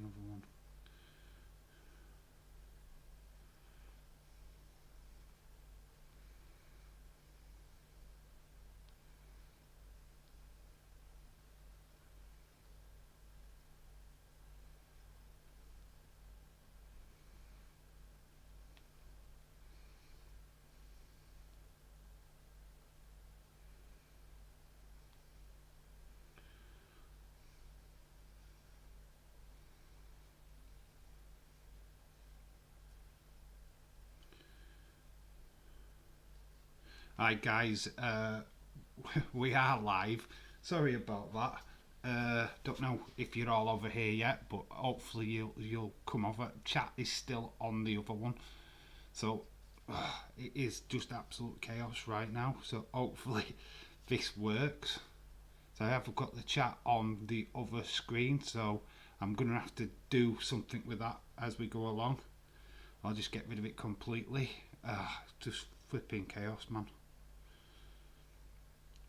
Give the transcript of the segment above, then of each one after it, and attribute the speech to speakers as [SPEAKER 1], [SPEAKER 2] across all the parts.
[SPEAKER 1] another one. Hi guys, we are live. Sorry about that. Don't know if you're all over here yet, but hopefully you'll come over. Chat is still on the other one, so it is just absolute chaos right now. So hopefully this works. So I have got the chat on the other screen, so I'm gonna have to do something with that as we go along. I'll just get rid of it completely. Just flipping chaos, man.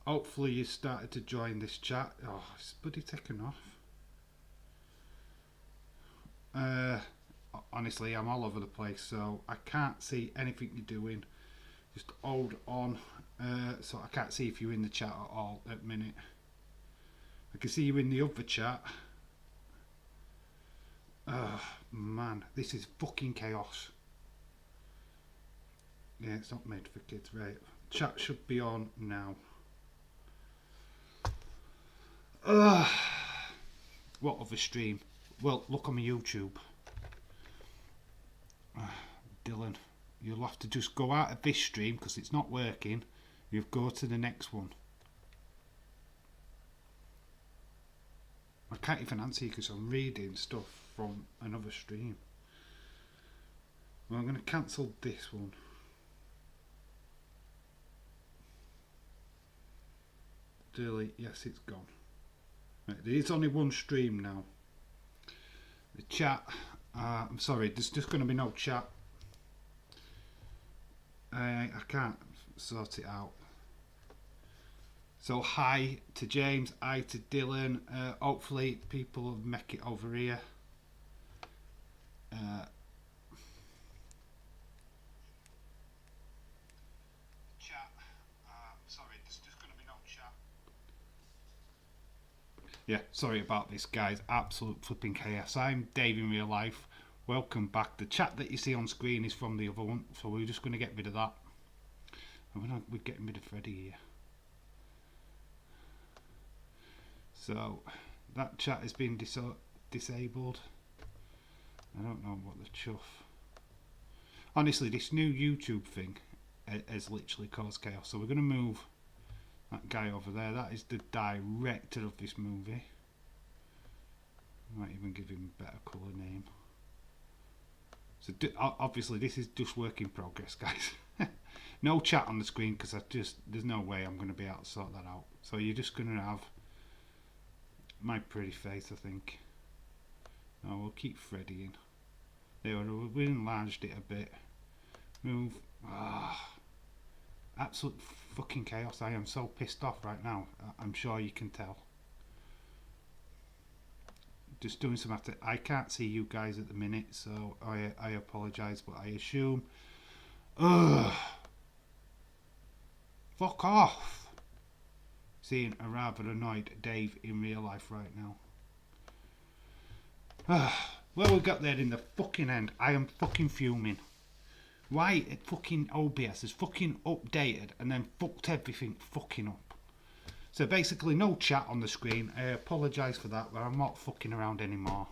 [SPEAKER 1] Hopefully you started to join this chat. Oh, it's bloody taken off. Honestly, I'm all over the place, so I can't see anything you're doing. Just hold on. So I can't see if you're in the chat at all at the minute. I can see you in the other chat. Man, this is fucking chaos. Yeah, it's not made for kids, right? Chat should be on now. What other stream? Well, look on my YouTube. Dylan, you'll have to just go out of this stream because it's not working. You go to the next one. I can't even answer you because I'm reading stuff from another stream. Well, I'm going to cancel this one. Delete. Yes, it's gone. Right, there's only one stream now. The chat. I'm sorry, there's just going to be no chat. I can't sort it out. So hi to James, hi to Dylan. Hopefully people will make it over here. Chat. Sorry, there's just going to be no chat. Yeah, sorry about this, guys. Absolute flipping chaos. I'm Dave in real life. Welcome back. The chat that you see on screen is from the other one, so we're just going to get rid of that. And we're getting rid of Freddy here. So that chat has been disabled. I don't know what the chuff. Honestly, this new YouTube thing has literally caused chaos. So we're going to move that guy over there. That is the director of this movie. Might even give him a better colour name. So obviously this is just work in progress, guys. No chat on the screen because there's no way I'm going to be able to sort that out. So you're just going to have my pretty face, I think. No, we'll keep Freddy in. There, we enlarged it a bit. Move. Absolute fucking chaos. I am so pissed off right now. I'm sure you can tell. Just doing some after. I can't see you guys at the minute, so I apologise, but I assume. Fuck off. Seeing a rather annoyed Dave in real life right now. Well, we got there in the fucking end. I am fucking fuming. Why it fucking OBS is fucking updated and then fucked everything fucking up. So basically no chat on the screen. I apologise for that, but I'm not fucking around anymore.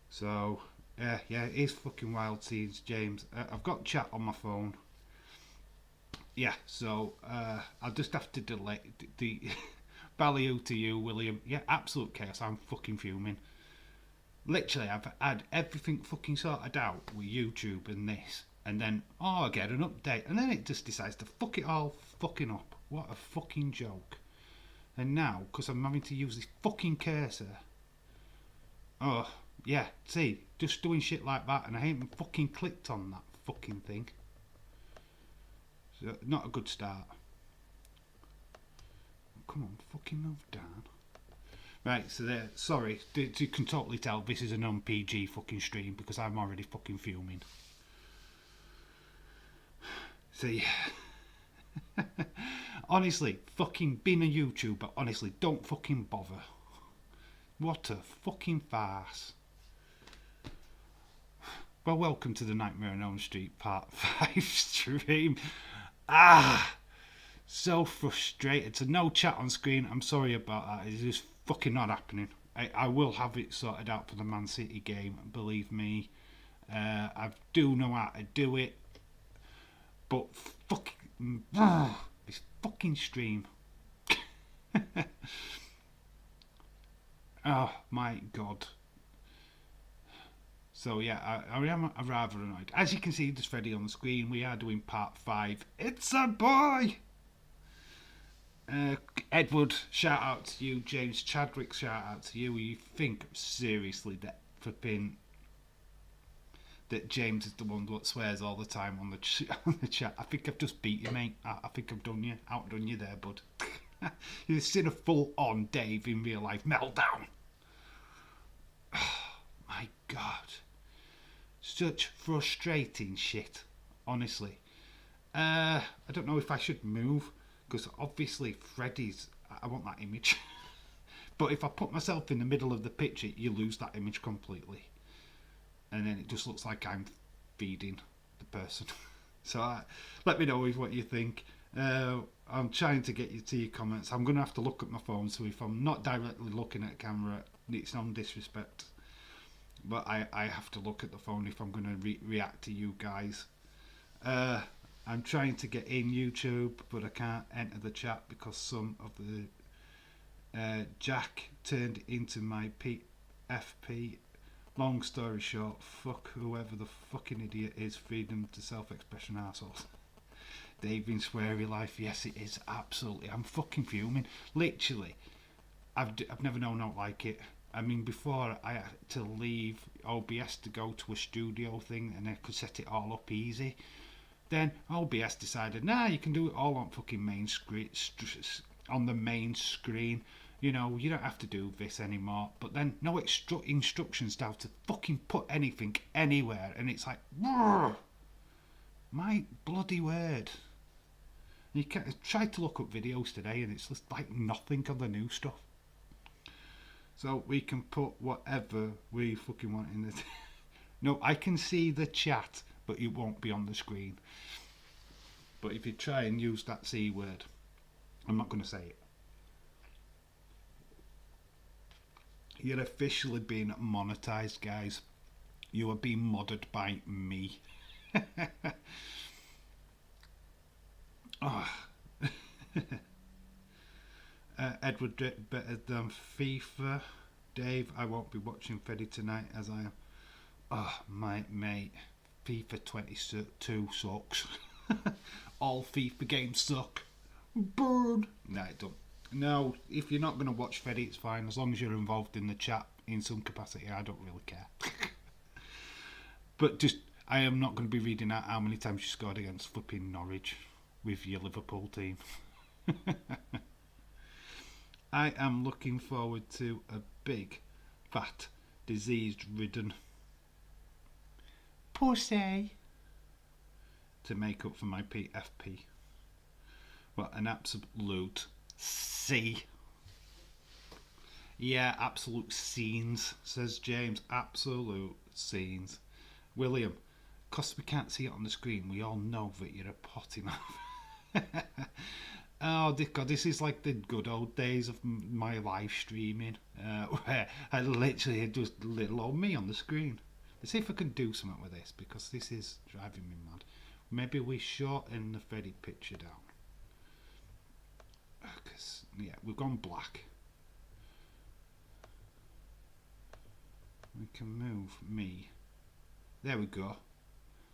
[SPEAKER 1] So yeah, it is fucking wild seeds, James. I've got chat on my phone. Yeah, so I'll just have to delete the value to you, William. Yeah, absolute chaos. I'm fucking fuming. Literally, I've had everything fucking sorted out with YouTube and this, and then I get an update, and then it just decides to fuck it all fucking up. What a fucking joke! And now, because I'm having to use this fucking cursor, oh yeah, see, just doing shit like that, and I ain't fucking clicked on that fucking thing. So not a good start. Come on, fucking move down. Right, so there. Sorry, you can totally tell this is an non-PG fucking stream because I'm already fucking fuming. See, honestly, fucking being a YouTuber, honestly, don't fucking bother. What a fucking farce. Well, welcome to the Nightmare on Elm Street Part 5 stream. So frustrated. So no chat on screen. I'm sorry about that. It's just fucking not happening. I will have it sorted out for the Man City game. Believe me. I do know how to do it. But fucking... this fucking stream. Oh my god. So yeah, I am rather annoyed. As you can see, there's Freddy on the screen. We are doing part 5. It's a boy! Edward, shout out to you. James Chadwick, shout out to you. You think seriously that flipping that James is the one that swears all the time on the chat? I think I've just beat you, mate. I think I've outdone you there, bud. You've seen a full-on Dave in real life meltdown. Oh, my God. Such frustrating shit, honestly. I don't know if I should move, because obviously Freddy's... I want that image. But if I put myself in the middle of the picture, you lose that image completely. And then it just looks like I'm feeding the person. So let me know what you think. I'm trying to get you to your comments. I'm going to have to look at my phone, so if I'm not directly looking at camera, it's no disrespect. But I have to look at the phone if I'm going to react to you guys. I'm trying to get in YouTube, but I can't enter the chat because some of the Jack turned into my PFP. Long story short, fuck whoever the fucking idiot is, freedom to self-expression assholes. Dave in sweary life, yes it is, absolutely. I'm fucking fuming. Literally, I've never known out like it. I mean, before I had to leave OBS to go to a studio thing and I could set it all up easy. Then OBS decided, nah, you can do it all on fucking main screen, on the main screen. You know, you don't have to do this anymore. But then no instructions to how to fucking put anything anywhere. And it's like, my bloody word. You can try to look up videos today and it's just like nothing on the new stuff. So we can put whatever we fucking want in the... No, I can see the chat, but it won't be on the screen. But if you try and use that C word, I'm not going to say it. You're officially being monetized, guys. You are being modded by me. Oh. Edward better than FIFA. Dave, I won't be watching Freddy tonight as I am. Oh, my mate. FIFA 22 sucks. All FIFA games suck. Burn. No, it don't. No, if you're not going to watch Freddy, it's fine. As long as you're involved in the chat in some capacity, I don't really care. But just, I am not going to be reading out how many times you scored against flipping Norwich with your Liverpool team. I am looking forward to a big, fat, disease-ridden pussy to make up for my PFP. What an absolute C. Yeah, absolute scenes, says James. Absolute scenes. William, because we can't see it on the screen, we all know that you're a potty mouth. Oh, God, this is like the good old days of my live streaming, where I literally had just little old me on the screen. Let's see if I can do something with this, because this is driving me mad. Maybe we shorten the Freddy picture down. Because, yeah, we've gone black. We can move me. There we go.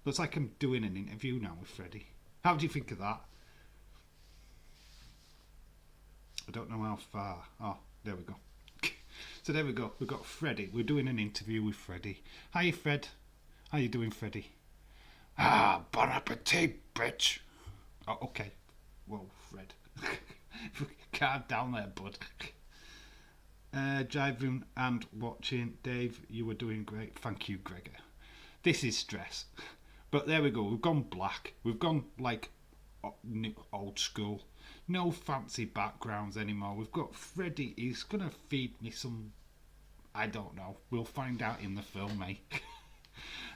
[SPEAKER 1] Looks like I'm doing an interview now with Freddy. How do you think of that? I don't know how far. Oh, there we go. So there we go. We've got Freddy. We're doing an interview with Freddy. Hi, Fred. How you doing, Freddy? Ah, bon appetit, bitch. Oh, okay. Whoa, Fred. Calm down there, bud. Driving and watching. Dave, you were doing great. Thank you, Gregor. This is stress. But there we go. We've gone black. We've gone like old school. No fancy backgrounds anymore. We've got Freddie. He's going to feed me some. I don't know. We'll find out in the film, eh?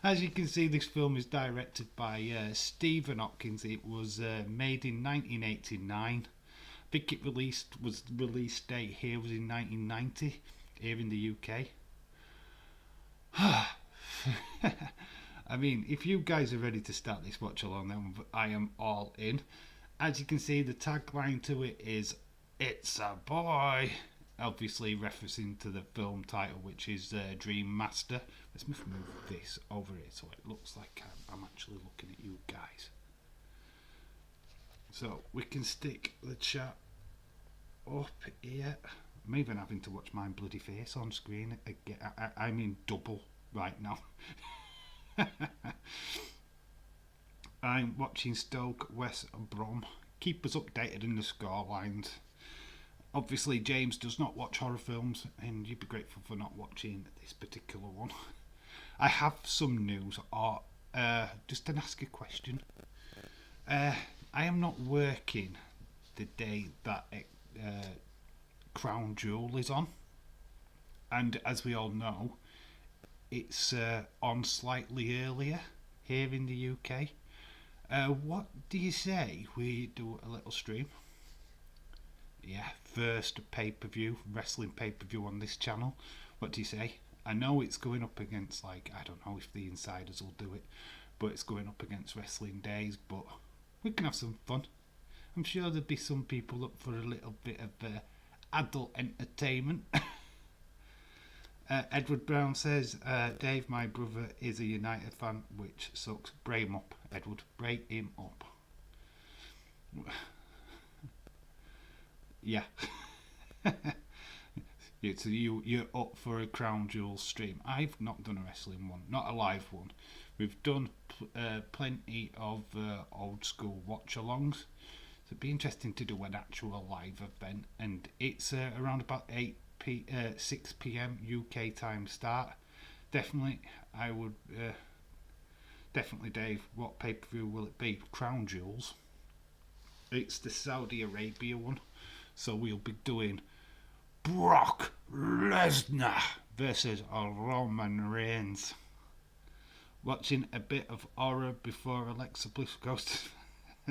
[SPEAKER 1] As you can see, this film is directed by Stephen Hopkins. It was made in 1989. I think it was release date here was in 1990 here in the UK. I mean, if you guys are ready to start this watch along, then I am all in. As you can see, the tagline to it is "It's a boy," obviously referencing to the film title, which is Dream Master. Let's move this over here so it looks like I'm actually looking at you guys. So we can stick the chat up here. I'm even having to watch my bloody face on screen again. I'm in double right now. I'm watching Stoke West Brom. Keep us updated in the scorelines. Obviously, James does not watch horror films, and you'd be grateful for not watching this particular one. I have some news, or just to ask a question. I am not working the day that Crown Jewel is on, and as we all know, it's on slightly earlier here in the UK. What do you say we do a little stream? Yeah, first pay-per-view, wrestling pay-per-view on this channel. What do you say? I know it's going up against, like, I don't know if the insiders will do it, but it's going up against Wrestling Days, but we can have some fun. I'm sure there'll be some people up for a little bit of adult entertainment. Edward Brown says, Dave, my brother is a United fan, which sucks. Break him up, Edward. Break him up. Yeah. So you're up for a Crown Jewel stream. I've not done a wrestling one, not a live one. We've done plenty of old school watch-alongs. So it'd be interesting to do an actual live event, and it's around about 6 p.m. UK time start. Definitely, I would. Definitely, Dave. What pay-per-view will it be? Crown Jewels. It's the Saudi Arabia one. So we'll be doing Brock Lesnar versus Roman Reigns. Watching a bit of horror before Alexa Bliss goes to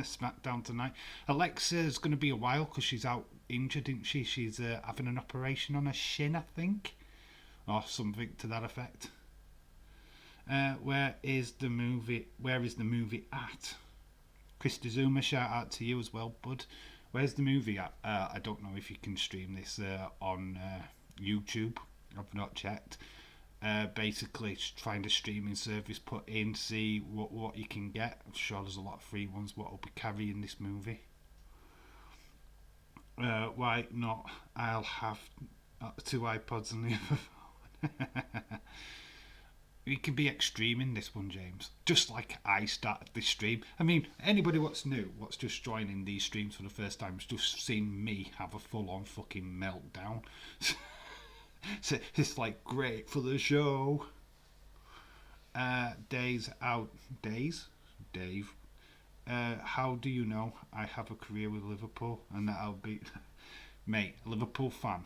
[SPEAKER 1] SmackDown tonight. Alexa's going to be a while because she's out injured, isn't she? She's having an operation on her shin, I think, or something to that effect. Where is the movie at? Chris Zuma, shout out to you as well, bud. Where's the movie at? I don't know if you can stream this on YouTube. I've not checked. Basically, find a streaming service, put in, see what you can get. I'm sure there's a lot of free ones. What will be carrying this movie? Why not? I'll have 2 iPods and the other phone. You can be extreme in this one, James. Just like I started this stream. I mean, anybody what's new, what's just joining these streams for the first time, has just seen me have a full-on fucking meltdown. So it's like, great for the show. Days out. Days? Dave. How do you know I have a career with Liverpool? And that I'll be... Mate, a Liverpool fan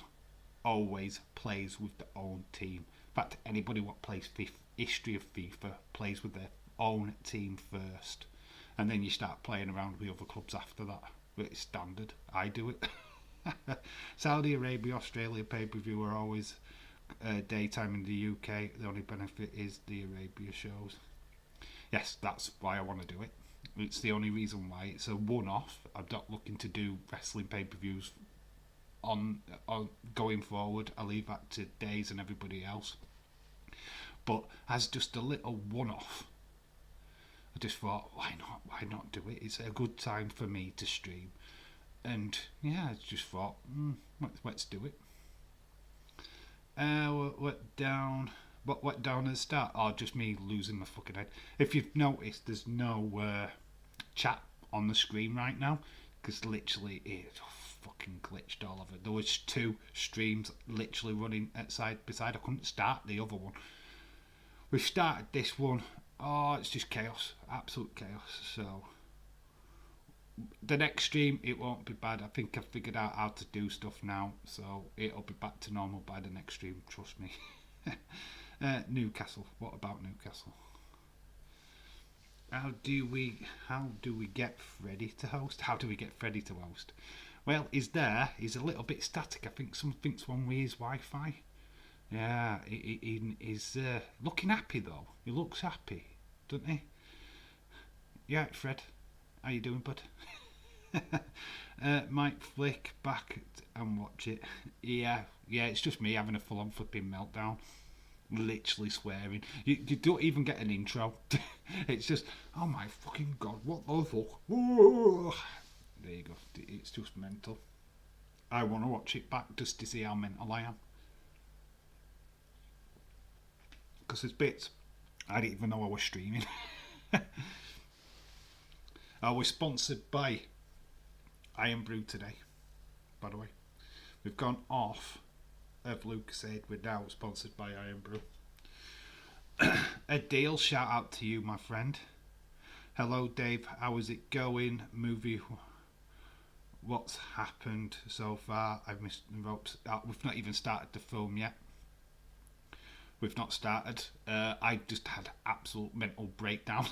[SPEAKER 1] always plays with their own team. In fact, anybody what plays history of FIFA plays with their own team first, and then you start playing around with other clubs after that. But it's standard. I do it. Saudi Arabia, Australia pay-per-view are always daytime in the UK. The only benefit is the Arabia shows. Yes, that's why I want to do it. It's the only reason why. It's a one-off. I'm not looking to do wrestling pay-per-views on going forward. I leave that to Days and everybody else. But as just a little one-off, I just thought, why not do it? It's a good time for me to stream. And yeah, I just thought, let's do it. What went down at the start? Oh, just me losing my fucking head. If you've noticed, there's no chat on the screen right now, because literally it's fucking glitched all over. There was 2 streams literally running at side by side. I couldn't start the other one. We've started this one. Oh, it's just chaos, absolute chaos. So the next stream, it won't be bad. I think I've figured out how to do stuff now, so it'll be back to normal by the next stream, trust me. Newcastle, what about Newcastle? How do we get Freddy to host? How do we get Freddy to host? Well, he's there. He's a little bit static. I think something's wrong with his Wi-Fi. Yeah, he's looking happy though. He looks happy, doesn't he? Yeah, Fred. How you doing, bud? Might flick back and watch it. Yeah, it's just me having a full-on flipping meltdown. Literally swearing. You don't even get an intro. It's just, oh my fucking god, what the fuck? Whoa. There you go. It's just mental. I want to watch it back just to see how mental I am. Because there's bits I didn't even know I was streaming. I was sponsored by Iron Brew today, by the way. We've gone off of Lucasade. We're now sponsored by Iron Brew. Adele, shout out to you, my friend. Hello, Dave. How is it going? Movie. What's happened so far? I've missed the ropes. We've not even started the film yet. We've not started. I just had absolute mental breakdown.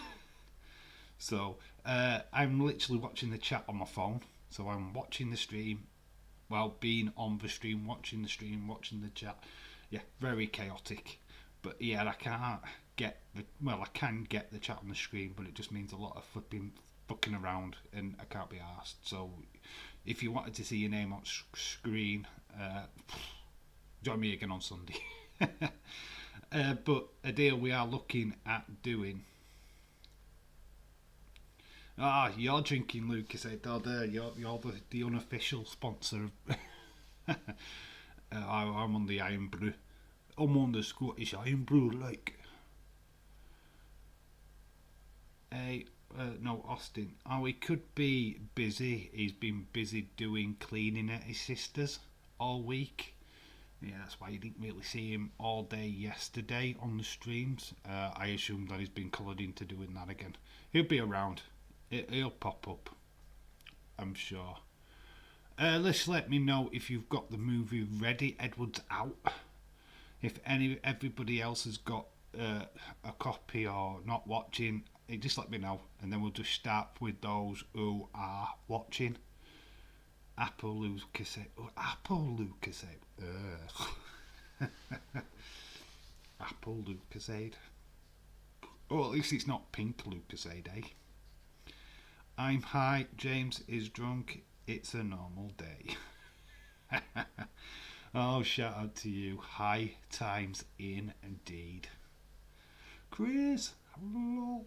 [SPEAKER 1] So I'm literally watching the chat on my phone. So I'm watching the stream while being on the stream, watching the stream, watching the chat. Yeah, very chaotic. But yeah, I can't get the, well, I can get the chat on the screen, but it just means a lot of fucking around, and I can't be arsed. So if you wanted to see your name on screen, join me again on Sunday. But a deal we are looking at doing. You're drinking Lucasade. You're the unofficial sponsor. I'm on the Iron Brew. I'm on the Scottish Iron Brew, like. No, Austin. He could be busy. He's been busy doing cleaning at his sister's all week. Yeah, that's why you didn't really see him all day yesterday on the streams. I assume that he's been coloured into doing that again. He'll be around. He'll pop up, I'm sure. Let's let me know if you've got the movie ready. Edward's out. If everybody else has got a copy or not watching, just let me know, and then we'll just start with those who are watching. Apple Lucasade. Apple Lucasade. Apple Lucasade. Oh, at least it's not pink Lucasade, eh? I'm high. James is drunk. It's a normal day. Oh, shout out to you. High times indeed. Chris, hello.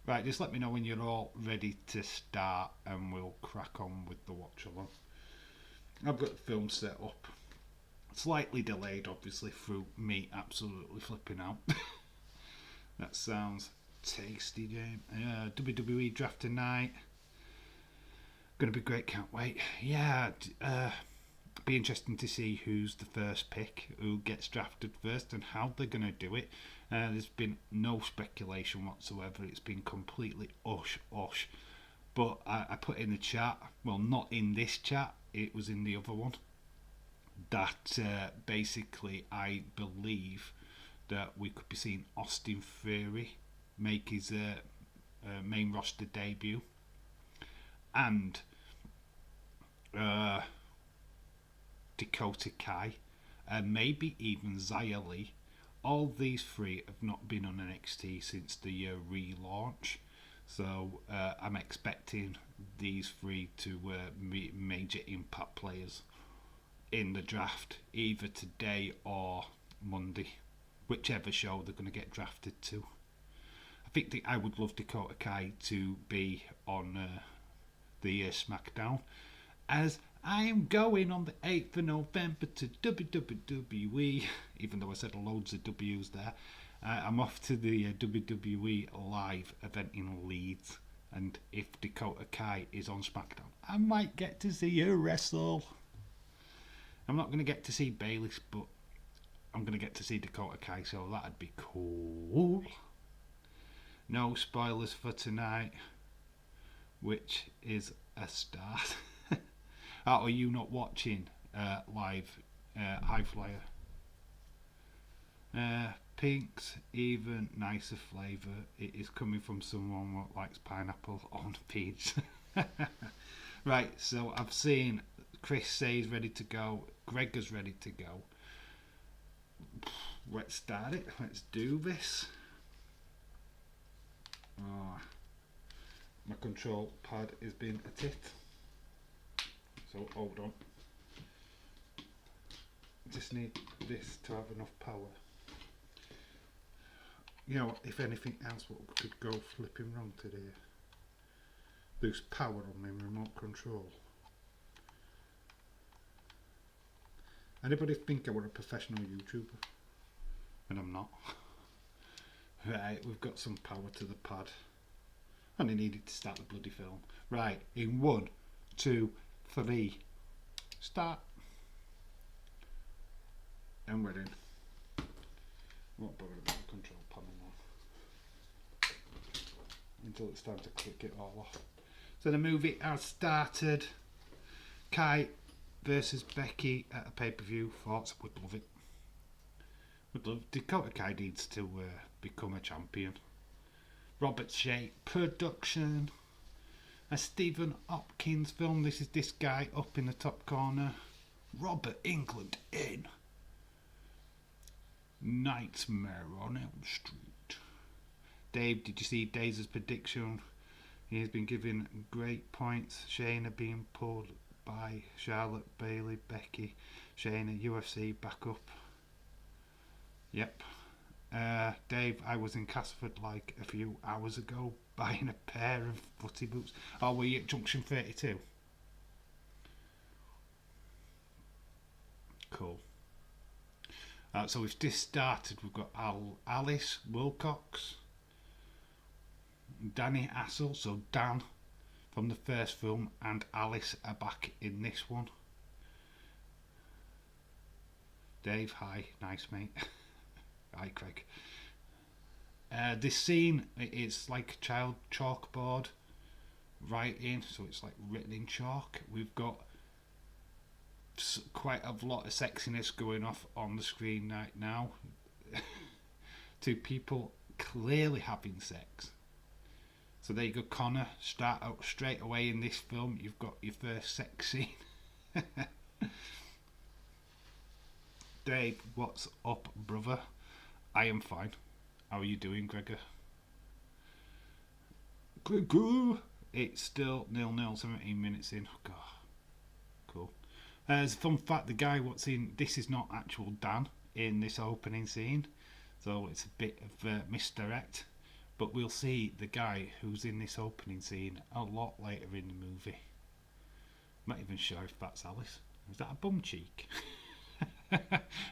[SPEAKER 1] Right, just let me know when you're all ready to start and we'll crack on with the watch along. I've got the film set up. Slightly delayed, obviously, through me absolutely flipping out. That sounds tasty, James. WWE draft tonight. Gonna be great, can't wait. Yeah, be interesting to see who's the first pick, who gets drafted first, and how they're gonna do it. There's been no speculation whatsoever. It's been completely hush. But I put in the chat, well, not in this chat, it was in the other one, that basically I believe that we could be seeing Austin Theory make his main roster debut, and Dakota Kai, and maybe even Xia Li. All these three have not been on NXT since the relaunch, so I'm expecting these three to be major impact players in the draft, either today or Monday, whichever show they're going to get drafted to. I think I would love Dakota Kai to be on the SmackDown, as I am going on the 8th of November to WWE, even though I said loads of W's there. I'm off to the WWE live event in Leeds, and if Dakota Kai is on SmackDown, I might get to see her wrestle. I'm not going to get to see Bayley, but I'm going to get to see Dakota Kai, so that'd be cool. No spoilers for tonight, which is a start. Are you not watching live High Flyer? Pink's even nicer flavour. It is coming from someone who likes pineapple on pizza. Right, so I've seen Chris say he's ready to go. Gregor's ready to go. Let's start it. Let's do this. Oh, my control pad is being a tit. So hold on. Just need this to have enough power. You know, if anything else what could go flipping wrong today. Lose power on my remote control. Anybody think I were a professional YouTuber? And I'm not. Right, we've got some power to the pad. And I needed to start the bloody film. Right, in 1, 2, 3. Start. And we're in. Won't bother about the control panel now. Until it's time to click it all off. So the movie has started. Kai versus Becky at a pay-per-view. Thoughts? Would love it. Would love. Dakota Kai needs to become a champion. Robert Shea production. A Stephen Hopkins film. This is this guy up in the top corner. Robert Englund in Nightmare on Elm Street. Dave, did you see Daze's prediction? He has been given great points. Shayna being pulled by Charlotte, Bayley, Becky. Shayna, UFC, back up. Yep. Dave, I was in Castleford like a few hours ago buying a pair of footy boots. Oh, were you at Junction 32? Cool. So we've just started. We've got Alice Wilcox, Danny Assel, so Dan from the first film, and Alice are back in this one. Dave, hi, nice mate. Hi, Craig. This scene, it's like child chalkboard writing, so it's like written in chalk. We've got quite a lot of sexiness going off on the screen right now. Two people clearly having sex. So there you go, Connor. Start out straight away in this film. You've got your first sex scene. Dave, what's up, brother? I am fine. How are you doing, Gregor? Gregor! It's still 0-0, 17 minutes in. Oh, God. Cool. As a fun fact, the guy what's in this is not actual Dan in this opening scene, so it's a bit of misdirect. But we'll see the guy who's in this opening scene a lot later in the movie. I'm not even sure if that's Alice. Is that a bum cheek?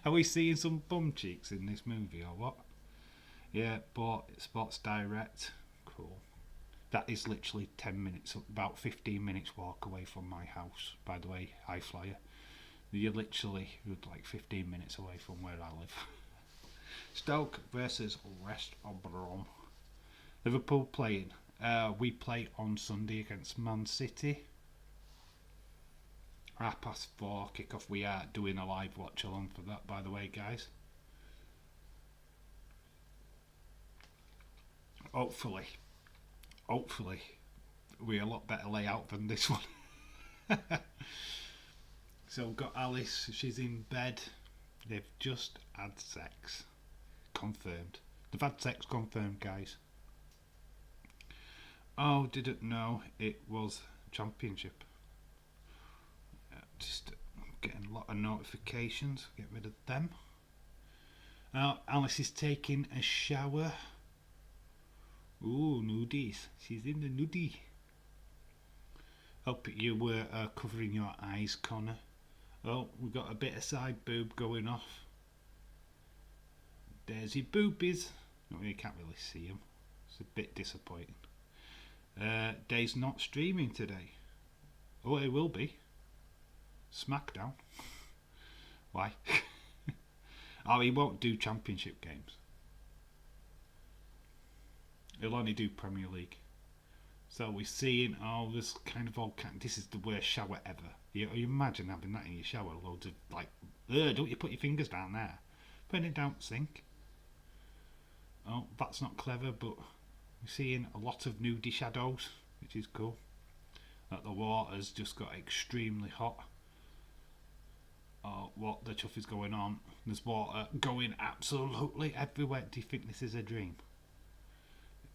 [SPEAKER 1] Are we seeing some bum cheeks in this movie or what? Yeah, bought Sports Direct. Cool. That is literally 10 minutes, about 15 minutes walk away from my house, by the way, High Flyer. You're literally like 15 minutes away from where I live. Stoke versus West Brom. Liverpool playing. We play on Sunday against Man City. 4:30 kick-off. We are doing a live watch along for that, by the way, guys. Hopefully, we're a lot better layout than this one. So we've got Alice, she's in bed. They've just had sex. Confirmed. They've had sex confirmed, guys. Oh, didn't know it was championship. Just getting a lot of notifications. Get rid of them. Alice is taking a shower. Ooh, nudies. She's in the nudie. Hope you were covering your eyes, Connor. Oh, we've got a bit of side boob going off. There's your boobies. No, you can't really see them. It's a bit disappointing. Dave's not streaming today. Oh, it will be. SmackDown. Why? Oh, he won't do championship games. He'll only do Premier League. So we're seeing all this kind of this is the worst shower ever. You imagine having that in your shower, loads of like, don't you put your fingers down there? Put it down sink. Oh, that's not clever, but we're seeing a lot of nudie shadows, which is cool. That the water's just got extremely hot. Oh, what the chuff is going on? There's water going absolutely everywhere. Do you think this is a dream?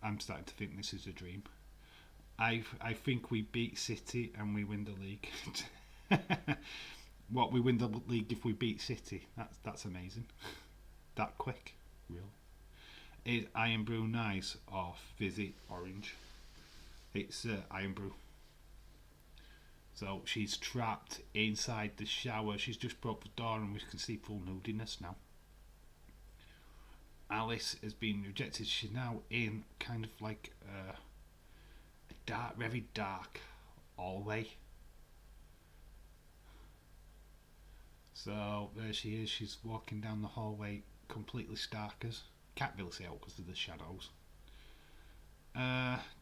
[SPEAKER 1] I'm starting to think this is a dream. I think we beat City and we win the league. What, we win the league if we beat City? That's amazing. That quick, really. Is Iron Brew nice or fizzy orange? It's Iron Brew. So she's trapped inside the shower. She's just broke the door and we can see full nudiness now. Alice has been rejected. She's now in kind of like a dark, very dark hallway. So there she is. She's walking down the hallway completely starkers. Can't really see out because of the shadows.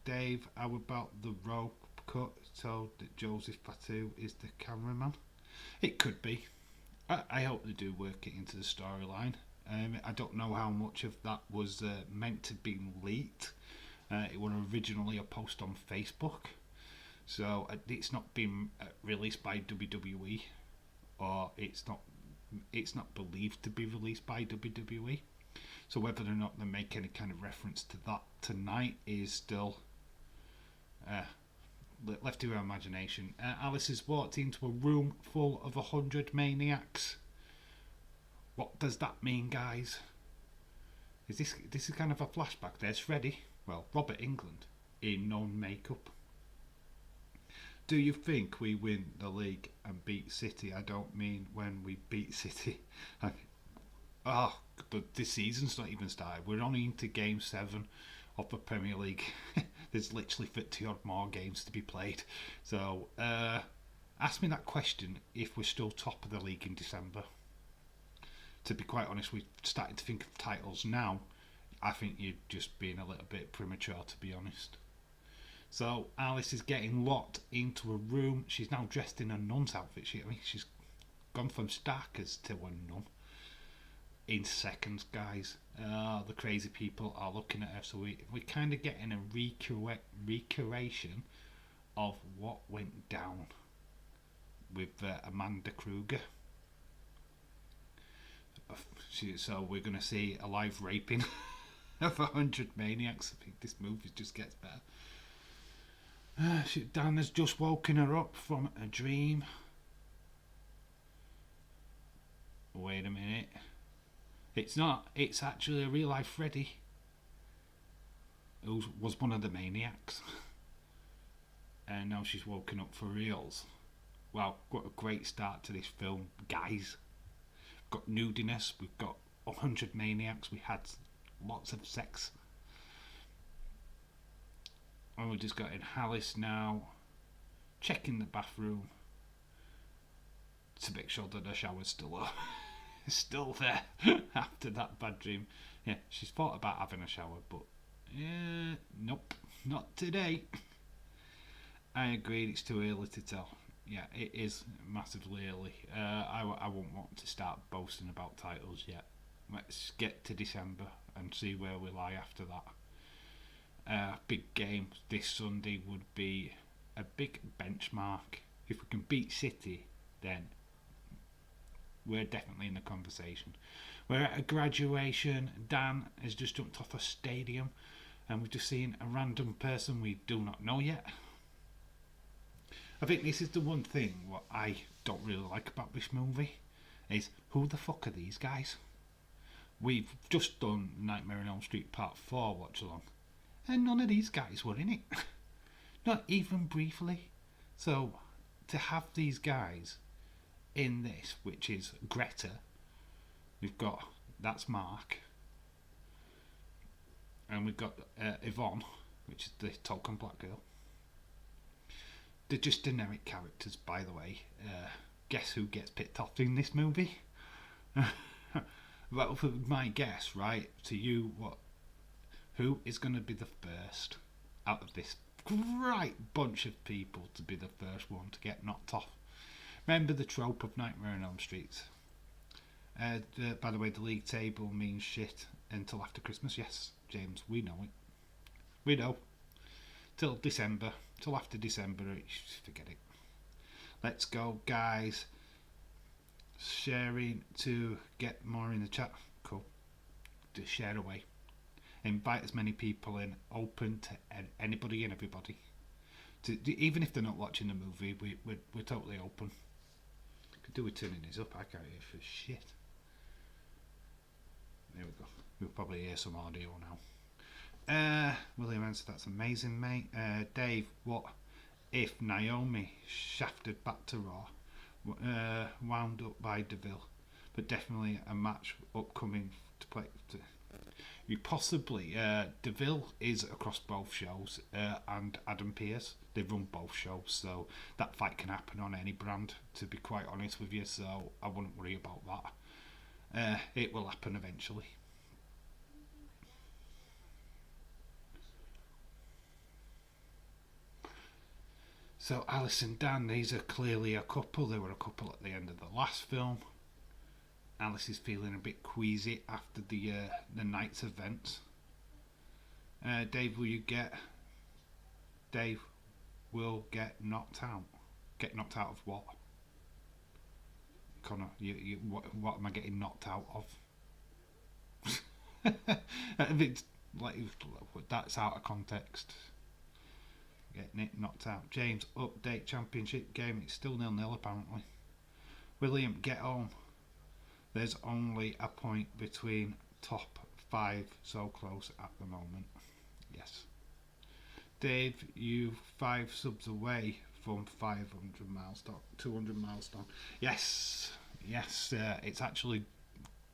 [SPEAKER 1] Dave, how about the rope cut so that Joseph Fatu is the cameraman? It could be. I hope they do work it into the storyline. I don't know how much of that was meant to be leaked. It was originally a post on Facebook, so it's not been released by WWE, or it's not believed to be released by WWE. So whether or not they make any kind of reference to that tonight is still left to our imagination. Alice has walked into a room full of 100 maniacs. What does that mean, guys? Is this is kind of a flashback? There's Freddie, well, Robert England, in non-makeup. Do you think we win the league and beat City? I don't mean when we beat City. This season's not even started. We're only into Game 7 of the Premier League. There's literally 50 odd more games to be played. So, ask me that question if we're still top of the league in December. To be quite honest, we're starting to think of titles now. I think you're just being a little bit premature, to be honest. So Alice is getting locked into a room. She's now dressed in a nun's outfit. She's gone from starkers to a nun in seconds, guys. The crazy people are looking at her. So we're kind of getting a recreation of what went down with Amanda Kruger. So we're going to see a live raping of 100 maniacs. I think this movie just gets better. Dan has just woken her up from a dream. Wait a minute. It's not. It's actually a real life Freddy who was one of the maniacs. And now she's woken up for reals. Wow, what a great start to this film, guys. Got nudiness, we've got 100 maniacs, we had lots of sex. And we've just got in Alice now, checking the bathroom to make sure that her shower's still there after that bad dream. Yeah, she's thought about having a shower, but nope, not today. I agree, it's too early to tell. Yeah, it is massively early. I won't want to start boasting about titles yet. Let's get to December and see where we lie after that. Big game this Sunday would be a big benchmark. If we can beat City, then we're definitely in the conversation. We're at a graduation. Dan has just jumped off a stadium and we've just seen a random person we do not know yet. I think this is the one thing what I don't really like about this movie is who the fuck are these guys? We've just done Nightmare on Elm Sreet Part 4 watch along and none of these guys were in it. Not even briefly. So to have these guys in this, which is Greta, we've got, that's Mark, and we've got Yvonne, which is the token black girl. They're just generic characters, by the way. Guess who gets picked off in this movie? Well, for my guess, right, to you, who is going to be the first out of this great bunch of people to be the first one to get knocked off? Remember the trope of Nightmare on Elm Street? By the way, the league table means shit until after Christmas. Yes, James, we know it. We know. Till December. Till after December, forget it. Let's go, guys. Sharing to get more in the chat. Cool. Just share away. Invite as many people in. Open to anybody and everybody. Even if they're not watching the movie, we're totally open. Could do with turning this up. I can't hear for shit. There we go. We'll probably hear some audio now. William answered, that's amazing, mate. Dave, what if Naomi shafted back to Raw, wound up by Deville, but definitely a match upcoming to play? You possibly. Deville is across both shows, and Adam Pearce. They run both shows, so that fight can happen on any brand, to be quite honest with you, so I wouldn't worry about that. It will happen eventually. So Alice and Dan, these are clearly a couple. They were a couple at the end of the last film. Alice is feeling a bit queasy after the night's events. Dave will get knocked out. Get knocked out of what? Connor, what am I getting knocked out of? It's like, that's out of context. Getting it knocked out. James, update championship game. It's still 0-0 apparently. William, get home. There's only a point between top 5, so close at the moment. Yes. Dave, you 5 subs away from 500 milestone, 200 milestone. Yes, it's actually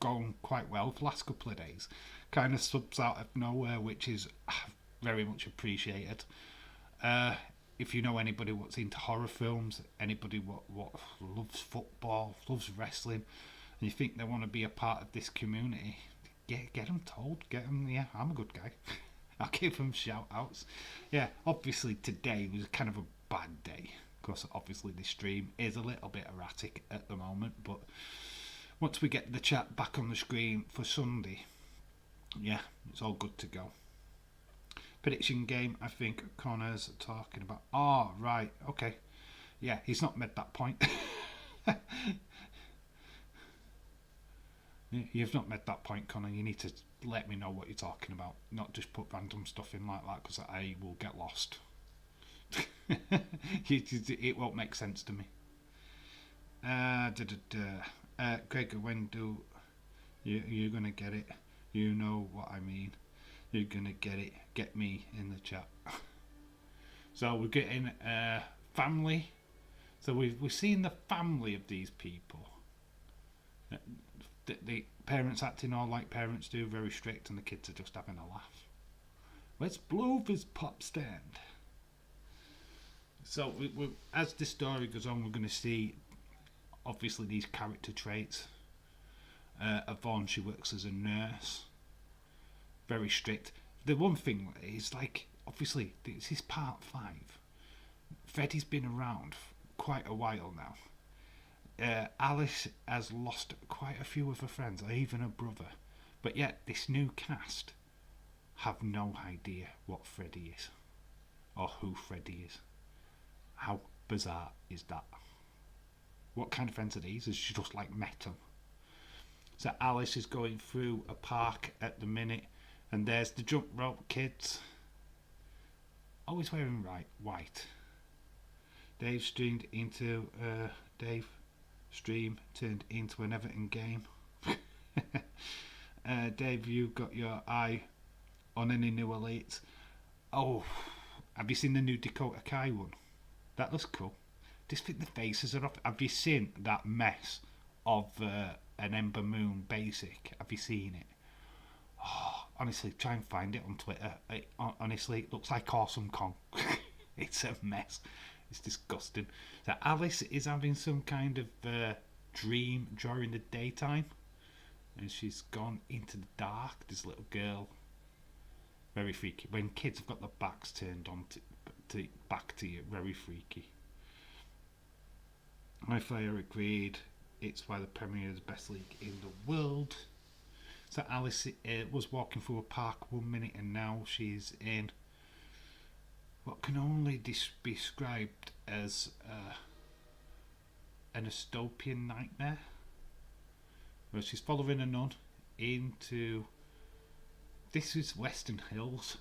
[SPEAKER 1] gone quite well for the last couple of days. Kind of subs out of nowhere, which is very much appreciated. If you know anybody what's into horror films, anybody what loves football, loves wrestling, and you think they want to be a part of this community, get them told. Get them, yeah, I'm a good guy. I'll give them shout outs. Yeah, obviously today was kind of a bad day, because obviously the stream is a little bit erratic at the moment, but once we get the chat back on the screen for Sunday, yeah, it's all good to go. Prediction game, I think Connor's talking about. Oh, right, okay. Yeah, he's not made that point. You've not made that point, Connor. You need to let me know what you're talking about. Not just put random stuff in like that, because I will get lost. It won't make sense to me. Gregor, when do you're going to get it? You know what I mean. You're going to get it. Get me in the chat. So we're getting family. So we've seen the family of these people. The parents acting all like parents do, very strict, and the kids are just having a laugh. Let's blow this pop stand. So as the story goes on, we're going to see obviously these character traits. Yvonne, she works as a nurse, very strict. The one thing is, like, obviously this is part 5. Freddy's been around quite a while now. Alice has lost quite a few of her friends, or even her brother, but yet this new cast have no idea what Freddy is, or who Freddy is. How bizarre is that? What kind of friends are these? Has she just like met them? So Alice is going through a park at the minute, and there's the jump rope kids, always wearing white. Dave streamed into stream turned into an Everton game. Dave, you got your eye on any new elites? Oh, have you seen the new Dakota Kai one? That looks cool. Just think the faces are off. Have you seen that mess of an Ember Moon basic? Have you seen it? Oh, honestly, try and find it on Twitter. Honestly, it looks like Awesome Kong. It's a mess. It's disgusting. So Alice is having some kind of dream during the daytime, and she's gone into the dark. This little girl, very freaky. When kids have got their backs turned on to back to you, very freaky. My fire agreed. It's why the Premier is the best league in the world. So Alice was walking through a park 1 minute, and now she's in what can only be described as an dystopian nightmare, where she's following a nun into, this is Western Hills,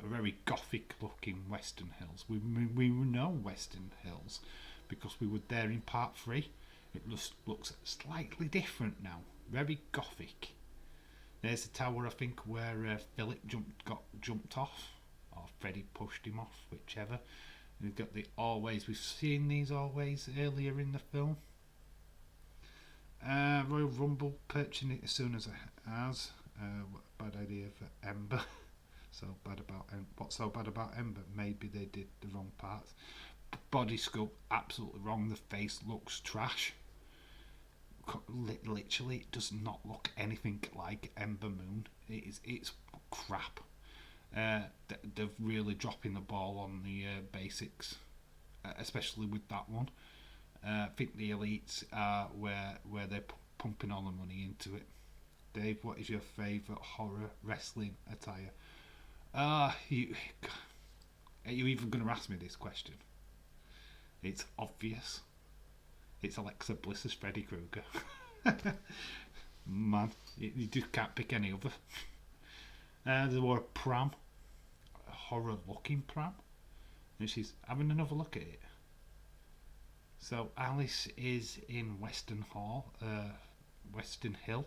[SPEAKER 1] a very gothic looking Western Hills. We know Western Hills because we were there in part 3. It looks slightly different now, very gothic. There's the tower, I think, where Philip got jumped off, or Freddy pushed him off, whichever. And we've got the always. We've seen these always earlier in the film. Royal Rumble purchasing it as soon as it has. Bad idea for Ember. What's so bad about Ember? Maybe they did the wrong parts. Body sculpt absolutely wrong. The face looks trash. Literally, it does not look anything like Ember Moon. It's crap. They're really dropping the ball on the basics, especially with that one. I think the elites are where they're pumping all the money into it. Dave, what is your favourite horror wrestling attire? Are you even going to ask me this question? It's obvious. It's Alexa Bliss as Freddy Krueger. Man, you just can't pick any other. There were a pram, a horror-looking pram, and she's having another look at it. So Alice is in Western Hill,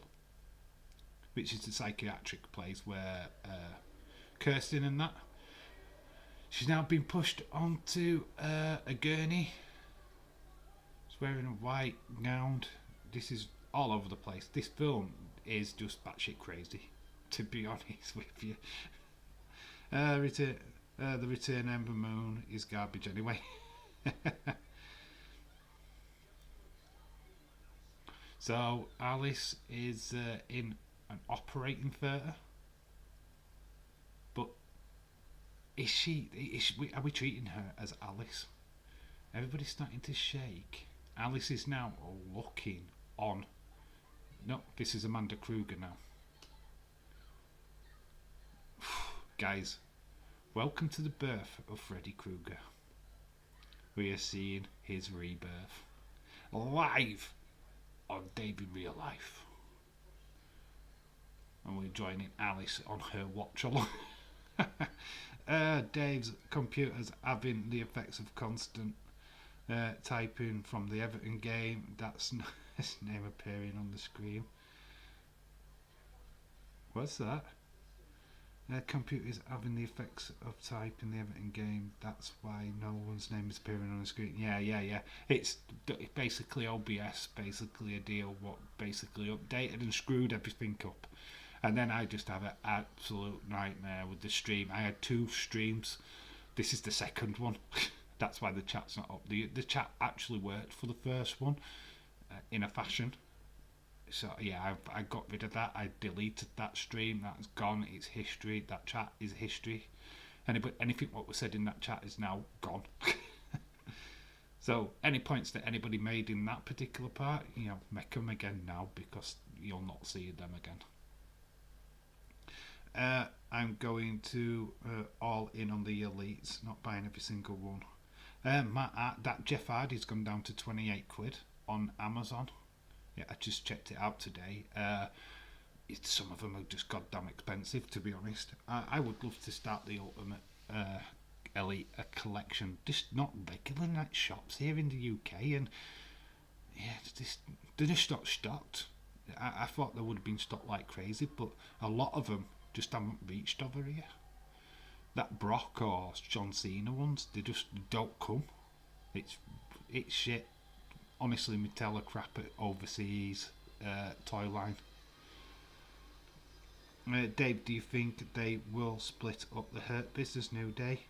[SPEAKER 1] which is the psychiatric place where Kirsten and that. She's now been pushed onto a gurney. She's wearing a white gown. This is all over the place. This film is just batshit crazy, to be honest with you. The Return Ember Moon is garbage anyway. So Alice is in an operating theatre. But are we treating her as Alice? Everybody's starting to shake. Alice is now looking on. No, this is Amanda Kruger now. Guys, welcome to the birth of Freddy Krueger. We are seeing his rebirth live on David Real Life. And we're joining Alice on her watch along. Dave's computer's having the effects of constant typing from the Everton game. That's his name appearing on the screen. What's that? Computer's having the effects of typing the Everton game. That's why no one's name is appearing on the screen. Yeah. It's basically OBS, basically a deal what basically updated and screwed everything up. And then I just have an absolute nightmare with the stream. I had 2 streams. This is the second one. That's why the chat's not up. The chat actually worked for the first one in a fashion. So yeah, I got rid of that. I deleted that stream. That's gone. It's history. That chat is history. Anything what was said in that chat is now gone. So any points that anybody made in that particular part, make them again now, because you'll not see them again. I'm going to all in on the elites, not buying every single one. That Jeff Hardy's gone down to 28 quid on Amazon. Yeah, I just checked it out today. Some of them are just goddamn expensive, to be honest. I would love to start the Ultimate Elite collection, just not regular night shops here in the UK, and yeah, they're just not stocked. I thought they would have been stocked like crazy, but a lot of them just haven't reached over here. That Brock or John Cena ones, they just don't come. It's shit. Honestly, Mattel crap at overseas toy line. Dave, do you think they will split up the Hurt Business New Day?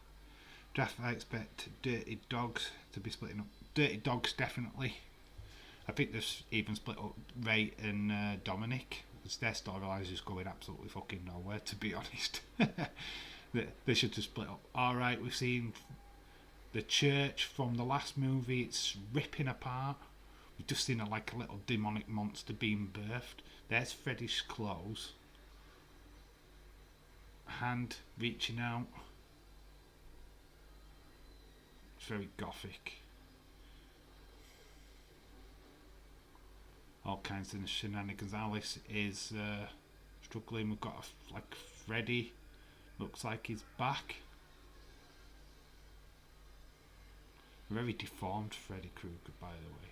[SPEAKER 1] Draft, I expect Dirty Dogs to be splitting up. Dirty Dogs, definitely. I think they've even split up Ray and Dominic. Because their storyline is just going absolutely fucking nowhere, to be honest. They should have split up. Alright, we've seen the church from the last movie. It's ripping apart. We've just seen like a little demonic monster being birthed. There's Freddy's clothes. Hand reaching out. It's very gothic. All kinds of shenanigans. Alice is struggling. We've got like Freddy. Looks like he's back. Very deformed Freddy Krueger, by the way.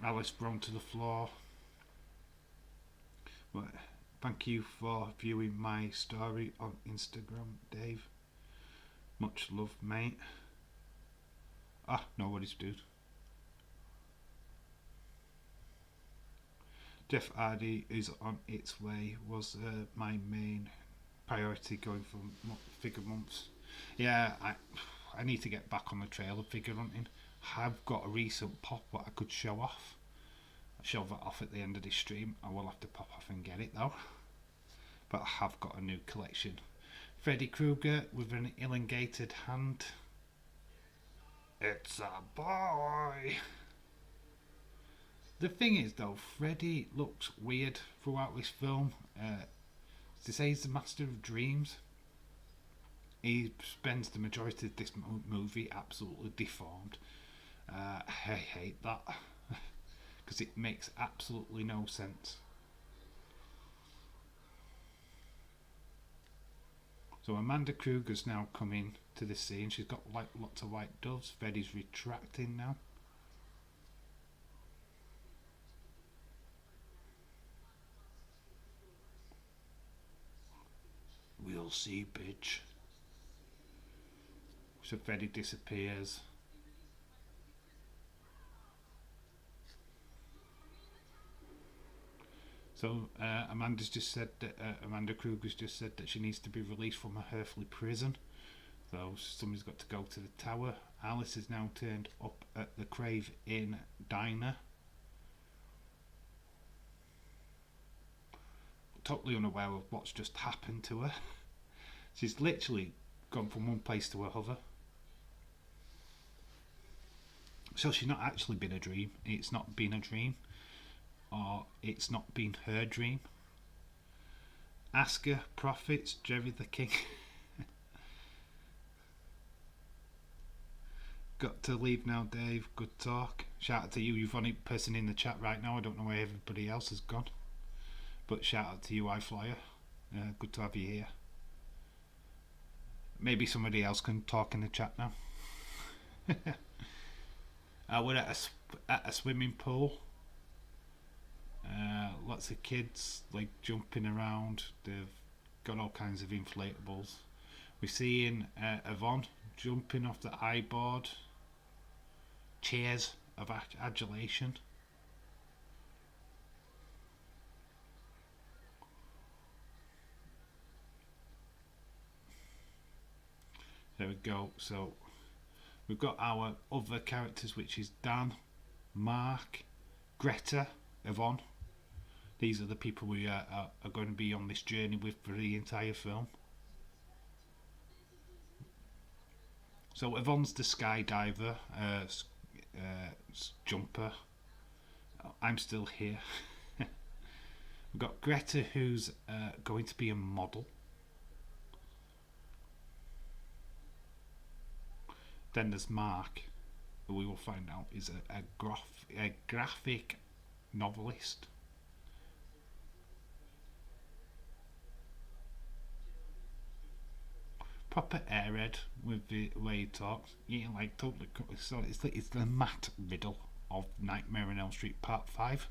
[SPEAKER 1] Alice thrown to the floor. Well, thank you for viewing my story on Instagram, Dave. Much love, mate. Ah, no worries, dude. Jeff Hardy is on its way. Was my main priority going for figure months. Yeah, I need to get back on the trail of figure hunting. I've got a recent pop what I could show off. I'll show that off at the end of this stream. I will have to pop off and get it though. But I have got a new collection. Freddy Krueger with an elongated hand. It's a boy. The thing is though, Freddy looks weird throughout this film. To say he's the master of dreams, he spends the majority of this movie absolutely deformed. I hate that because it makes absolutely no sense. So Amanda Kruger's now coming to the scene. She's got like lots of white doves. Freddy's retracting now. We'll see, bitch. So Freddy disappears. So Amanda's just said that Amanda Kruger's just said that she needs to be released from her earthly prison. So somebody's got to go to the tower. Alice is now turned up at the Crave Inn diner. Totally unaware of what's just happened to her. She's literally gone from one place to another. So she's not actually been a dream. It's not been a dream. Or it's not been her dream. Asker, Prophets, Jerry the King. Got to leave now, Dave. Good talk. Shout out to you. You're the only person in the chat right now. I don't know where everybody else has gone. But shout out to you, iFlyer. Good to have you here. Maybe somebody else can talk in the chat now. We're at a swimming pool. Lots of kids like jumping around. They've got all kinds of inflatables. We're seeing Yvonne jumping off the I-board. Cheers of adulation. There we go. So we've got our other characters, which is Dan, Mark, Greta, Yvonne. These are the people we are going to be on this journey with for the entire film. So Yvonne's the skydiver, jumper. I'm still here. We've got Greta, who's going to be a model. Then there's Mark, who we will find out is a graphic novelist. Proper airhead with the way he talks. Yeah, like totally. So it's the Matt Riddle of Nightmare on Elm Street Part 5.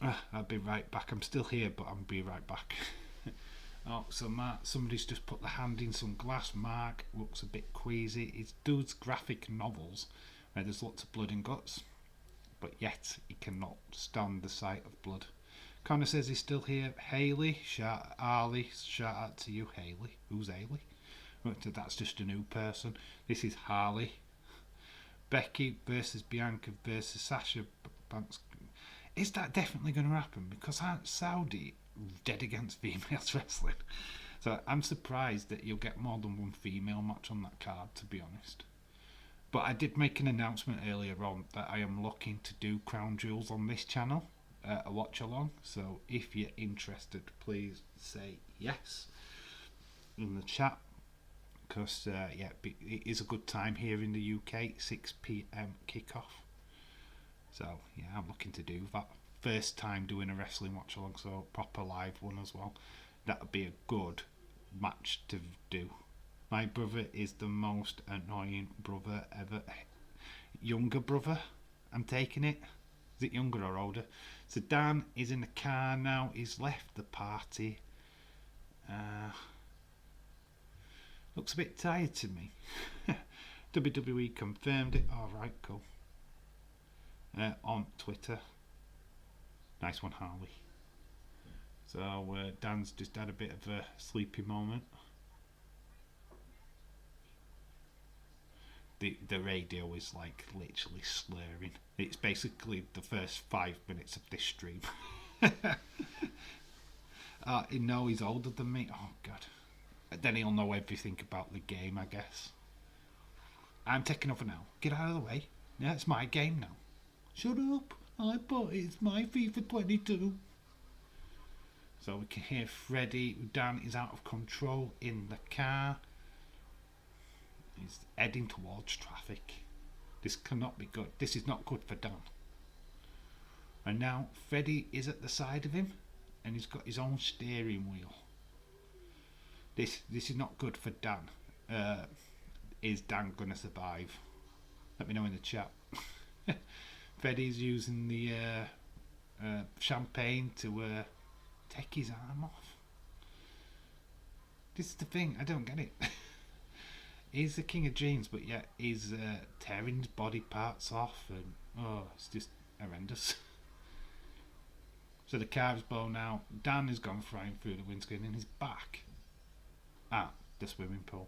[SPEAKER 1] I'll be right back. I'm still here, but I'll be right back. Oh, so Mark, somebody's just put the hand in some glass. Mark looks a bit queasy. It's dude's graphic novels where there's lots of blood and guts. but yet he cannot stand the sight of blood. Connor says he's still here. Haley, Ali, shout out to you, Haley. Who's Haley? That's just a new person. This is Harley. Becky versus Bianca versus Sasha Banks. Is that definitely going to happen? Because aren't Saudi dead against females wrestling? So I'm surprised that you'll get more than one female match on that card, to be honest. But I did make an announcement earlier on that I am looking to do Crown Jewels on this channel, a watch along. So if you're interested, please say yes in the chat. Because it is a good time here in the UK, 6 PM kickoff. So yeah, I'm looking to do that. First time doing a wrestling watch along, so proper live one as well. That would be a good match to do. My brother is the most annoying brother ever. Younger brother, I'm taking it. Is it younger or older? So Dan is in the car now. He's left the party. Looks a bit tired to me. WWE confirmed it. Alright, cool. On Twitter. Nice one, Harley. So Dan's just had a bit of a sleepy moment. The radio is like literally slurring. It's basically the first 5 minutes of this stream. You know he's older than me. Oh god. Then he'll know everything about the game, I guess. I'm taking over now. Get out of the way. Yeah, it's my game now. Shut up. I bought it. It's my FIFA 22. So we can hear Freddie. Dan is out of control in the car. He's heading towards traffic. This cannot be good. This is not good for Dan. And now Freddie is at the side of him, and he's got his own steering wheel. This is not good for Dan. Is Dan gonna survive? Let me know in the chat. Freddie's using the champagne to take his arm off. This is the thing, I don't get it. He's the king of dreams, but yet he's tearing his body parts off, and it's just horrendous. So the car is blown out. Dan has gone flying through the windscreen and he's back at the swimming pool.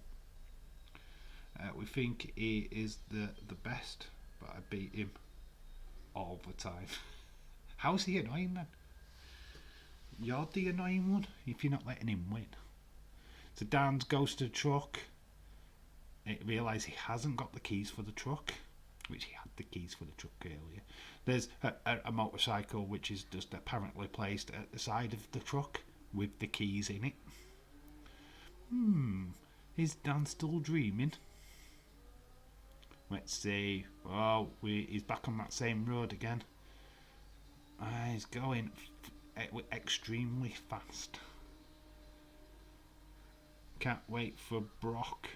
[SPEAKER 1] We think he is the best, but I beat him all the time. How's he annoying then? You're the annoying one if you're not letting him win. So Dan goes to the truck. Realise he hasn't got the keys for the truck, which he had the keys for the truck earlier. There's a motorcycle which is just apparently placed at the side of the truck with the keys in it. Is Dan still dreaming? Let's see. Oh, he's back on that same road again. He's going extremely fast. Can't wait for Brock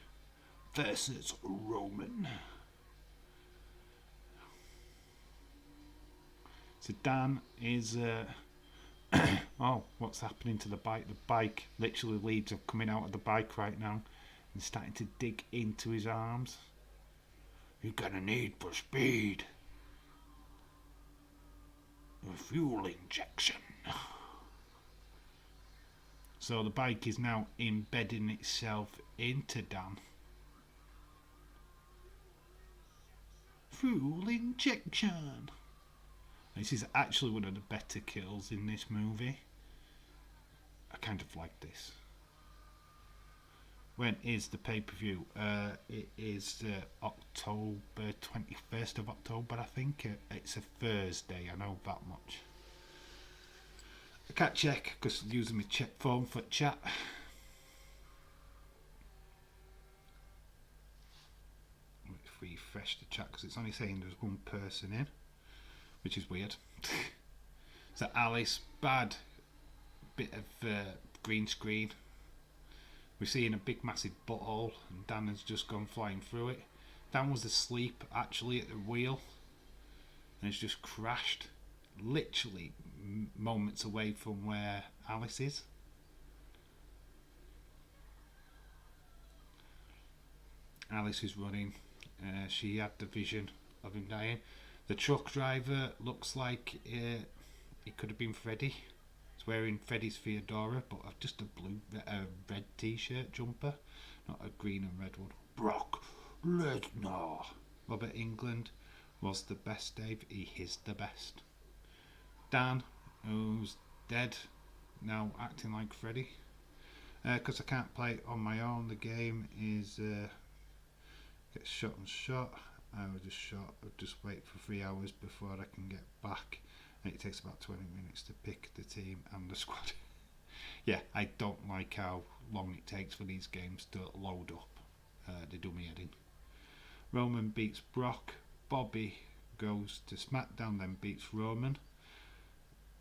[SPEAKER 1] versus Roman. So Dan is oh, what's happening to the bike? The bike, literally leads are coming out of the bike right now and starting to dig into his arms. You're gonna need for speed a fuel injection. So the bike is now embedding itself into Dan. Fuel injection. This is actually one of the better kills in this movie. I kind of like this. When is the pay-per-view? It is October 21st of October, I think. It's a Thursday, I know that much. I can't check because I'm using my phone for chat. Let's refresh the chat because it's only saying there's one person in, which is weird. So Alice, bad bit of green screen. We're seeing a big massive butthole and Dan has just gone flying through it. Dan was asleep actually at the wheel and has just crashed literally moments away from where Alice is. Alice is running. She had the vision of him dying. The truck driver looks like it could have been Freddy. He's wearing Freddy's Theodora, but just a red t-shirt jumper, not a green and red one. Brock Lesnar. Robert England was the best, Dave. He is the best. Dan, who's dead, now acting like Freddy. Because I can't play it on my own. The game is gets shot and shot. I was just shot. I'll just wait for 3 hours before I can get back. And it takes about 20 minutes to pick the team and the squad. Yeah, I don't like how long it takes for these games to load up. They do me head in. Roman beats Brock. Bobby goes to SmackDown, then beats Roman.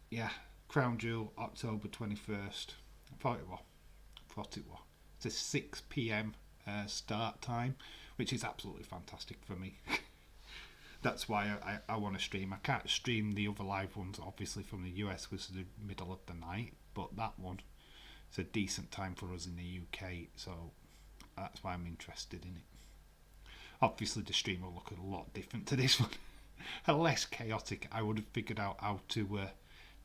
[SPEAKER 1] Yeah, Crown Jewel, October 21st. I thought it was. It's a 6 p.m. Start time, which is absolutely fantastic for me. That's why I want to stream. I can't stream the other live ones, obviously, from the US, which is the middle of the night, but that one, it's a decent time for us in the UK, so that's why I'm interested in it. Obviously, the stream will look a lot different to this one. Less chaotic. I would have figured out how to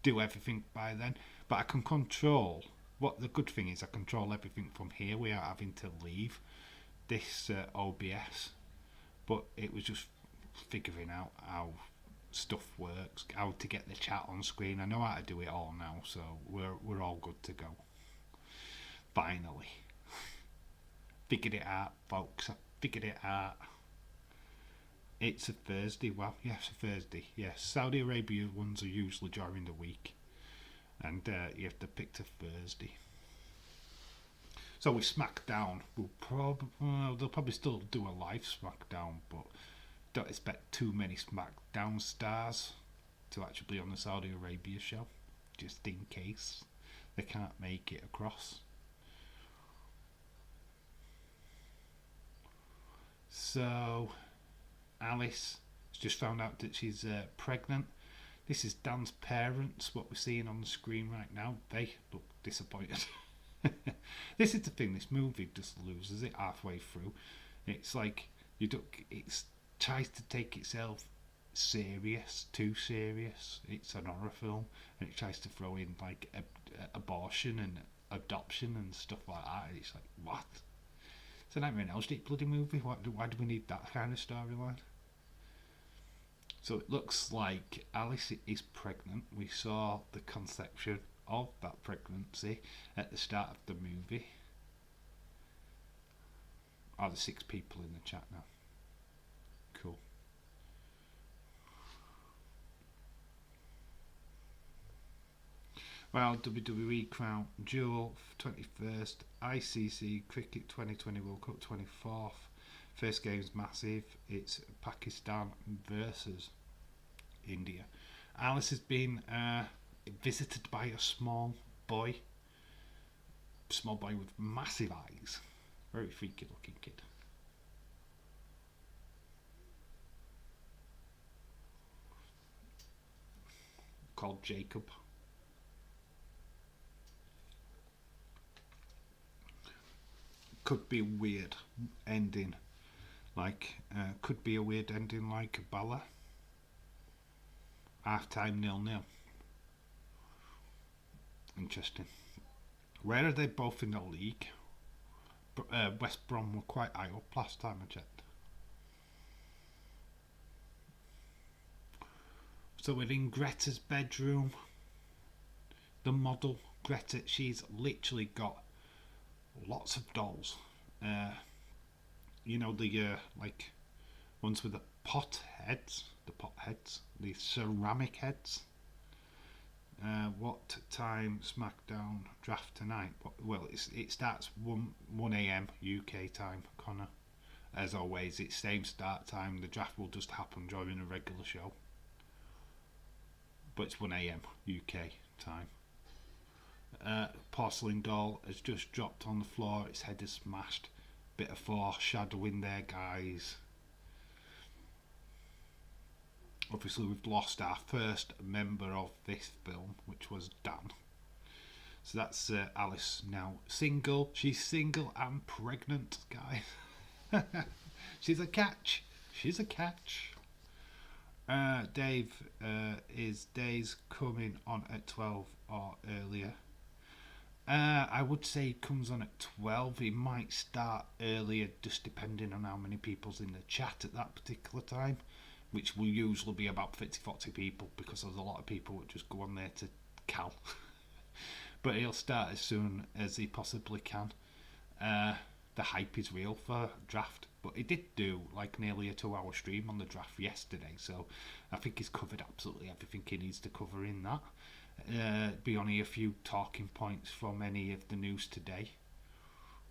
[SPEAKER 1] do everything by then, but I can control. What the good thing is, I control everything from here without having to leave this OBS. But it was just figuring out how stuff works, how to get the chat on screen. I know how to do it all now, so we're all good to go. Finally, figured it out, folks. I figured it out. It's a Thursday. Well, yes, a Thursday. Yes, Saudi Arabia ones are usually during the week, and you have to pick to Thursday. So with SmackDown, they'll probably still do a live SmackDown, but don't expect too many SmackDown stars to actually be on the Saudi Arabia show, just in case they can't make it across. So Alice has just found out that she's pregnant. This is Dan's parents, what we're seeing on the screen right now. They look disappointed. This is the thing, this movie just loses it halfway through. It's like it tries to take itself too serious. It's an horror film, and it tries to throw in like abortion and adoption and stuff like that. It's like, what? It's a Nightmare on Elm Sreet bloody movie. Why do we need that kind of storyline? So it looks like Alice is pregnant. We saw the conception of that pregnancy at the start of the movie. Are the 6 people in the chat now? Cool. Well, WWE Crown Jewel 21st, ICC Cricket 2020 World Cup 24th. First game's massive. It's Pakistan versus India. Alice has been visited by a small boy with massive eyes. Very freaky looking kid. Called Jacob. Could be a weird ending, like Bella. Half time 0-0. Interesting. Where are they both in the league? West Brom were quite high up last time I checked. So we're in Greta's bedroom. The model Greta, she's literally got lots of dolls. You know, the like ones with the pot heads, the ceramic heads. What time SmackDown draft tonight? Well, it starts 1 a.m. UK time, Connor. As always, it's same start time. The draft will just happen during a regular show, but it's 1 a.m. UK time. Porcelain doll has just dropped on the floor. Its head is smashed. Bit of foreshadowing there, guys. Obviously, we've lost our first member of this film, which was Dan. So that's Alice now single. She's single and pregnant, guys. She's a catch. Dave, is Days coming on at 12 or earlier? I would say he comes on at 12. He might start earlier, just depending on how many people's in the chat at that particular time, which will usually be about 50, 40 people, because there's a lot of people that just go on there to cal. But he'll start as soon as he possibly can. The hype is real for draft, but he did do like nearly a 2-hour stream on the draft yesterday, so I think he's covered absolutely everything he needs to cover in that. Be only a few talking points from any of the news today,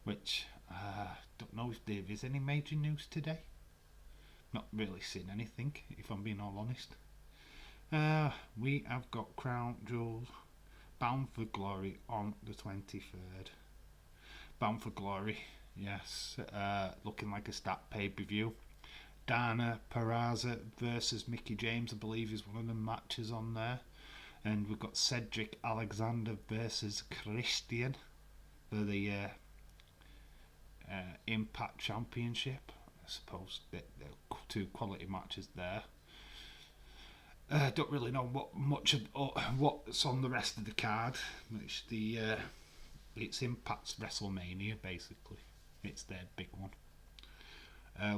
[SPEAKER 1] which don't know if there is any major news today. Not really seen anything, if I'm being all honest. We have got Crown Jewels Bound for Glory on the 23rd. Bound for Glory, yes, looking like a stat pay-per-view. Dana Peraza versus Mickey James, I believe, is one of the matches on there. And we've got Cedric Alexander versus Christian for the Impact Championship. I suppose they're two quality matches there. Don't really know what's on the rest of the card. It's Impact's WrestleMania, basically. It's their big one.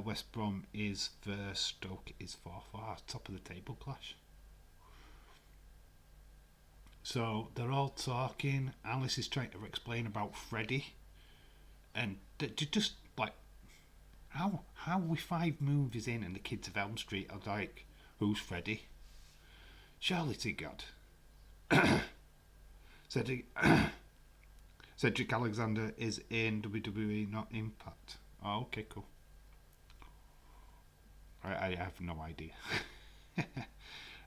[SPEAKER 1] West Brom is first, Stoke is fourth. Top of the table clash. So they're all talking. Alice is trying to explain about Freddie, and just like how we 5 movies in and the kids of Elm Street are like, who's Freddie? Surely to God. Cedric Alexander is in WWE, not Impact. Oh, okay, cool. I have no idea.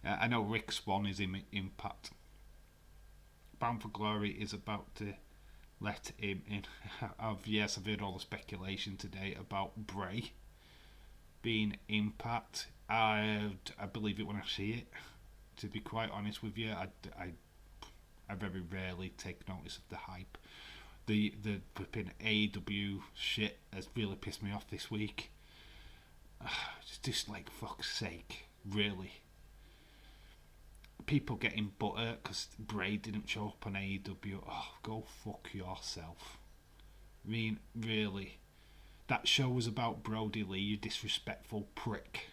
[SPEAKER 1] I know Rick Swan is in Impact. Bound for Glory is about to let him in. I've heard all the speculation today about Bray being Impact. I believe it when I see it. To be quite honest with you, I very rarely take notice of the hype. The flipping AEW shit has really pissed me off this week. It's just like, fuck's sake, really. People getting butthurt because Bray didn't show up on AEW. Oh, go fuck yourself. I mean, really. That show was about Brody Lee, you disrespectful prick.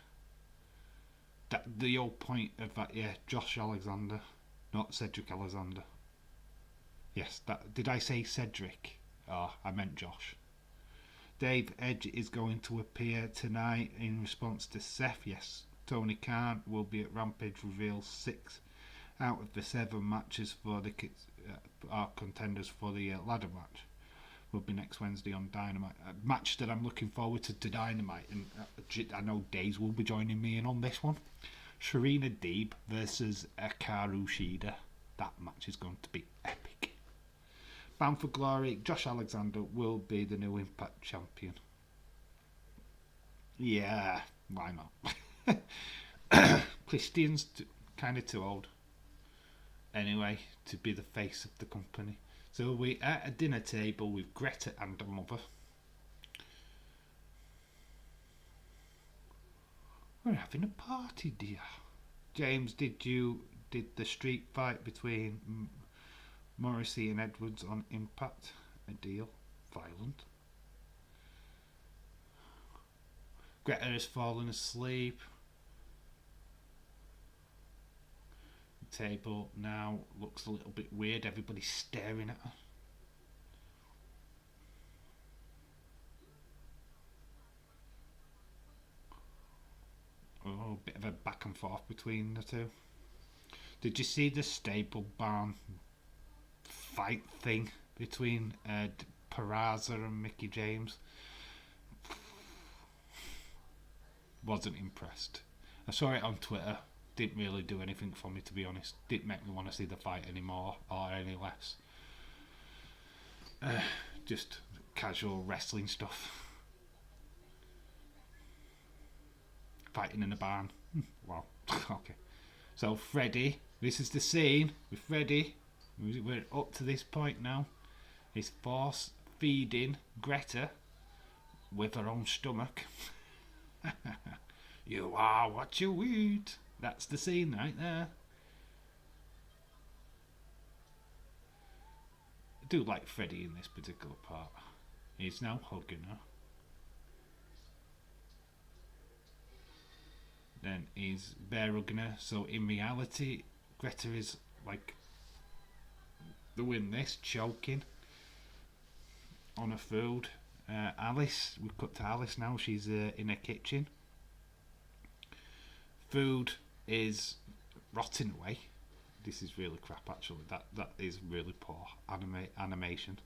[SPEAKER 1] The whole point of that, yeah, Josh Alexander, not Cedric Alexander. Yes, did I say Cedric? Oh, I meant Josh. Dave Edge is going to appear tonight in response to Seth. Yes, Tony Khan will be at Rampage. Reveals 6 out of the 7 matches for the are contenders for the ladder match. Will be next Wednesday on Dynamite. A match that I'm looking forward to Dynamite, and I know Days will be joining me in on this one. Sharina Deeb versus Hikaru Shida. That match is going to be epic. Bound for Glory, Josh Alexander will be the new Impact champion. Yeah, why not? Christian's kind of too old anyway to be the face of the company. So we're at a dinner table with Greta and her mother. We're having a party, dear. James, did the street fight between Morrissey and Edwards on Impact a deal? Violent. Greta has fallen asleep. The table now looks a little bit weird. Everybody's staring at her. Oh, a bit of a back and forth between the two. Did you see the stable barn fight thing between Peraza and Mickey James? Wasn't impressed. I saw it on Twitter. Didn't really do anything for me, to be honest. Didn't make me want to see the fight anymore or any less. Just casual wrestling stuff. Fighting in a barn. Wow. Okay. So Freddie, this is the scene with Freddie. We're up to this point now. He's force feeding Greta with her own stomach. You are what you eat. That's the scene right there. I do like Freddie in this particular part. He's now hugging her. Then he's bear hugging her. So in reality, Greta is like doing this, choking on her food. Alice, we've cut to Alice now. She's in her kitchen. Food is rotting away. This is really crap, actually. That is really poor animation.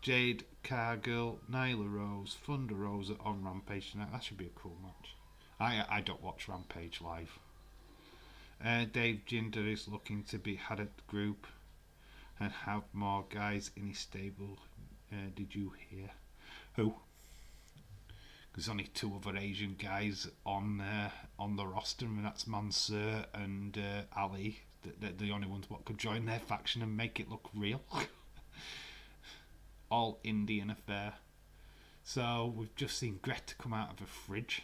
[SPEAKER 1] Jade Cargill, Nyla Rose, Thunder Rosa on Rampage tonight. That should be a cool match. I don't watch Rampage live. Dave Jinder is looking to be had at group and have more guys in his stable. Did you hear? Who? There's only two other Asian guys on the roster, and that's Mansoor and Ali. They're the only ones what could join their faction and make it look real. All Indian affair. So we've just seen Greta come out of a fridge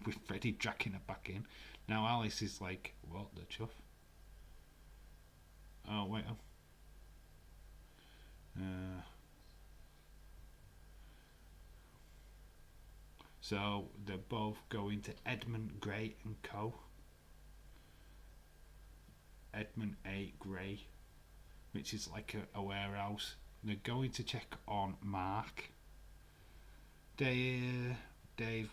[SPEAKER 1] with Freddie dragging her back in. Now Alice is like, what the chuff? Oh wait. So they're both going to Edmund Gray and Co. Edmund A. Gray, which is like a warehouse. They're going to check on Mark. Dave,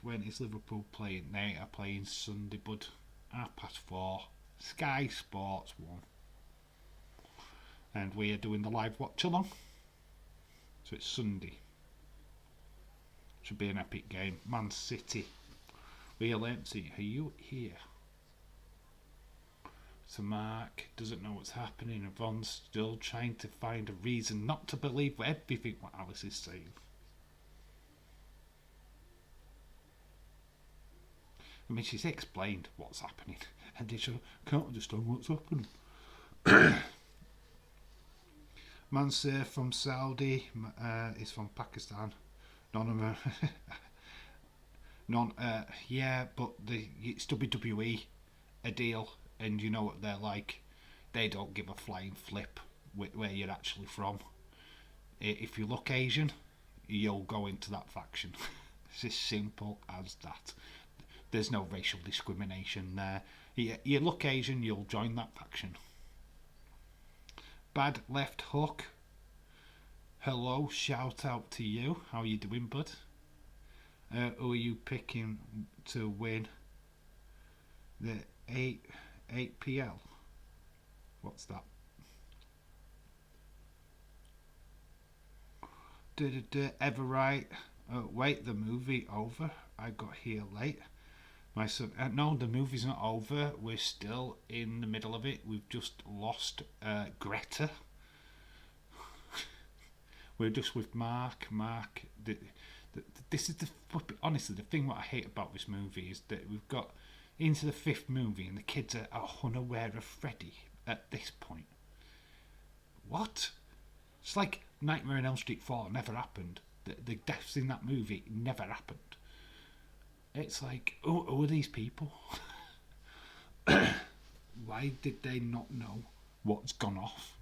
[SPEAKER 1] when is Liverpool playing? They are playing Sunday, bud. 4:30. Sky Sports 1. And we are doing the live watch along. So it's Sunday. Should be an epic game. Man City. Real empty. Are you here? So Mark doesn't know what's happening. Yvonne's still trying to find a reason not to believe everything what Alice is saying. I mean, she's explained what's happening, and they can't understand what's happening. Mansoor from Saudi is from Pakistan. None of them. Yeah, but it's WWE, a deal, and you know what they're like. They don't give a flying flip where you're actually from. If you look Asian, you'll go into that faction. It's as simple as that. There's no racial discrimination there. You look Asian, you'll join that faction. Bad left hook. Hello, shout out to you. How you doing, bud? Who are you picking to win the 8PL? What's that? Ever right? Wait, the movie over? I got here late. My son, no, the movie's not over. We're still in the middle of it. We've just lost Greta. We're just with Mark. This is honestly the thing. What I hate about this movie is that we've got into the 5th movie and the kids are unaware of Freddy at this point. What? It's like Nightmare on Elm Street 4 never happened. The deaths in that movie never happened. It's like, who are these people? Why did they not know what's gone off?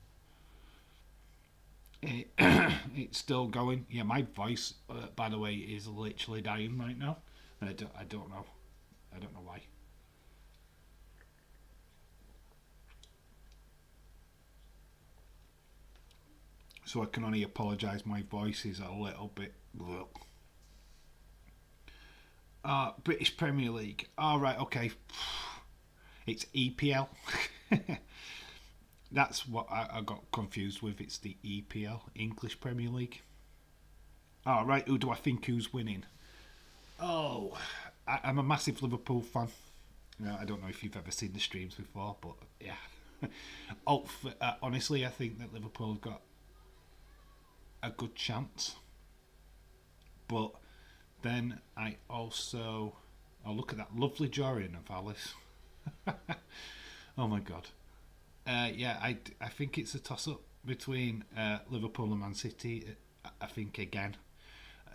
[SPEAKER 1] It's still going. Yeah, my voice, by the way, is literally dying right now. I don't know. I don't know why. So I can only apologise. My voice is a little bit. British Premier League. All right, okay. It's EPL. That's what I got confused with. It's the EPL, English Premier League. All right, who do I think who's winning? Oh, I'm a massive Liverpool fan. I don't know if you've ever seen the streams before, but yeah. Honestly, I think that Liverpool have got a good chance. But then I also... Oh, look at that lovely drawing of Alice. Oh my god. Yeah, I think it's a toss-up between Liverpool and Man City. I think again.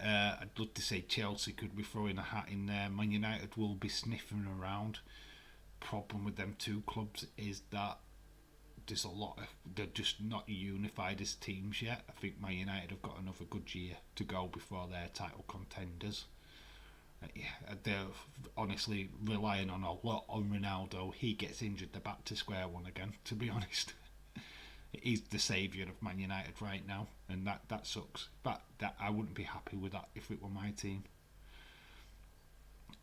[SPEAKER 1] I'd love to say Chelsea could be throwing a hat in there. Man United will be sniffing around. Problem with them two clubs is that there's a lot of, they're just not unified as teams yet. I think Man United have got another good year to go before they're title contenders. Yeah, they're honestly relying on a lot on Ronaldo. He gets injured, they're back to square one again, to be honest. He's the saviour of Man United right now, and that sucks. But that I wouldn't be happy with that if it were my team.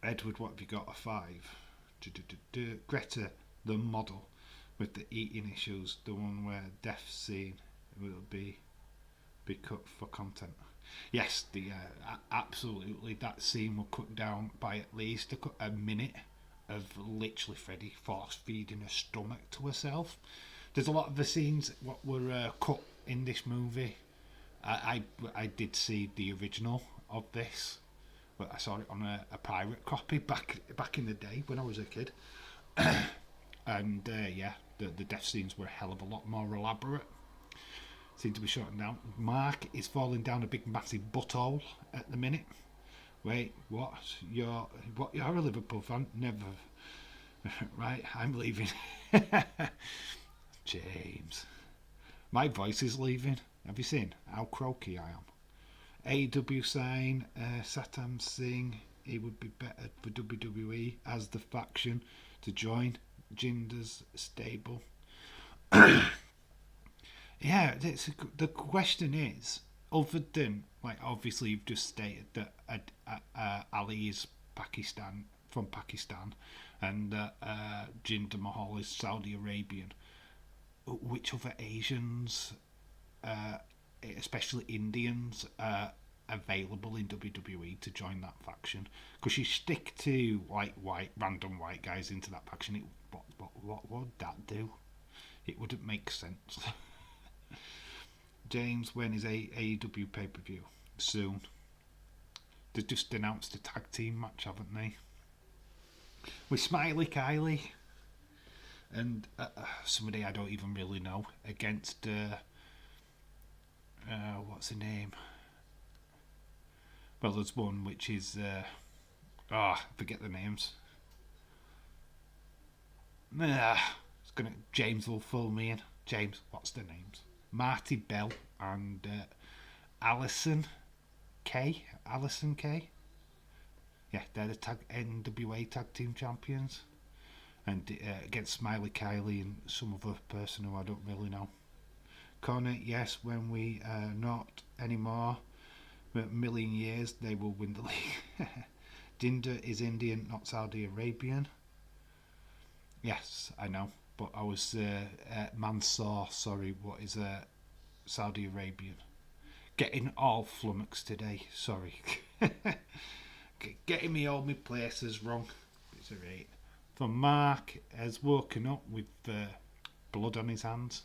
[SPEAKER 1] Edward, what have you got? A 5. Greta, the model with the eating issues, the one where death scene will be cut for content. Yes, absolutely. That scene will cut down by at least a minute of literally Freddie force feeding her stomach to herself. There's a lot of the scenes what were cut in this movie. I did see the original of this, but I saw it on a pirate copy back in the day when I was a kid. And yeah, the death scenes were a hell of a lot more elaborate. Seem to be shutting down. Mark is falling down a big massive butthole at the minute. Wait, what? You're a Liverpool fan? Never. Right, I'm leaving. James. My voice is leaving. Have you seen how croaky I am? AW sign, Satam Singh. He would be better for WWE as the faction to join Jinder's stable. Yeah, the question is, other than, like, obviously you've just stated that Ali is from Pakistan, and Jinder Mahal is Saudi Arabian. Which other Asians, especially Indians, are available in WWE to join that faction? Because you stick to random white guys into that faction, what would that do? It wouldn't make sense. James, when is AEW pay-per-view? Soon. They've just announced a tag team match, haven't they? With Smiley Kylie and somebody I don't even really know against what's her name? Well, there's one which is I forget the names. James will fill me in. James, what's their names? Marty Bell and Allison K. Yeah, they're the NWA tag team champions. And against Smiley Kylie and some other person who I don't really know. Connor, yes, when we are not anymore, but a million years, they will win the league. Jinder is Indian, not Saudi Arabian. Yes, I know. But I was Mansour, sorry, what is Saudi Arabian? Getting all flummoxed today, sorry. Getting me all my places wrong. It's alright. For Mark has woken up with blood on his hands.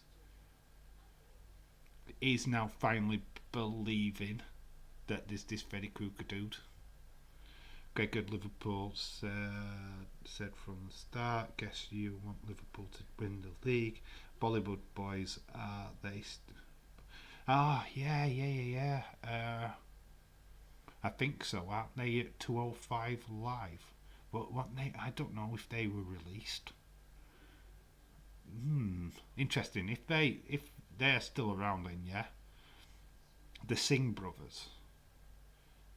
[SPEAKER 1] He's now finally believing that there's this Freddy Krueger dude. Gregor Liverpool said from the start, guess you want Liverpool to win the league. Bollywood boys, are they? Yeah. I think so, aren't they at 205 live? But I don't know if they were released. Interesting. If they're still around, then yeah. The Singh brothers.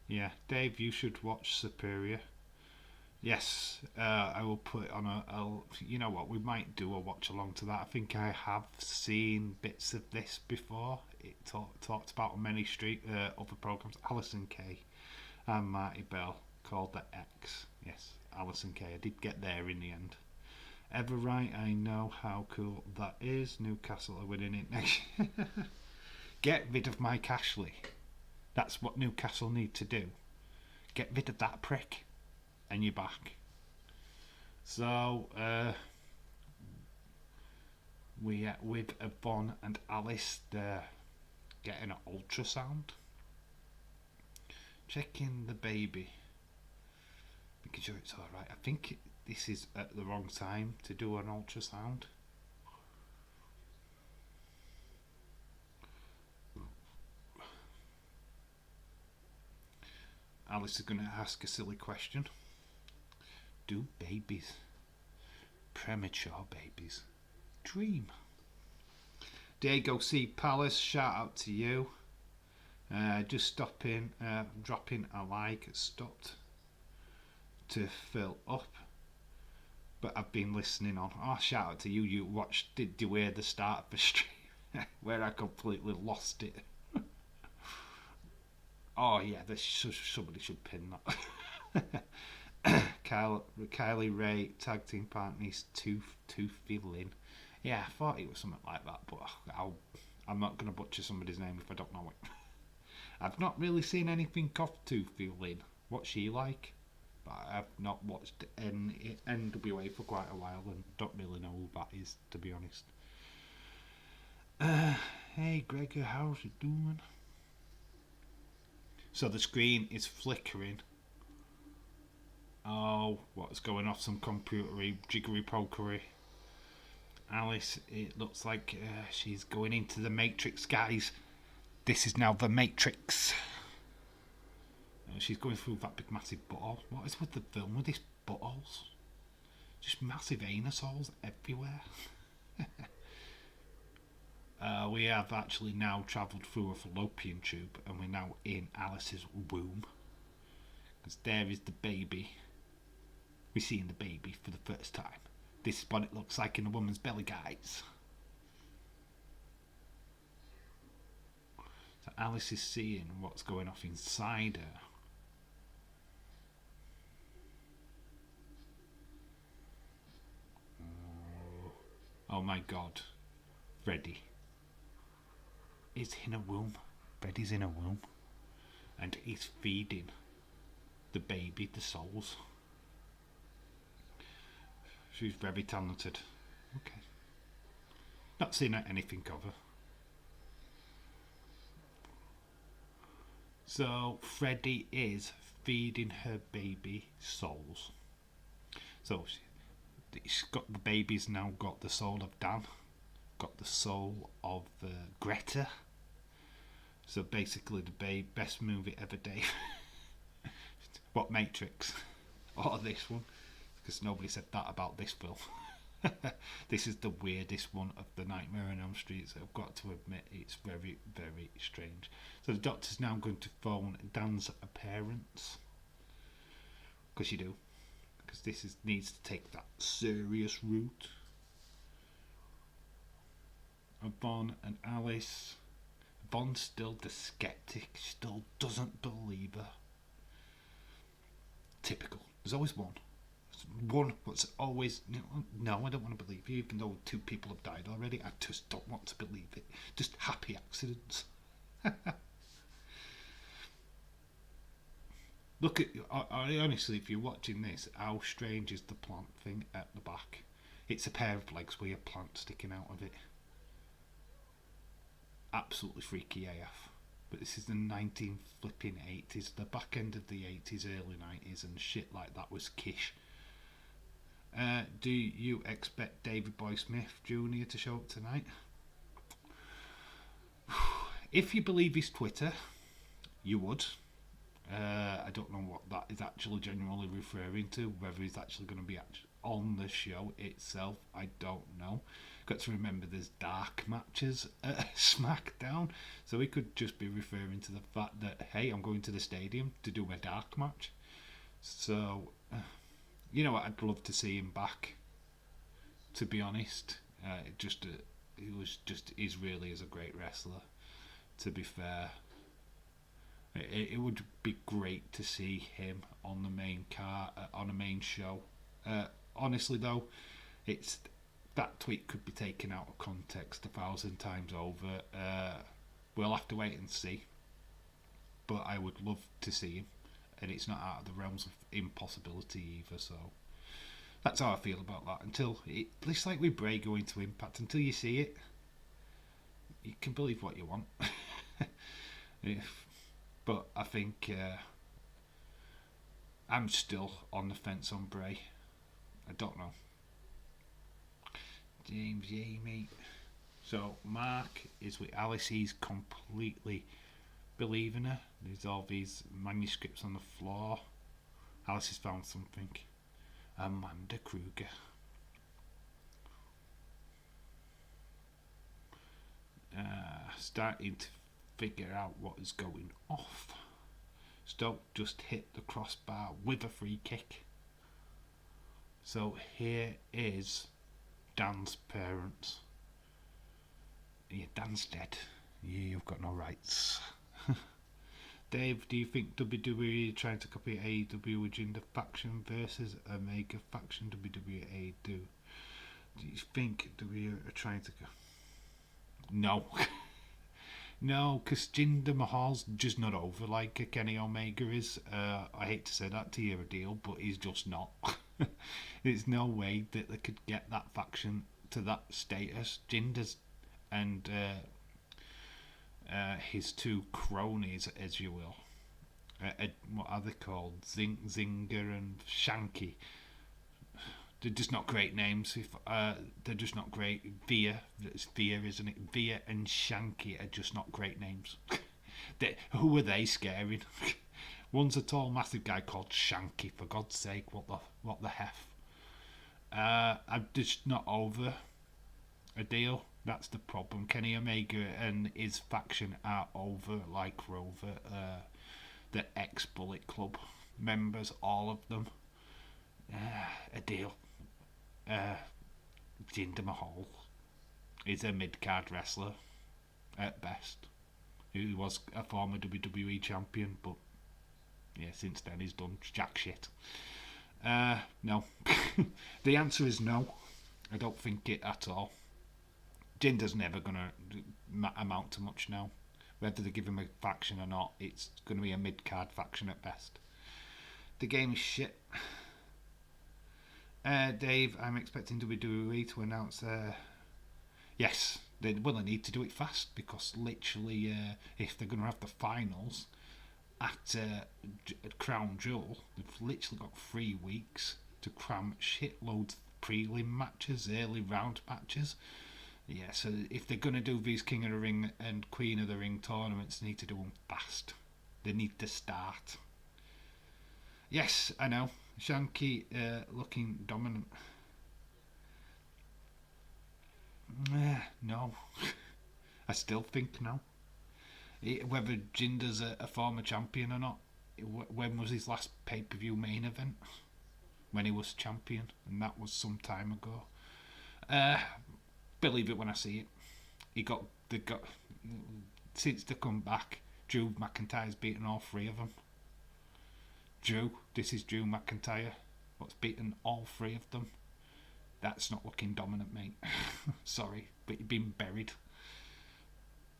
[SPEAKER 1] Yeah, Dave, you should watch Superior. Yes, I will put it on you know what, we might do a watch along to that. I think I have seen bits of this before. It talked about on many other programs. Alison Kay and Marty Bell, called The X. Yes, Alison Kay. I did get there in the end. Ever right, I know how cool that is. Newcastle are winning it next year. Get rid of Mike Ashley. That's what Newcastle need to do. Get rid of that prick, and you're back. So, we with Yvonne and Alice, they're getting an ultrasound. Checking the baby. Making sure it's alright. I think this is at the wrong time to do an ultrasound. Alice is going to ask a silly question. Do babies, premature babies, dream? Diego C. Palace, shout out to you. Just stopping, dropping a like. It stopped to fill up, but I've been listening on. Oh, shout out to you. You watched, did you hear the start of the stream where I completely lost it? Oh yeah, somebody should pin that. Kylie Ray, tag team partners, two feeling. Yeah, I thought it was something like that, but I'm not going to butcher somebody's name if I don't know it. I've not really seen anything off Two Feeling. What's she like? But I've not watched NWA for quite a while and don't really know who that is, to be honest. Hey Gregor, how's it doing? So the screen is flickering. Oh, what's going off? Some computery, jiggery pokery. Alice, it looks like she's going into the Matrix, guys. This is now the Matrix. She's going through that big massive butthole. What is with the film with these buttholes? Just massive anus holes everywhere. We have actually now travelled through a fallopian tube and we're now in Alice's womb. Because there is the baby. We're seeing the baby for the first time. This is what it looks like in a woman's belly, guys. So Alice is seeing what's going off inside her. Oh my god. Freddy is in a womb. Freddy's in a womb. And he's feeding the baby the souls. She's very talented. Okay. Not seen anything of her. So Freddy is feeding her baby souls. So she's got the baby's now got the soul of Dan, got the soul of Greta. So basically the best movie ever, Dave. What, Matrix? Or this one? Because nobody said that about this film. This is the weirdest one of the Nightmare on Elm Street, so I've got to admit it's very, very strange. So the doctor's now going to phone Dan's parents. Because you do. Because this needs to take that serious route. Yvonne and Alice. Yvonne's still the skeptic, still doesn't believe her. Typical. There's always one. One what's always, no, I don't want to believe you, even though 2 people have died already. I just don't want to believe it. Just happy accidents. Look at, honestly, if you're watching this, how strange is the plant thing at the back? It's a pair of legs with a plant sticking out of it. Absolutely freaky AF. But this is the 1980s, the back end of the 80s, early 90s, and shit like that was kish. Do you expect David Boy Smith Jr. to show up tonight? If you believe his Twitter, you would. I don't know what that is actually genuinely referring to, whether he's actually going to be on the show itself, I don't know. Got to remember there's dark matches at SmackDown, so he could just be referring to the fact that, hey, I'm going to the stadium to do a dark match. So, you know what, I'd love to see him back, to be honest. He's really is a great wrestler, to be fair. It would be great to see him on the main on a main show. Honestly though, that tweet could be taken out of context 1,000 times over. We'll have to wait and see. But I would love to see him, and it's not out of the realms of impossibility either. So that's how I feel about that. Until it's like with Bray going to Impact. Until you see it, you can believe what you want. But I think I'm still on the fence on Bray. I don't know. James, yay mate. So Mark is with Alice. He's completely believing her. There's all these manuscripts on the floor. Alice has found something. Amanda Kruger. Starting to figure out what is going off. Stoke just hit the crossbar with a free kick. So here is Dan's parents. Yeah, Dan's dead. Yeah, you've got no rights. Dave, do you think WWE are trying to copy AEW with Jinder faction versus Omega faction? WWE do. Do you think WWE are trying to go? No. No, because Jinder Mahal's just not over like Kenny Omega is. I hate to say that to you, a deal, but he's just not. There's no way that they could get that faction to that status. Jinder's and his two cronies, as you will. What are they called? Zinger and Shanky. They're just not great names. They're just not great. Via, it's Via, isn't it? Via and Shanky are just not great names. Who are they scaring? One's a tall, massive guy called Shanky. For God's sake, what the hef? I'm just not over a deal. That's the problem. Kenny Omega and his faction are over like Rover. The ex-Bullet Club members, all of them. A deal. Jinder Mahal is a mid-card wrestler at best. He was a former WWE champion, but yeah, since then he's done jack shit. No. The answer is no. I don't think it at all. Jinder's never going to amount to much now. Whether they give him a faction or not, it's going to be a mid-card faction at best. The game is shit. Dave, I'm expecting WWE to announce... yes, they need to do it fast, because literally, if they're going to have the finals at Crown Jewel, they've literally got 3 weeks to cram shitloads of prelim matches, early round matches. Yeah, so if they're going to do these King of the Ring and Queen of the Ring tournaments, they need to do them fast. They need to start. Yes, I know. Shanky looking dominant. No. I still think no. Whether Jinder's a former champion or not. When was his last pay-per-view main event? When he was champion, and that was some time ago. Believe it when I see it. They got since they come back, Drew McIntyre's beaten all 3 of them. This is Drew McIntyre. What's beaten all 3 of them? That's not looking dominant, mate. Sorry, but you've been buried.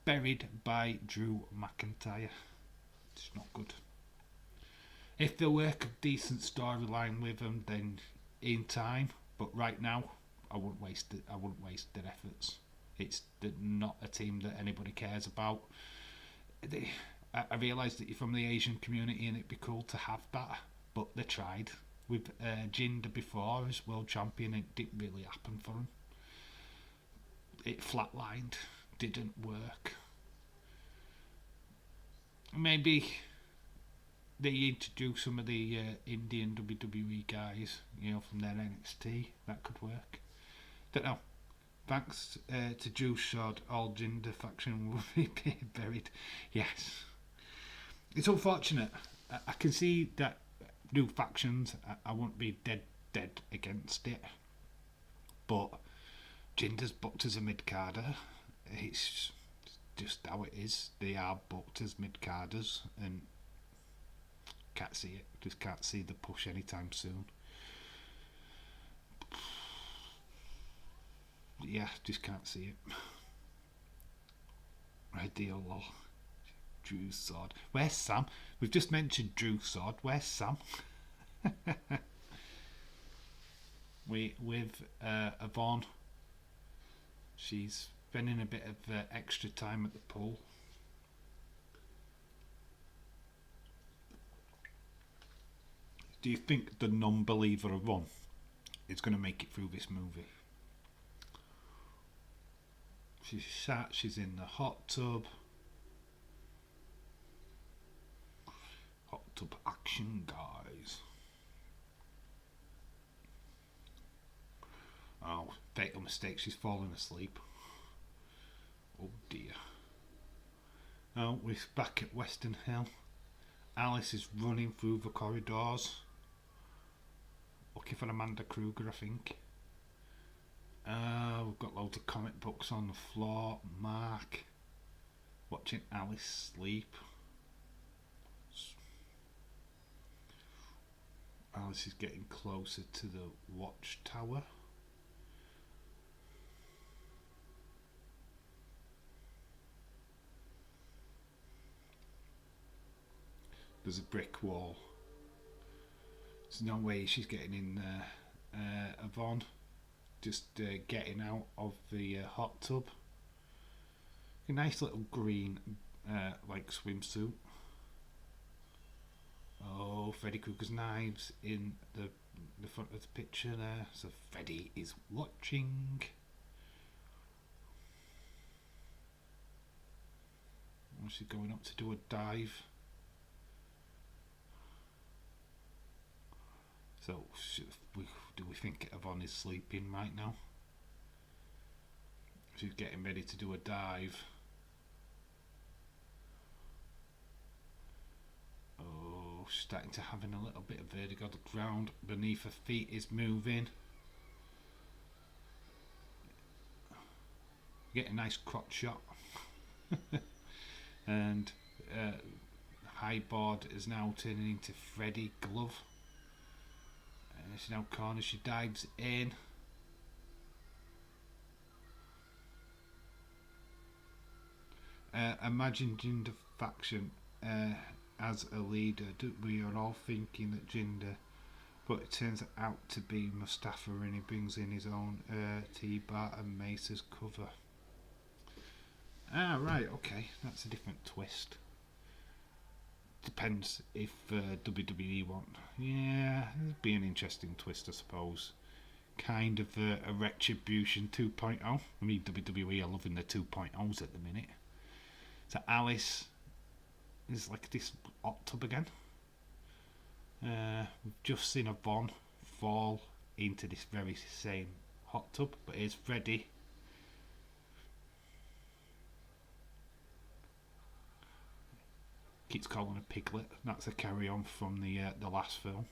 [SPEAKER 1] Buried by Drew McIntyre. It's not good. If they work a decent storyline with them, then in time. But right now, I wouldn't waste their efforts. It's not a team that anybody cares about. I realise that you're from the Asian community and it'd be cool to have that, but they tried with Jinder before as world champion. It didn't really happen for him. It flatlined, didn't work. Maybe they introduce some of the Indian WWE guys, from their NXT. That could work. Don't know. Thanks to Juice Shod, all Jinder faction will be buried. Yes. It's unfortunate. I can see that new factions, I won't be dead against it. But Jinder's booked as a mid-carder. It's just how it is. They are booked as mid-carders, and can't see it. Just can't see the push anytime soon. Yeah, just can't see it. Ideal lol. Drew Sword. Where's Sam? We've just mentioned Drew Sword. Where's Sam? With Yvonne. She's spending a bit of extra time at the pool. Do you think the non-believer Yvonne is going to make it through this movie? She's sat, she's in the hot tub. tub action, guys. Oh, fatal mistake, she's fallen asleep. Oh dear. Oh, we're back at Western Hill. Alice is running through the corridors, looking for Amanda Kruger, I think. We've got loads of comic books on the floor. Mark watching Alice sleep. Alice is getting closer to the watchtower. There's a brick wall. There's no way she's getting in there. Yvonne just getting out of the hot tub. A nice little green like swimsuit. Oh, Freddy Krueger's knives in the front of the picture there. So Freddy is watching. Oh, she's going up to do a dive. So, do we think Yvonne is sleeping right now? She's getting ready to do a dive. Oh, she's starting to having a little bit of vertigo. The ground beneath her feet is moving. Get a nice crotch shot. And high board is now turning into Freddy glove. She's now corner, she dives in. Imagine Jinder faction as a leader. We are all thinking that Jinder, but it turns out to be Mustafa, and he brings in his own T-Bar and Mace's cover. Ah, right, okay, that's a different twist. Depends if WWE want. Yeah, it'd be an interesting twist, I suppose. Kind of a Retribution 2.0. I mean, WWE are loving the 2.0s at the minute. So Alice is like this hot tub again. We've just seen Yvonne fall into this very same hot tub, but here's Freddy. Keeps calling a piglet. That's a carry on from the last film.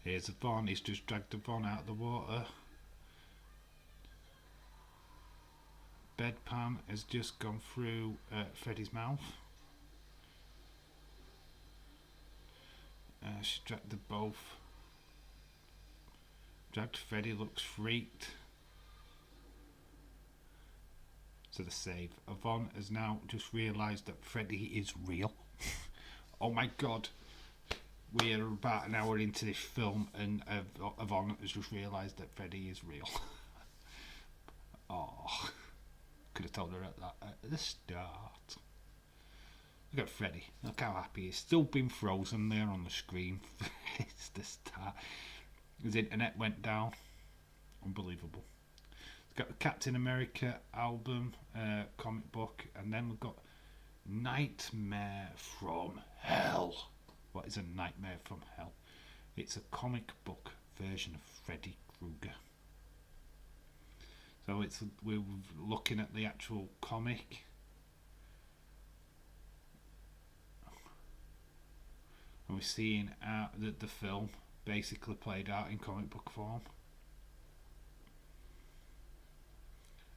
[SPEAKER 1] Here's Yvonne. He's just dragged Yvonne out of the water. Bedpan has just gone through Freddy's mouth. She dragged them both. Dragged Freddy, looks freaked. To the save. Yvonne has now just realised that Freddy is real. Oh my god. We're about an hour into this film and Yvonne has just realised that Freddy is real. Oh. Could have told her at the start. Look at Freddy. Look how happy he's still been frozen there on the screen. It's the start. His internet went down. Unbelievable. Got the Captain America album, comic book, and then we've got Nightmare from Hell. What is a Nightmare from Hell? It's a comic book version of Freddy Krueger. So we're looking at the actual comic. And we're seeing the film basically played out in comic book form.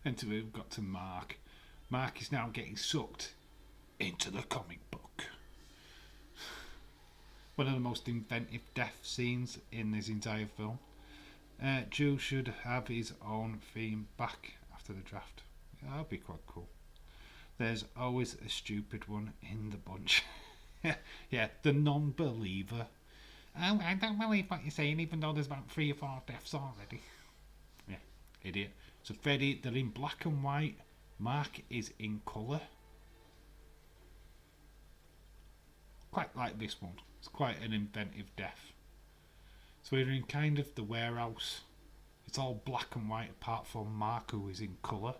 [SPEAKER 1] And we've got to Mark. Mark is now getting sucked into the comic book. One of the most inventive death scenes in this entire film. Drew should have his own theme back after the draft. Yeah, that'd be quite cool. There's always a stupid one in the bunch. Yeah, the non-believer. Oh, I don't believe what you're saying, even though there's about 3 or 4 deaths already. Yeah, idiot. So Freddy, they're in black and white. Mark is in colour. Quite like this one. It's quite an inventive death. So we're in kind of the warehouse. It's all black and white apart from Mark, who is in colour.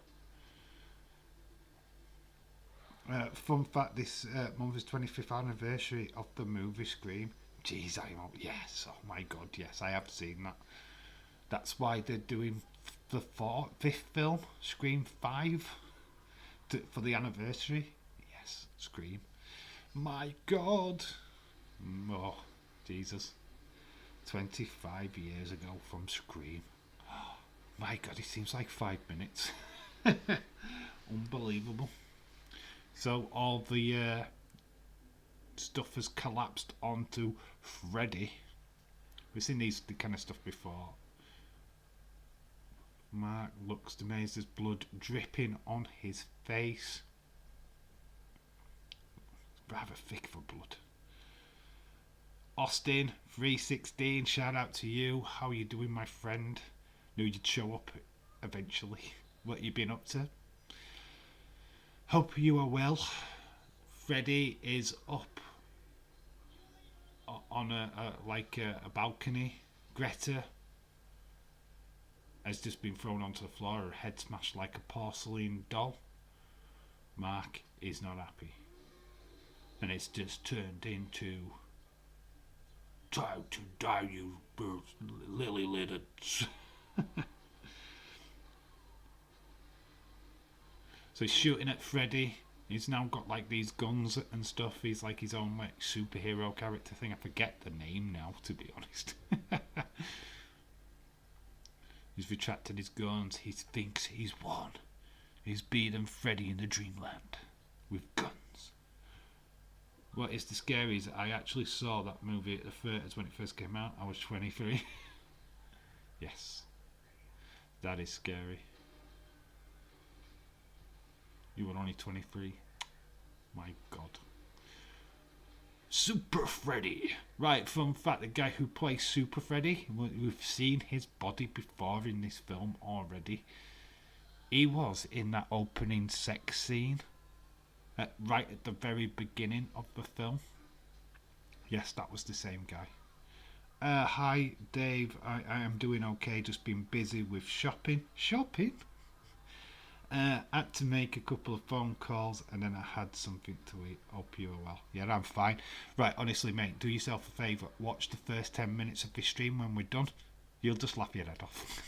[SPEAKER 1] Fun fact: this month is 25th anniversary of the movie Scream. Jeez, yes. Oh my God, yes, I have seen that. That's why they're doing the fifth film, Scream 5, for the anniversary. Yes, Scream. My God. Oh, Jesus. 25 years ago from Scream. Oh, my God, it seems like 5 minutes. Unbelievable. So all the stuff has collapsed onto Freddy. We've seen the kind of stuff before. Mark looks amazed. There's blood dripping on his face. Rather thick for blood. Austin 316, shout out to you. How are you doing, my friend? Knew you'd show up eventually. What you been up to? Hope you are well. Freddy is up on a balcony. Greta has just been thrown onto the floor, her head smashed like a porcelain doll. Mark is not happy. And it's just turned into time to die, you lily-lidded. So he's shooting at Freddy. He's now got like these guns and stuff. He's like his own like superhero character thing. I forget the name now, to be honest. He's retracted his guns. He thinks he's won. He's beaten Freddy in the dreamland with guns. What is the scary is I actually saw that movie at the theatres when it first came out. I was 23. Yes. That is scary. You were only 23. My God. Super Freddy. Right, fun fact, the guy who plays Super Freddy, we've seen his body before in this film already. He was in that opening sex scene. Right at the very beginning of the film. Yes, that was the same guy. Hi Dave, I am doing okay, just been busy with shopping. Shopping? Had to make a couple of phone calls and then I had something to eat. Hope you are well. Yeah, I'm fine. Right, honestly mate, do yourself a favour. Watch the first 10 minutes of this stream when we're done. You'll just laugh your head off.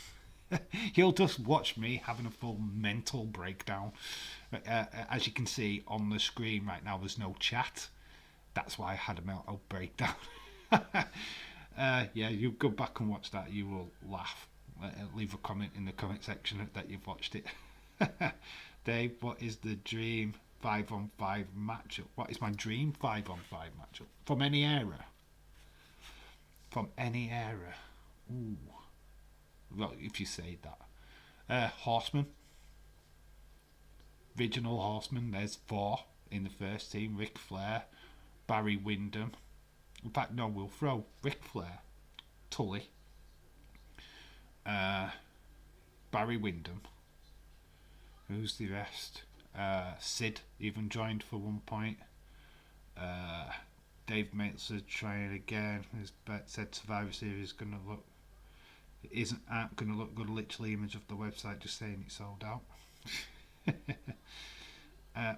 [SPEAKER 1] You'll just watch me having a full mental breakdown. As you can see on the screen right now, there's no chat. That's why I had a mental breakdown. Yeah, you go back and watch that. You will laugh. Leave a comment in the comment section that you've watched it. Dave, what is the dream 5-on-5 matchup? What is my dream 5-on-5 matchup? From any era? From any era. Ooh. Well, if you say that. Horseman. Original Horseman. There's 4 in the first team. Ric Flair. Barry Windham. In fact, no, we'll throw Ric Flair. Tully. Barry Windham. Who's the rest? Sid even joined for one point. Dave Meltzer trying again. His bet said Survivor Series aren't going to look good. Literally image of the website just saying it's sold out.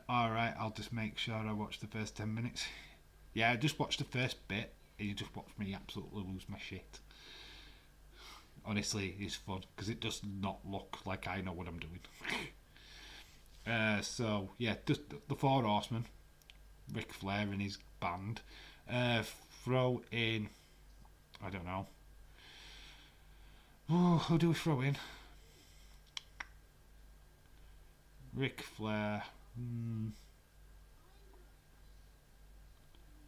[SPEAKER 1] Alright, I'll just make sure I watch the first 10 minutes. Yeah, I just watched the first bit and you just watch me absolutely lose my shit. Honestly, it's fun because it does not look like I know what I'm doing. So yeah, just the 4 Horsemen, Ric Flair and his band. Throw in, I don't know. Oh, who do we throw in? Ric Flair.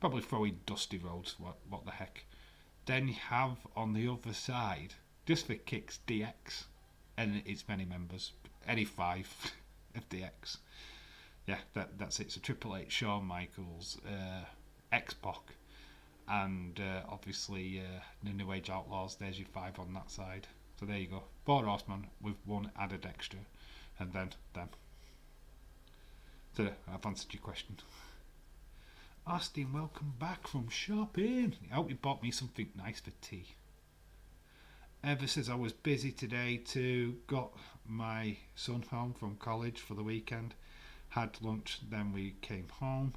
[SPEAKER 1] Probably throw in Dusty Rhodes. What the heck? Then you have on the other side, just for kicks, DX, and its many members. Any 5 of DX. Yeah, that's it. So Triple H, Shawn Michaels, X-Pac, and obviously the New Age Outlaws. There's your 5 on that side. So there you go. 4 Horsemen with 1 added extra, and then them. So I've answered your question. Austin, welcome back from shopping. I hope you bought me something nice for tea. Ever says I was busy today too. Got my son home from college for the weekend. Had lunch, then we came home.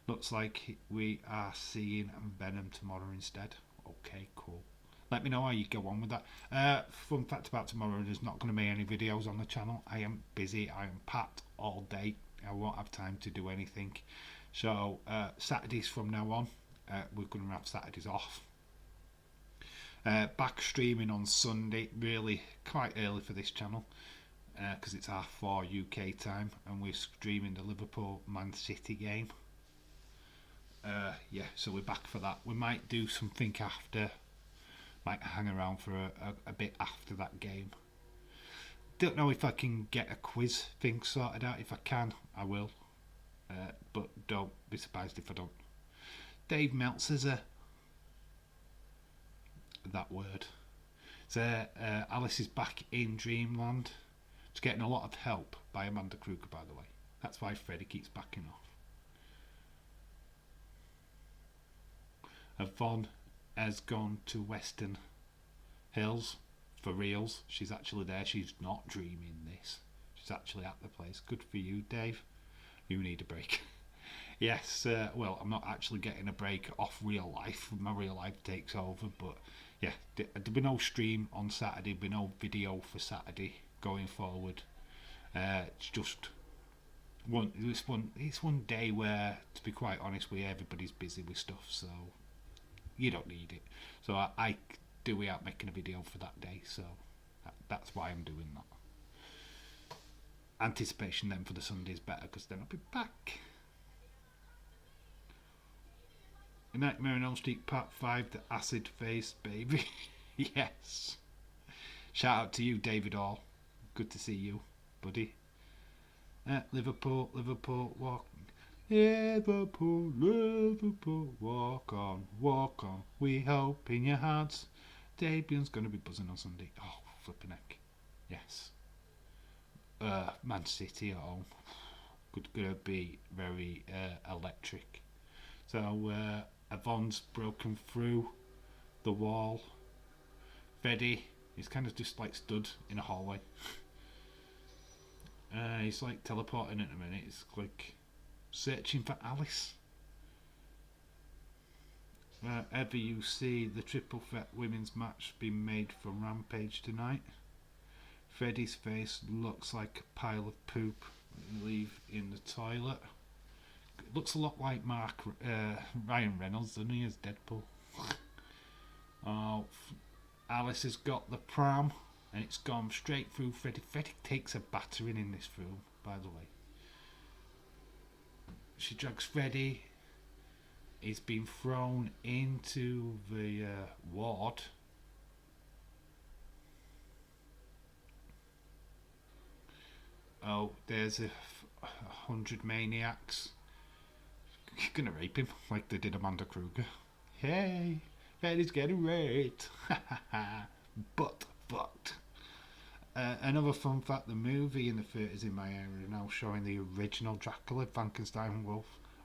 [SPEAKER 1] Looks like we are seeing Venom tomorrow instead. Okay, cool. Let me know how you go on with that. Fun fact about tomorrow, there's not going to be any videos on the channel. I am busy, I am packed all day. I won't have time to do anything. So Saturdays from now on, we're going to have Saturdays off. Back streaming on Sunday, really quite early for this channel, because it's 4:30 UK time, and we're streaming the Liverpool Man City game. Yeah, so we're back for that. We might do something after, might hang around for a bit after that game. Don't know if I can get a quiz thing sorted out. If I can, I will. But don't be surprised if I don't. Dave Meltzer, that word. So Alice is back in Dreamland. She's getting a lot of help by Amanda Kruger, by the way. That's why Freddy keeps backing off. Yvonne has gone to Western Hills for reals. She's actually there. She's not dreaming this. She's actually at the place. Good for you, Dave. You need a break. Yes, well, I'm not actually getting a break off real life. My real life takes over, but yeah, there'll be no stream on Saturday, there'll be no video for Saturday going forward. It's just it's one day where, to be quite honest, everybody's busy with stuff, so you don't need it. So I do without making a video for that day, so that's why I'm doing that. Anticipation then for the Sunday is better, because then I'll be back. Nightmare on Elm Sreet Part 5, the acid face baby. Yes. Shout out to you, David Hall. Good to see you, buddy. Liverpool, walk. Liverpool, walk on. We hope in your hearts. Damien's going to be buzzing on Sunday. Oh, flipping heck. Yes. Man City at home. Going to be very electric. So, Yvonne's broken through the wall. Freddy is kind of just like stood in a hallway. He's like teleporting in a minute. It's like searching for Alice. Ever you see the triple threat women's match being made for Rampage tonight? Freddy's face looks like a pile of poop leave in the toilet. It looks a lot like Ryan Reynolds, doesn't he, as Deadpool? Oh, Alice has got the pram, and it's gone straight through Freddy. Freddy takes a battering in this film, by the way. She drags Freddy. He's been thrown into the ward. Oh, there's 100 maniacs. You're gonna rape him like they did Amanda Kruger. Hey, Freddy's getting raped. But fucked. Another fun fact: the movie in the theatres in my area are now showing the original Dracula, Frankenstein,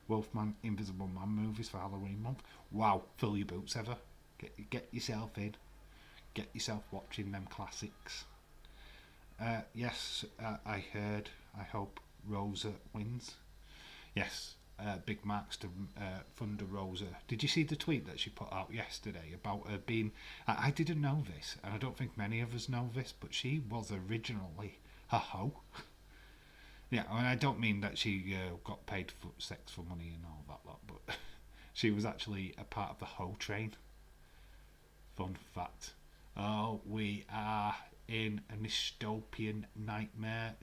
[SPEAKER 1] Wolfman, Invisible Man movies for Halloween month. Wow, fill your boots, ever. Get yourself in. Get yourself watching them classics. Yes, I heard. I hope Rosa wins. Yes. Big marks to Thunder Rosa. Did you see the tweet that she put out yesterday about her being... I didn't know this, and I don't think many of us know this, but she was originally a hoe. Yeah, I mean, I don't mean that she got paid for sex for money and all that lot, but she was actually a part of the hoe train. Fun fact. Oh, we are in a dystopian nightmare.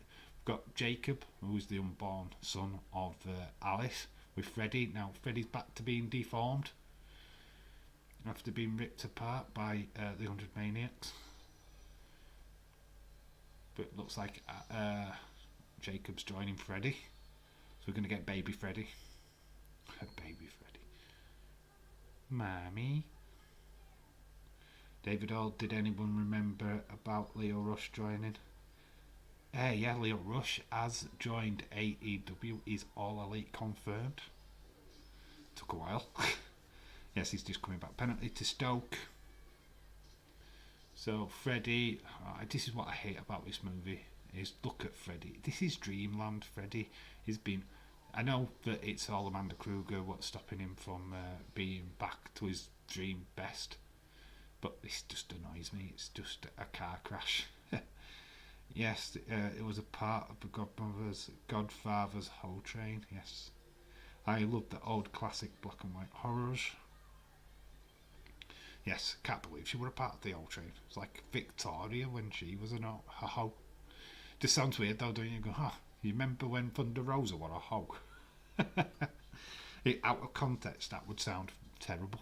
[SPEAKER 1] Got Jacob, who's the unborn son of Alice, with Freddy. Now Freddy's back to being deformed after being ripped apart by the 100 Maniacs. But it looks like Jacob's joining Freddy, so we're going to get baby Freddy. Baby Freddy. Mommy. David Hall, did anyone remember about Leo Rush joining? Yeah, Leo Rush has joined AEW. He's All Elite confirmed. Took a while. Yes, he's just coming back. Penalty to Stoke. So Freddy, this is what I hate about this movie. is look at Freddy. This is dreamland. Freddy has been. I know that it's all Amanda Kruger what's stopping him from being back to his dream best, but this just annoys me. It's just a car crash. Yes, it was a part of the Godfather's whole train. Yes, I love the old classic black and white horrors. Yes, can't believe she were a part of the old train. It's like Victoria when she was a hoe. Just sounds weird though, don't you? Go, you remember when Thunder Rosa were a hoe? Out of context, that would sound terrible.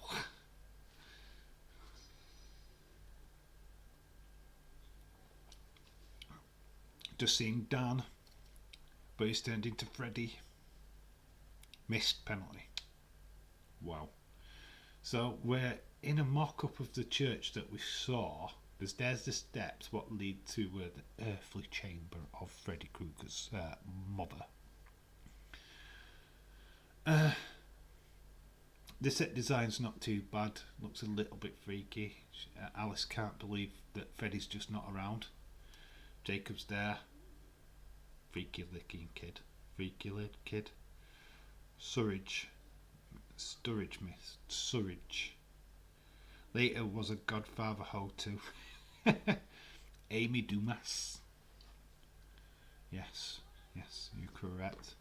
[SPEAKER 1] Just seeing Dan, but he's turned into Freddy. Missed penalty. Wow. So we're in a mock-up of the church that we saw. There's the steps what lead to the earthly chamber of Freddy Krueger's mother. The set design's not too bad. Looks a little bit freaky. Alice can't believe that Freddy's just not around. Jacob's there. Freaky looking kid. Freaky little kid. Surridge. Later was a Godfather hoe too. Amy Dumas. Yes, you're correct.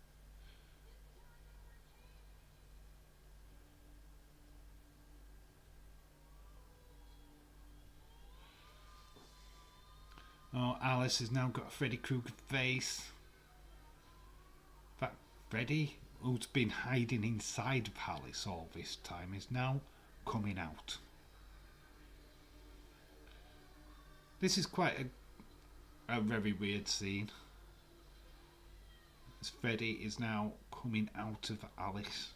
[SPEAKER 1] Oh, Alice has now got a Freddy Krueger face. In fact, Freddy, who's been hiding inside of Alice all this time, is now coming out. This is quite a very weird scene. As Freddy is now coming out of Alice,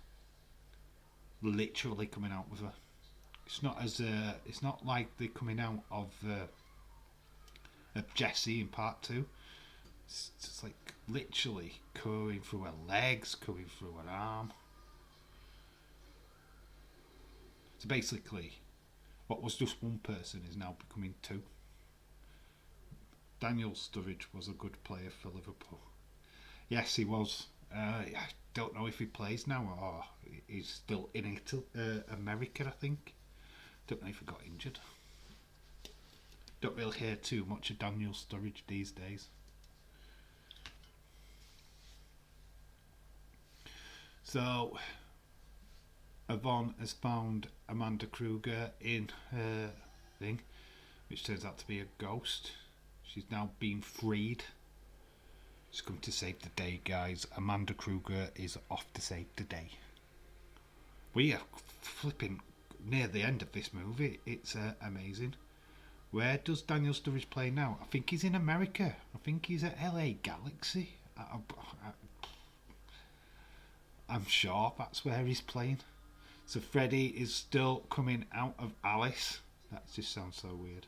[SPEAKER 1] literally coming out with her. It's not like the coming out of Jessie in part 2. It's just like literally going through her legs, going through her arm. So basically, what was just one person is now becoming two. Daniel Sturridge was a good player for Liverpool. Yes, he was. I don't know if he plays now or he's still in America, I think. Don't know if he got injured. Don't really hear too much of Daniel Sturridge these days. So, Yvonne has found Amanda Krueger in her thing, which turns out to be a ghost. She's now been freed. She's come to save the day, guys. Amanda Krueger is off to save the day. We are flipping near the end of this movie. It's amazing. Where does Daniel Sturridge play now? I think he's in America. I think he's at LA Galaxy. I'm sure that's where he's playing. So Freddy is still coming out of Alice. That just sounds so weird.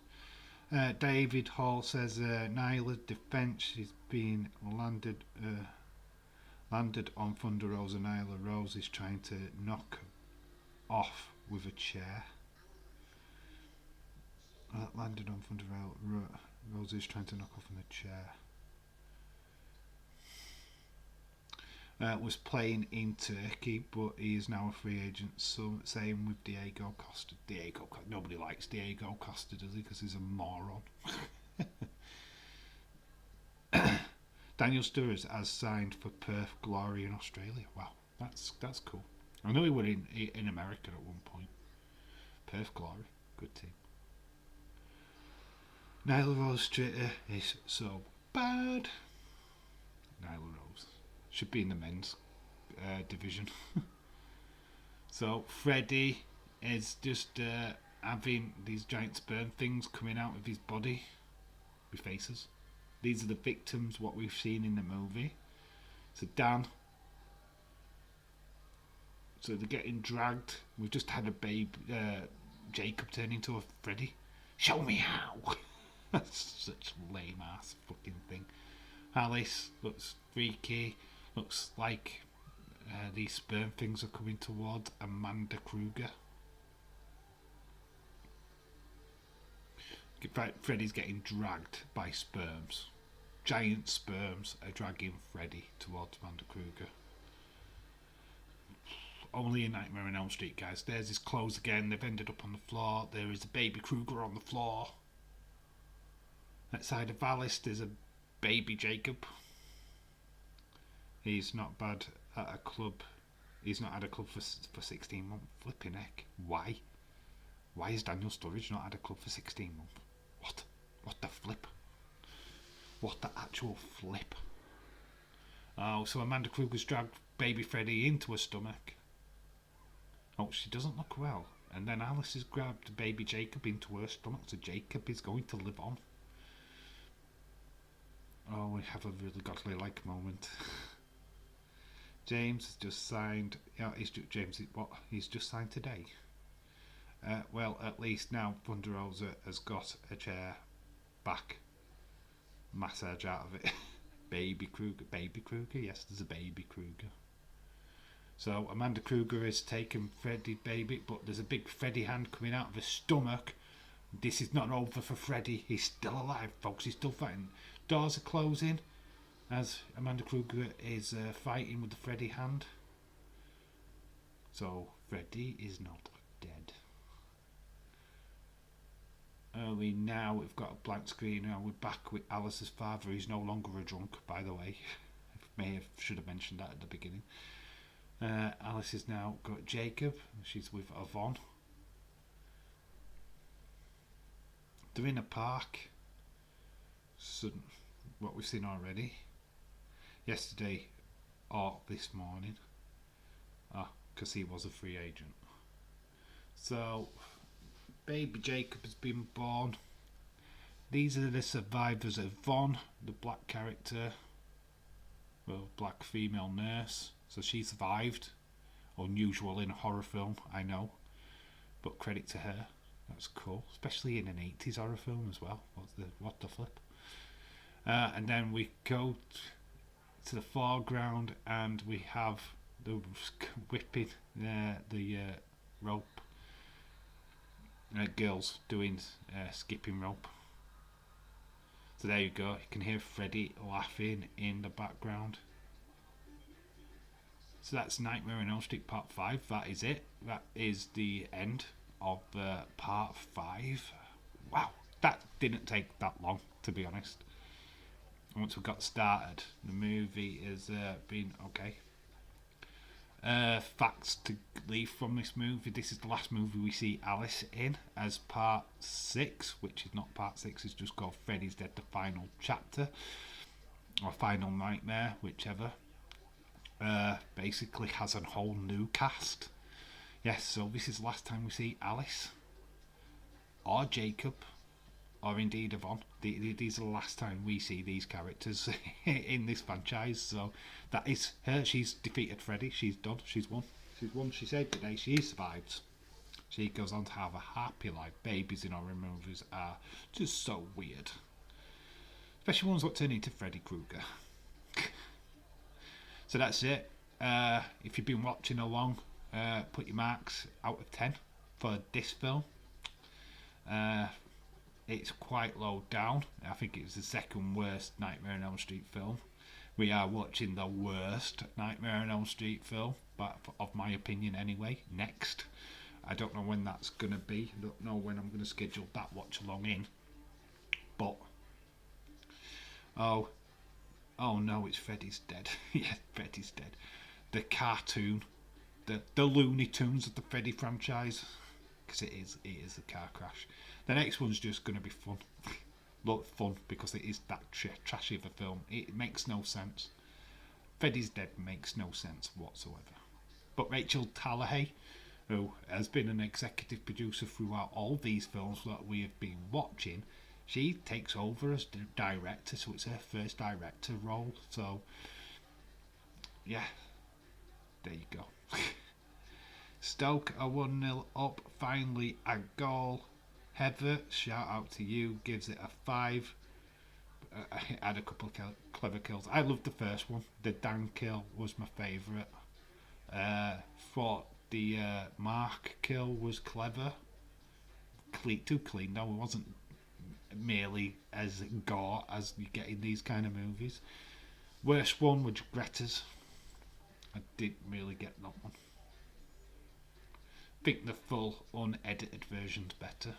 [SPEAKER 1] David Hall says Nyla's defence is being landed on Thunder Rosa. Nyla Rose is trying to knock off with a chair. Landed on Thunder Rosa is trying to knock off on a chair. Was playing in Turkey, but he is now a free agent. So same with Diego Costa. Nobody likes Diego Costa, does he? Because he's a moron. Daniel Sturridge has signed for Perth Glory in Australia. Wow, that's cool. I know he were in America at one point. Perth Glory, good team. Nyla Rose is so bad. Nyla Rose should be in the men's division. So Freddy is just having these giant sperm things coming out of his body with faces. These are the victims what we've seen in the movie. So Dan. So they're getting dragged. We've just had a baby, Jacob turn into a Freddy. Show me how. That's such a lame ass fucking thing. Alice looks freaky. Looks like these sperm things are coming towards Amanda Krueger. Freddy's getting dragged by sperms. giant sperms are dragging Freddy towards Amanda Kruger. Only in Nightmare on Elm Street, guys. There's his clothes again. They've ended up on the floor. There is a baby Kruger on the floor. Outside of Alice, there's a baby Jacob. He's not bad at a club. He's not had a club for 16 months. Flipping heck. Why? Why has Daniel Sturridge not had a club for 16 months? What? What the flip? What the actual flip? Oh, so Amanda Kruger's dragged baby Freddy into her stomach. Oh, she doesn't look well. And then Alice has grabbed baby Jacob into her stomach, so Jacob is going to live on. Oh, we have a really godly-like moment. James has just signed. Yeah, he's just signed today. Well, at least now Thunder Rosa has got a chair back massage out of it. Baby Kruger, yes, there's a baby Kruger. So Amanda Kruger has taken Freddy baby, but there's a big Freddy hand coming out of his stomach. This is not over for Freddy. He's still alive, folks. He's still fighting. Doors are closing as Amanda Kruger is fighting with the Freddy hand. So Freddy is not dead. We've got a blank screen now. We're back with Alice's father. He's no longer a drunk, by the way. Should have mentioned that at the beginning. Alice has now got Jacob. She's with Yvonne. They're in a park. So, what we've seen already. Yesterday or this morning. Because he was a free agent. So, baby Jacob has been born. These are the survivors of Yvonne, the black character. Well, black female nurse. So she survived. Unusual in a horror film, I know. But credit to her. That's cool. Especially in an 80s horror film as well. What the flip? And then we go to the foreground and we have the whipping the rope. Girls doing skipping rope. So there you go. You can hear Freddy laughing in the background. So that's Nightmare on Elm Street Part 5. That is it. That is the end of Part 5. Wow, that didn't take that long, to be honest. Once we got started, the movie has been okay. Facts to leave from this movie. This is the last movie we see Alice in as Part 6, which is not Part 6, it's just called Freddy's Dead, the final chapter. Or Final Nightmare, whichever. Basically has a whole new cast. Yes, so this is the last time we see Alice. Or Jacob. Or indeed Yvonne. These are the last time we see these characters in this franchise. So that is her. She's defeated Freddy. She's done. She's won. She saved the day. She survives. She goes on to have a happy life. Babies in horror movies are just so weird. Especially ones that turn into Freddy Krueger. So that's it. If you've been watching along, put your marks out of 10 for this film. It's quite low down. I think it's the second worst Nightmare on Elm Street film. We are watching the worst Nightmare on Elm Street film, but of my opinion anyway, next. I don't know when that's going to be. I don't know when I'm going to schedule that watch along in. But, oh no, it's Freddy's dead. Yeah, Freddy's dead. The cartoon, the Looney Tunes of the Freddy franchise. Because it is a car crash. The next one's just going to be fun. Look, fun because it is that trashy of a film. It makes no sense. Freddy's Dead makes no sense whatsoever. But Rachel Tallahay, who has been an executive producer throughout all these films that we have been watching, she takes over as the director, so it's her first director role. So, yeah, there you go. Stoke are 1-0 up. Finally, a goal. Heather, shout out to you, gives it a 5. Had a couple of clever kills. I loved the first one. The Dan kill was my favourite. Thought the Mark kill was clever. Too clean though. It wasn't merely as gore as you get in these kind of movies. Worst one was Greta's. I didn't really get that one. I think the full unedited version's better.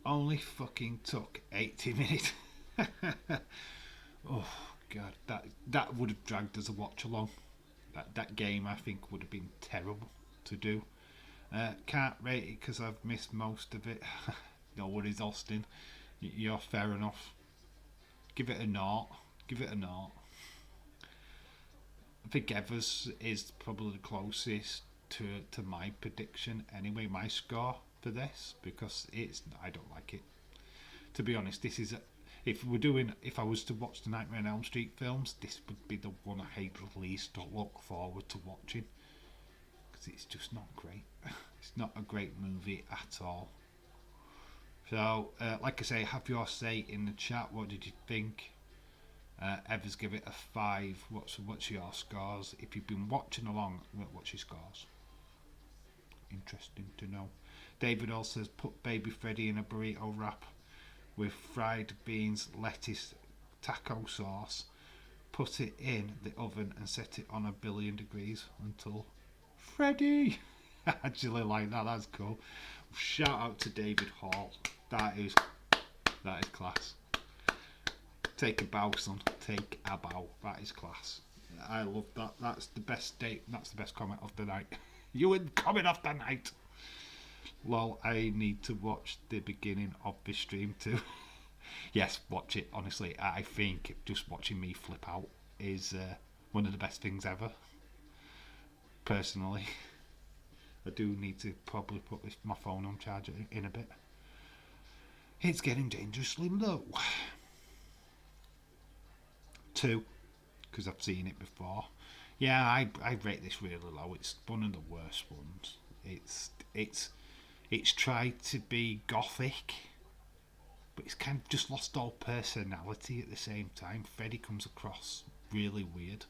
[SPEAKER 1] Only fucking took 80 minutes. Oh god, that would have dragged as a watch along. That game, I think, would have been terrible to do. Can't rate it because I've missed most of it. No worries, Austin. You're fair enough. Give it a naught. Give it a naught. I think Evers is probably the closest to my prediction anyway, my score for this, because I don't like it. To be honest, this is if I was to watch the Nightmare on Elm Street films, this would be the one I hate the least to look forward to watching, because it's just not great. It's not a great movie at all. So, like I say, have your say in the chat. What did you think? Evers give it a 5. What's your scores? If you've been watching along, what's your scores? Interesting to know. David also says, put baby Freddy in a burrito wrap with fried beans, lettuce, taco sauce. Put it in the oven and set it on 1,000,000,000 degrees until Freddy. I actually like that. That's cool. Shout out to David Hall. That is class. Take a bow, son. Take a bow. That is class. I love that. That's the best state. That's the best comment of the night. You win comment of the night. Lol, I need to watch the beginning of this stream too. Yes, watch it. Honestly, I think just watching me flip out is one of the best things ever. Personally, I do need to probably put my phone on charger in a bit. It's getting dangerously low. 2, because I've seen it before. Yeah, I rate this really low. It's one of the worst ones. It's tried to be gothic, but it's kind of just lost all personality at the same time. Freddy comes across really weird.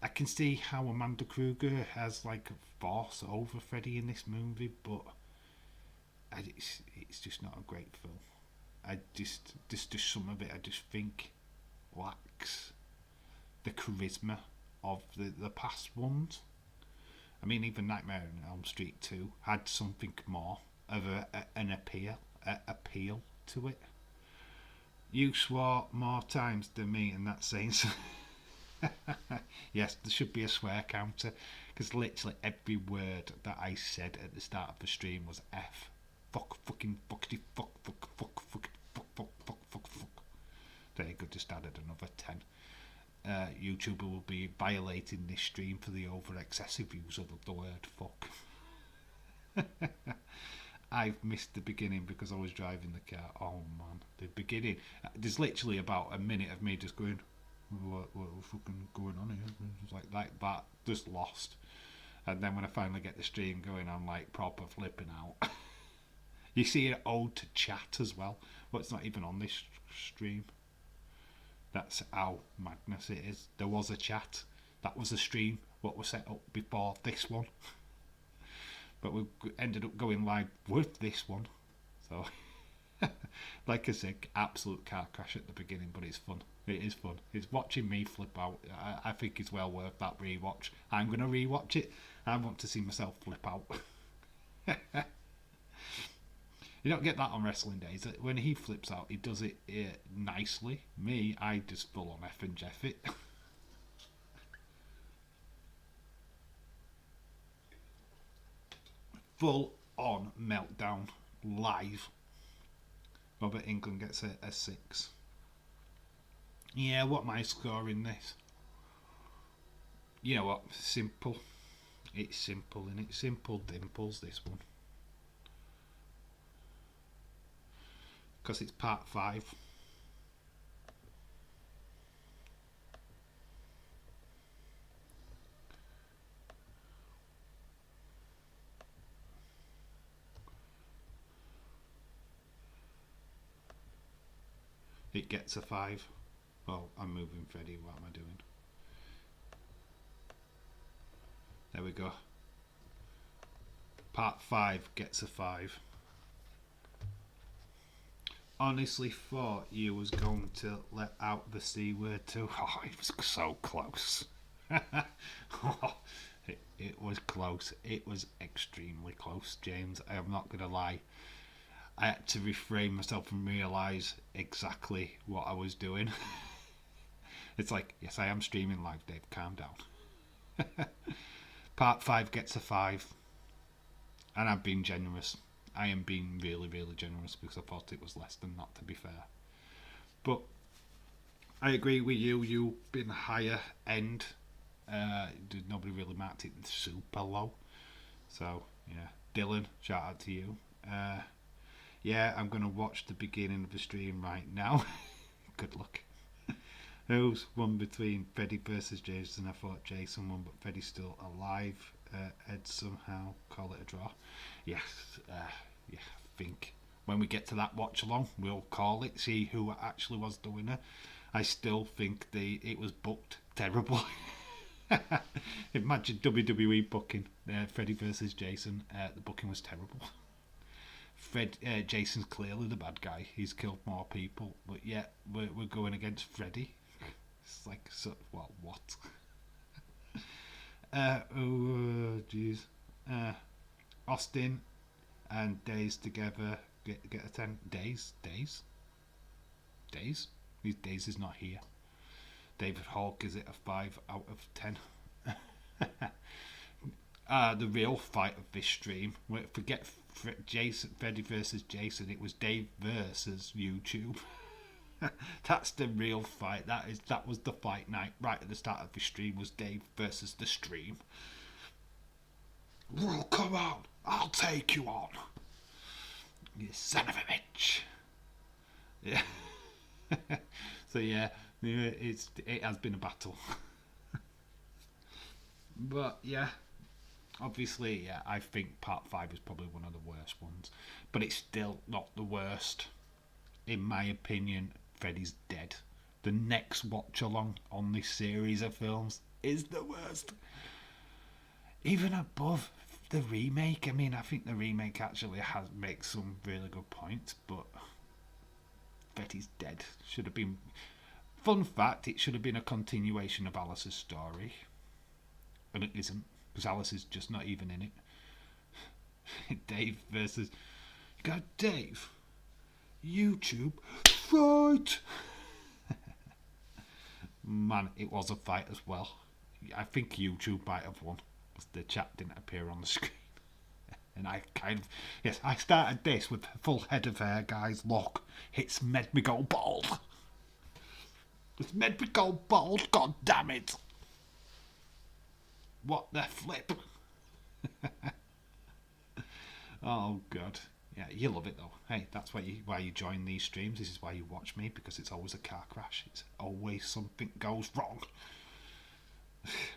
[SPEAKER 1] I can see how Amanda Kruger has like a force over Freddy in this movie, but it's just not a great film. Just some of it I just think lacks the charisma of the past ones. I mean, even Nightmare on Elm Street 2 had something more of an appeal to it. You swore more times than me, and that's saying so. Yes, there should be a swear counter, because literally every word that I said at the start of the stream was F. Fuck, fucking, fuckity, fuck, fuck, fuck, fuck, fuck, fuck, fuck, fuck, fuck. There you go, just added another 10. YouTuber will be violating this stream for the over excessive use of the word fuck. I've missed the beginning because I was driving the car. Oh man, the beginning. There's literally about a minute of me just going, what fucking going on here? It's like that, just lost. And then when I finally get the stream going, I'm like proper flipping out. You see an ode to chat as well. Well, it's not even on this stream. That's how madness it is. There was a chat. That was a stream. What was set up before this one. But we ended up going live with this one. So, like I said, absolute car crash at the beginning, but it's fun. It is fun. It's watching me flip out. I think it's well worth that rewatch. I'm going to rewatch it. I want to see myself flip out. You don't get that on wrestling days. When he flips out, he does it nicely. Me, I just full on F and Jeff it. Full on meltdown live. Robert England gets a 6. Yeah, what am I scoring this? You know what? Simple. It's simple, and it's simple dimples, this one. Because it's part 5. It gets a 5. Well, I'm moving Freddy. What am I doing? There we go. Part 5 gets a 5. honestly thought you was going to let out the C word too. Oh, it was so close. Oh, it was close. It was extremely close, James. I am not going to lie. I had to refrain myself and realise exactly what I was doing. It's like, yes, I am streaming live, Dave. Calm down. Part 5 gets a 5. And I've been generous. I am being really, really generous because I thought it was less than that, to be fair. But I agree with you. You've been higher end. Nobody really marked it super low. So, yeah. Dylan, shout out to you. Yeah, I'm going to watch the beginning of the stream right now. Good luck. Who's won between Freddy versus Jason? I thought Jason won, but Freddy's still alive. Ed somehow call it a draw. Yes, yeah, I think when we get to that watch along, we'll call it, see who actually was the winner. I still think it was booked terrible. Imagine WWE booking Freddy versus Jason. The booking was terrible. Jason's clearly the bad guy. He's killed more people, but yet we're going against Freddy. It's like, so, well, what? Oh, jeez. Austin and Days together get a 10. Days? His Days is not here. David Hawk is it a 5 out of 10? The real fight of this stream. Forget Freddy versus Jason. It was Dave versus YouTube. That's the real fight. That was the fight night right at the start of the stream. Was Dave versus the stream. Well, come on, I'll take you on, you son of a bitch. Yeah. So yeah, it has been a battle. But yeah, obviously, yeah, I think part 5 is probably one of the worst ones, but it's still not the worst. In my opinion, Freddy's Dead, the next watch along on this series of films, is the worst. Even above the remake. I mean, I think the remake actually makes some really good points, but Freddy's Dead should have been. Fun fact: it should have been a continuation of Alice's story, and it isn't because Alice is just not even in it. Dave versus. You got Dave. YouTube fight. Man, it was a fight as well. I think YouTube might have won because the chat didn't appear on the screen. And I yes, I started this with a full head of hair, guys. Look, it's made me go bald. It's made me go bald, god damn it. What the flip? Oh god. Yeah, you love it though. Hey, that's why you join these streams. This is why you watch me, because it's always a car crash. It's always something goes wrong.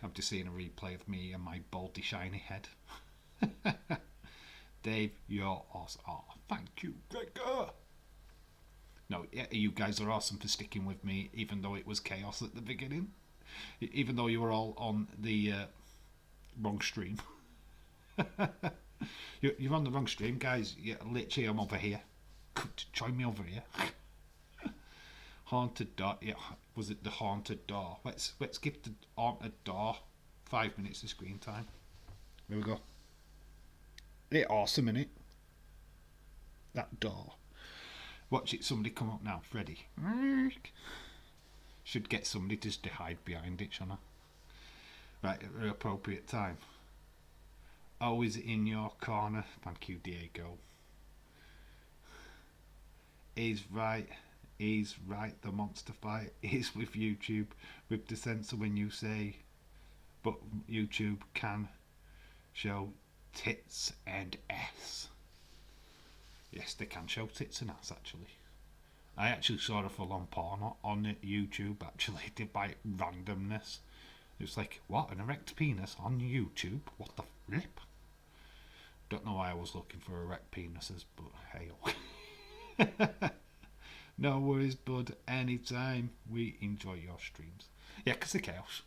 [SPEAKER 1] I'm just seeing a replay of me and my baldy shiny head. Dave, you're awesome. Oh, thank you, Gregor. No, yeah, you guys are awesome for sticking with me, even though it was chaos at the beginning. Even though you were all on the wrong stream. You're on the wrong stream, guys. Yeah, literally, I'm over here. Join me over here. Haunted door. Yeah, was it the haunted door? Let's give the haunted door 5 minutes of screen time. There we go. It's awesome, innit? That door. Watch it. Somebody come up now. Freddy. Should get somebody just to hide behind it, shouldn't I? Right, at the appropriate time. Always in your corner. Thank you, Diego. He's right. The monster fight is with YouTube, with the censor when you say, but YouTube can show tits and ass. Yes, they can show tits and ass, actually. I actually saw a full-on porn on YouTube, actually, by randomness. It was like, what, an erect penis on YouTube? What the flip? Don't know why I was looking for erect penises, but hey. No worries, bud. Anytime. We enjoy your streams. Yeah, because of chaos.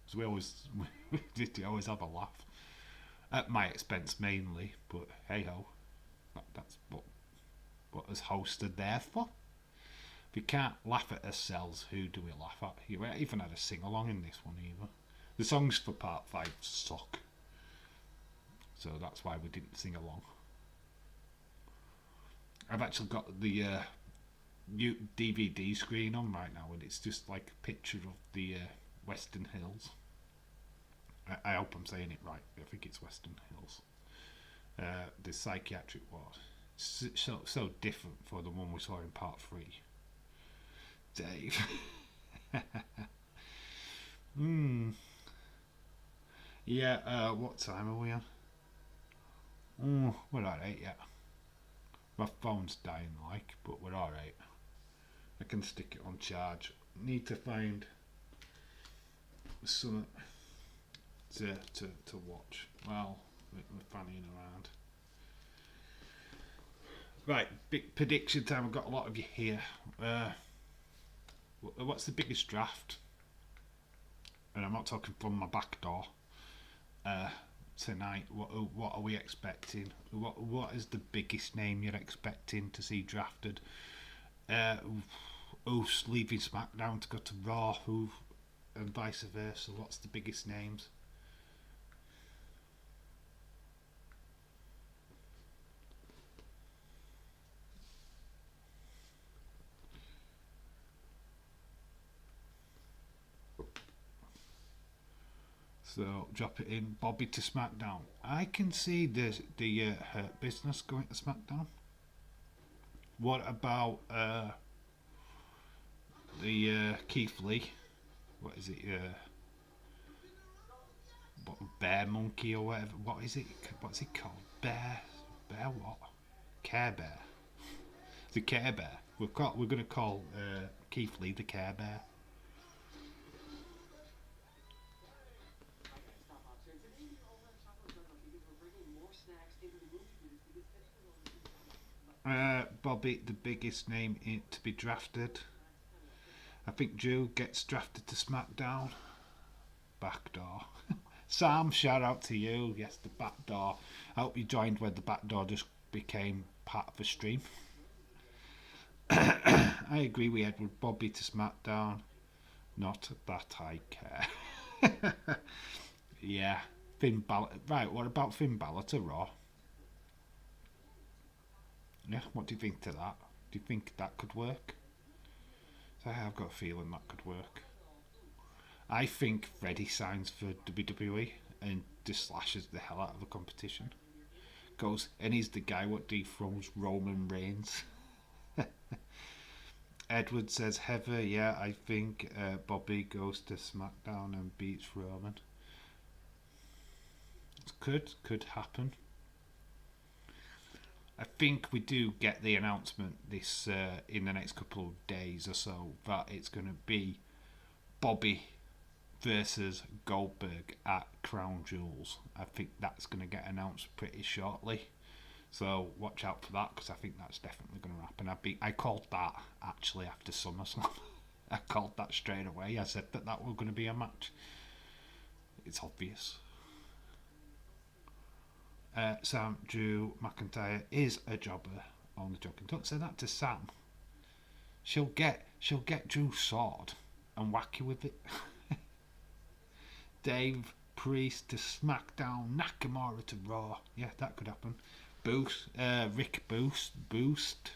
[SPEAKER 1] So we always have a laugh. At my expense mainly, but hey ho. That's what. What is hosted there for? If we can't laugh at ourselves, who do we laugh at? You even had a sing along in this one either. The songs for part 5 suck, so that's why we didn't sing along. I've actually got the DVD screen on right now, and it's just like a picture of the Western Hills. I hope I'm saying it right. I think it's Western Hills. The psychiatric ward. So different for the one we saw in part 3. Dave. Yeah, what time are we on? We're alright, yeah. My phone's dying like, but we're alright. I can stick it on charge. Need to find something to watch. Well, we're fanning around. Right, big prediction time. I've got a lot of you here. What's the biggest draft? And I'm not talking from my back door. Tonight, what are we expecting? What is the biggest name you're expecting to see drafted? Who's leaving SmackDown to go to Raw? Who, and vice versa? What's the biggest names? So drop it in. Bobby to SmackDown. I can see the Hurt Business going to SmackDown. What about the Keith Lee? What is it? Bear Monkey or whatever. What is it? What's it called? Bear what? Care Bear. The Care Bear. We're going to call Keith Lee the Care Bear. Bobby, the biggest name to be drafted. I think Drew gets drafted to SmackDown. Backdoor. Sam, shout out to you. Yes, the backdoor. I hope you joined when the backdoor just became part of the stream. I agree with Edward. Bobby to SmackDown. Not that I care. Yeah. Finn Balor. Right, what about Finn Balor to Raw? Yeah, what do you think to that? Do you think that could work? So I've got a feeling that could work. I think Freddie signs for WWE and just slashes the hell out of the competition. Goes, and he's the guy what dethrones Roman Reigns. Edward says Heather, yeah, I think Bobby goes to SmackDown and beats Roman. It could happen. I think we do get the announcement this in the next couple of days or so that it's going to be Bobby versus Goldberg at Crown Jewels. I think that's going to get announced pretty shortly. So watch out for that, because I think that's definitely going to happen. I called that actually after SummerSlam. I called that straight away. I said that was going to be a match. It's obvious. Sam, Drew McIntyre is a jobber. Only joking. Don't say that to Sam. She'll get Drew's sword and whack you with it. Dave Priest to SmackDown, Nakamura to Raw. Yeah, that could happen. Rick Boost.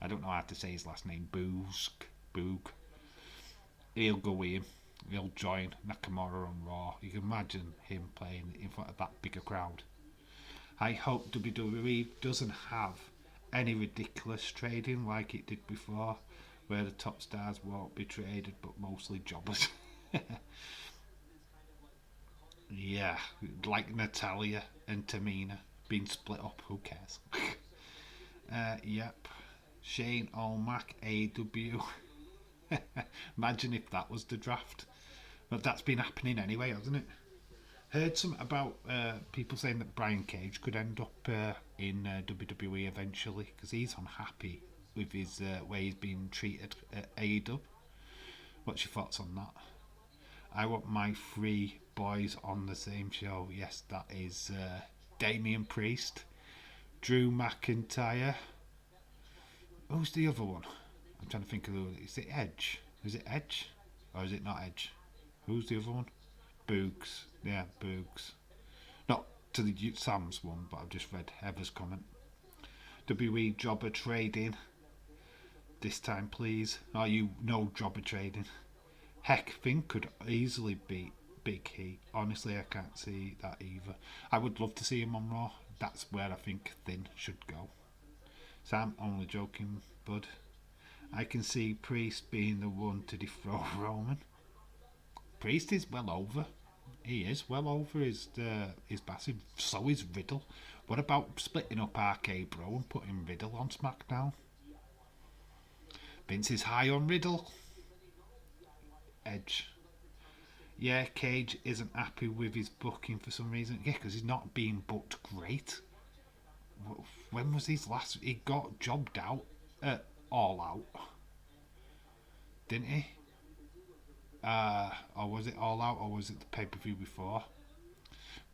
[SPEAKER 1] I don't know how to say his last name. Boog. He'll go with him. He'll join Nakamura on Raw. You can imagine him playing in front of that bigger crowd. I hope WWE doesn't have any ridiculous trading like it did before, where the top stars won't be traded but mostly jobbers. Yeah, like Natalia and Tamina being split up, who cares? Yep. Shane O'Mac, AEW. Imagine if that was the draft. But that's been happening anyway, hasn't it? Heard some about people saying that Brian Cage could end up in WWE eventually, because he's unhappy with his way he's being treated at AEW. What's your thoughts on that? I want my 3 boys on the same show. Yes, that is Damian Priest, Drew McIntyre, Who's the other one? I'm trying to think of who. Is it Edge? Is it Edge? Or is it not Edge? Who's the other one? Boogs. Yeah, Boogs. Not to the Sam's one, but I've just read Heather's comment. WE jobber trading. This time, please. Are you no jobber trading? Heck, Finn could easily beat Big Heat. Honestly, I can't see that either. I would love to see him on Raw. That's where I think Finn should go. Sam, only joking, bud. I can see Priest being the one to dethrone Roman. Priest is well over. He is well over his massive. So is Riddle. What about splitting up RK Bro and putting Riddle on SmackDown? Vince is high on Riddle. Edge. Yeah, Cage isn't happy with his booking for some reason. Yeah, because he's not being booked great. When was his last? He got jobbed out at All Out, didn't he? Or was it All Out, or was it the pay-per-view before?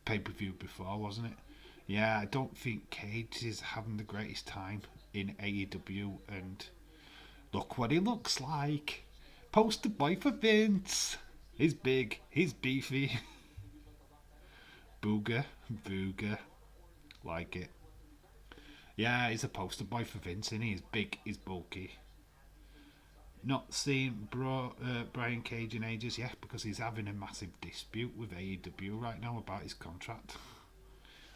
[SPEAKER 1] Pay-per-view before, wasn't it? Yeah, I don't think Cage is having the greatest time in AEW, and look what he looks like. Poster boy for Vince. He's big, he's beefy. Booger, like it. Yeah, he's a poster boy for Vince, and he's big, he's bulky. Not seen Brian Cage in ages, yeah, because he's having a massive dispute with AEW right now about his contract.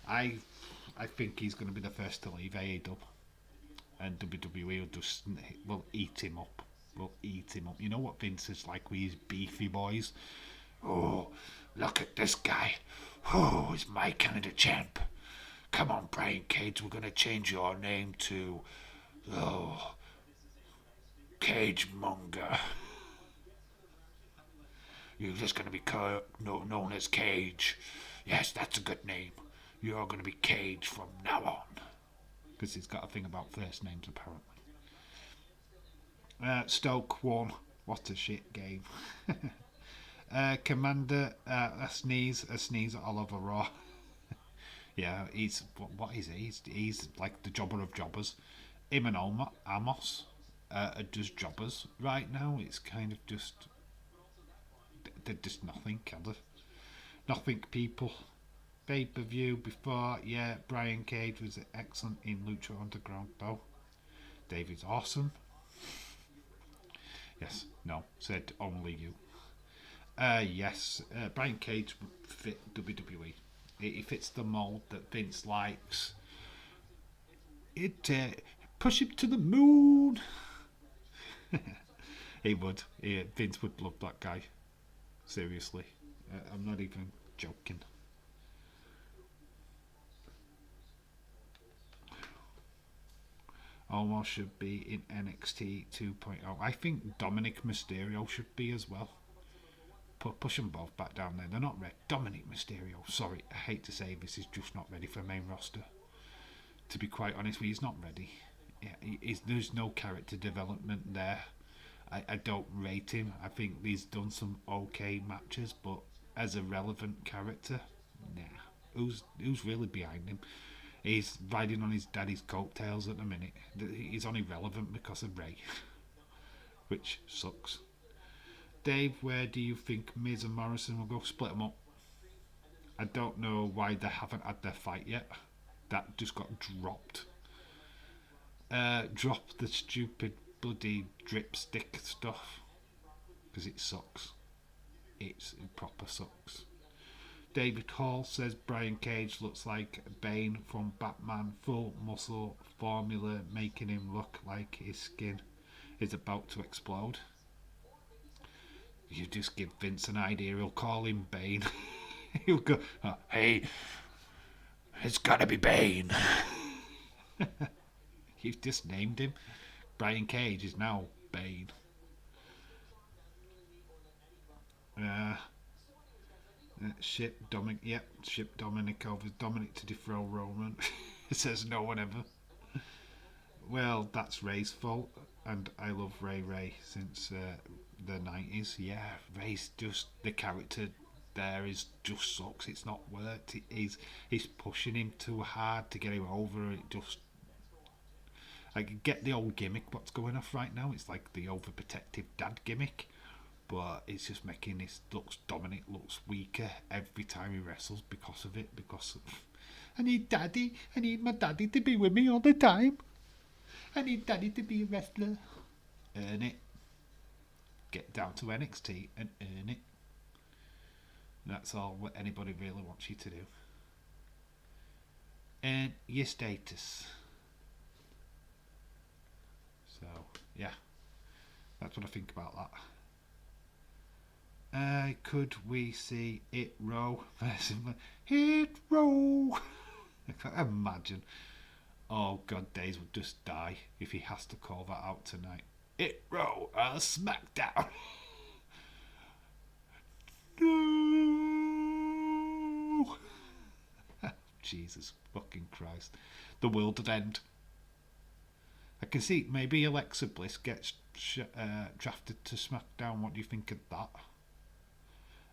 [SPEAKER 1] I think he's going to be the first to leave AEW, and WWE will eat him up. You know what Vince is like with his beefy boys? Oh, look at this guy. Oh, he's my Canada champ. Come on, Brian Cage, we're going to change your name to Cage Monger. You're just going to be known as Cage. Yes, that's a good name. You're going to be Cage from now on. Because he's got a thing about first names, apparently. Stoke won. What a shit game. Commander, a sneeze at Oliver Raw. Yeah, what is he? He's like the jobber of jobbers. Him and Amos are just jobbers right now. It's kind of just they're just nothing, kind of nothing people. Pay-per-view before, yeah. Brian Cage was excellent in Lucha Underground though. David's awesome. Yes, no, said only you. Yes, Brian Cage would fit WWE. He fits the mold that Vince likes. It push him to the moon. He would. Vince would love that guy. Seriously, I'm not even joking. Almost should be in NXT 2.0. I think Dominic Mysterio should be as well. Push them both back down there. They're not ready. Dominic Mysterio, sorry, I hate to say this, is just not ready for main roster. To be quite honest with you, he's not ready. Yeah, there's no character development there. I don't rate him. I think he's done some okay matches, but as a relevant character, nah. Who's really behind him? He's riding on his daddy's coattails at the minute. He's only relevant because of Ray, which sucks. Dave, where do you think Miz and Morrison will go? Split them up. I don't know why they haven't had their fight yet. That just got dropped. Drop the stupid bloody dripstick stuff, because it sucks. It proper sucks. David Hall says Brian Cage looks like Bane from Batman. Full muscle formula, making him look like his skin is about to explode. You just give Vince an idea, he'll call him Bane. He'll go, hey, it's gotta be Bane. You've just named him. Brian Cage is now Bane. Ship Dominic over. Dominic to dethrone Roman. It says no one ever. Well, that's Ray's fault, and I love Ray since the 90s. Yeah, Ray's just the character there is just sucks. It's not worked. He's pushing him too hard to get him over. It just I can get the old gimmick what's going off right now. It's like the overprotective dad gimmick, but it's just making this Dominic looks weaker every time he wrestles because of it. Because I need daddy. I need my daddy to be with me all the time. I need daddy to be a wrestler. Earn it. Get down to NXT and earn it. That's all what anybody really wants you to do. And your status. So, yeah. That's what I think about that. Could we see Hit Row versus Hit Row? I can't imagine. Oh God, Days would just die if he has to call that out tonight. Hit Row SmackDown. No. Jesus fucking Christ. The world would end. I can see maybe Alexa Bliss gets drafted to SmackDown. What do you think of that?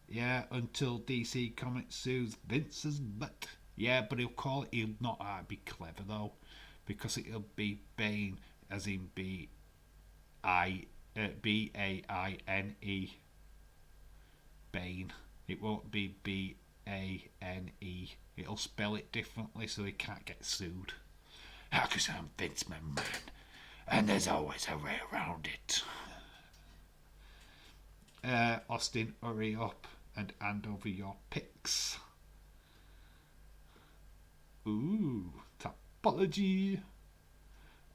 [SPEAKER 1] Yeah, until DC Comics sues Vince's butt. Yeah, but he'll not be clever though, because it'll be Bane, as in B-A-I-N-E. Bane. It won't be B-A-N-E. It'll spell it differently so he can't get sued. How can I'm Vince McMahon? And there's always a way around it. Austin, hurry up and hand over your picks. Ooh, Tapology.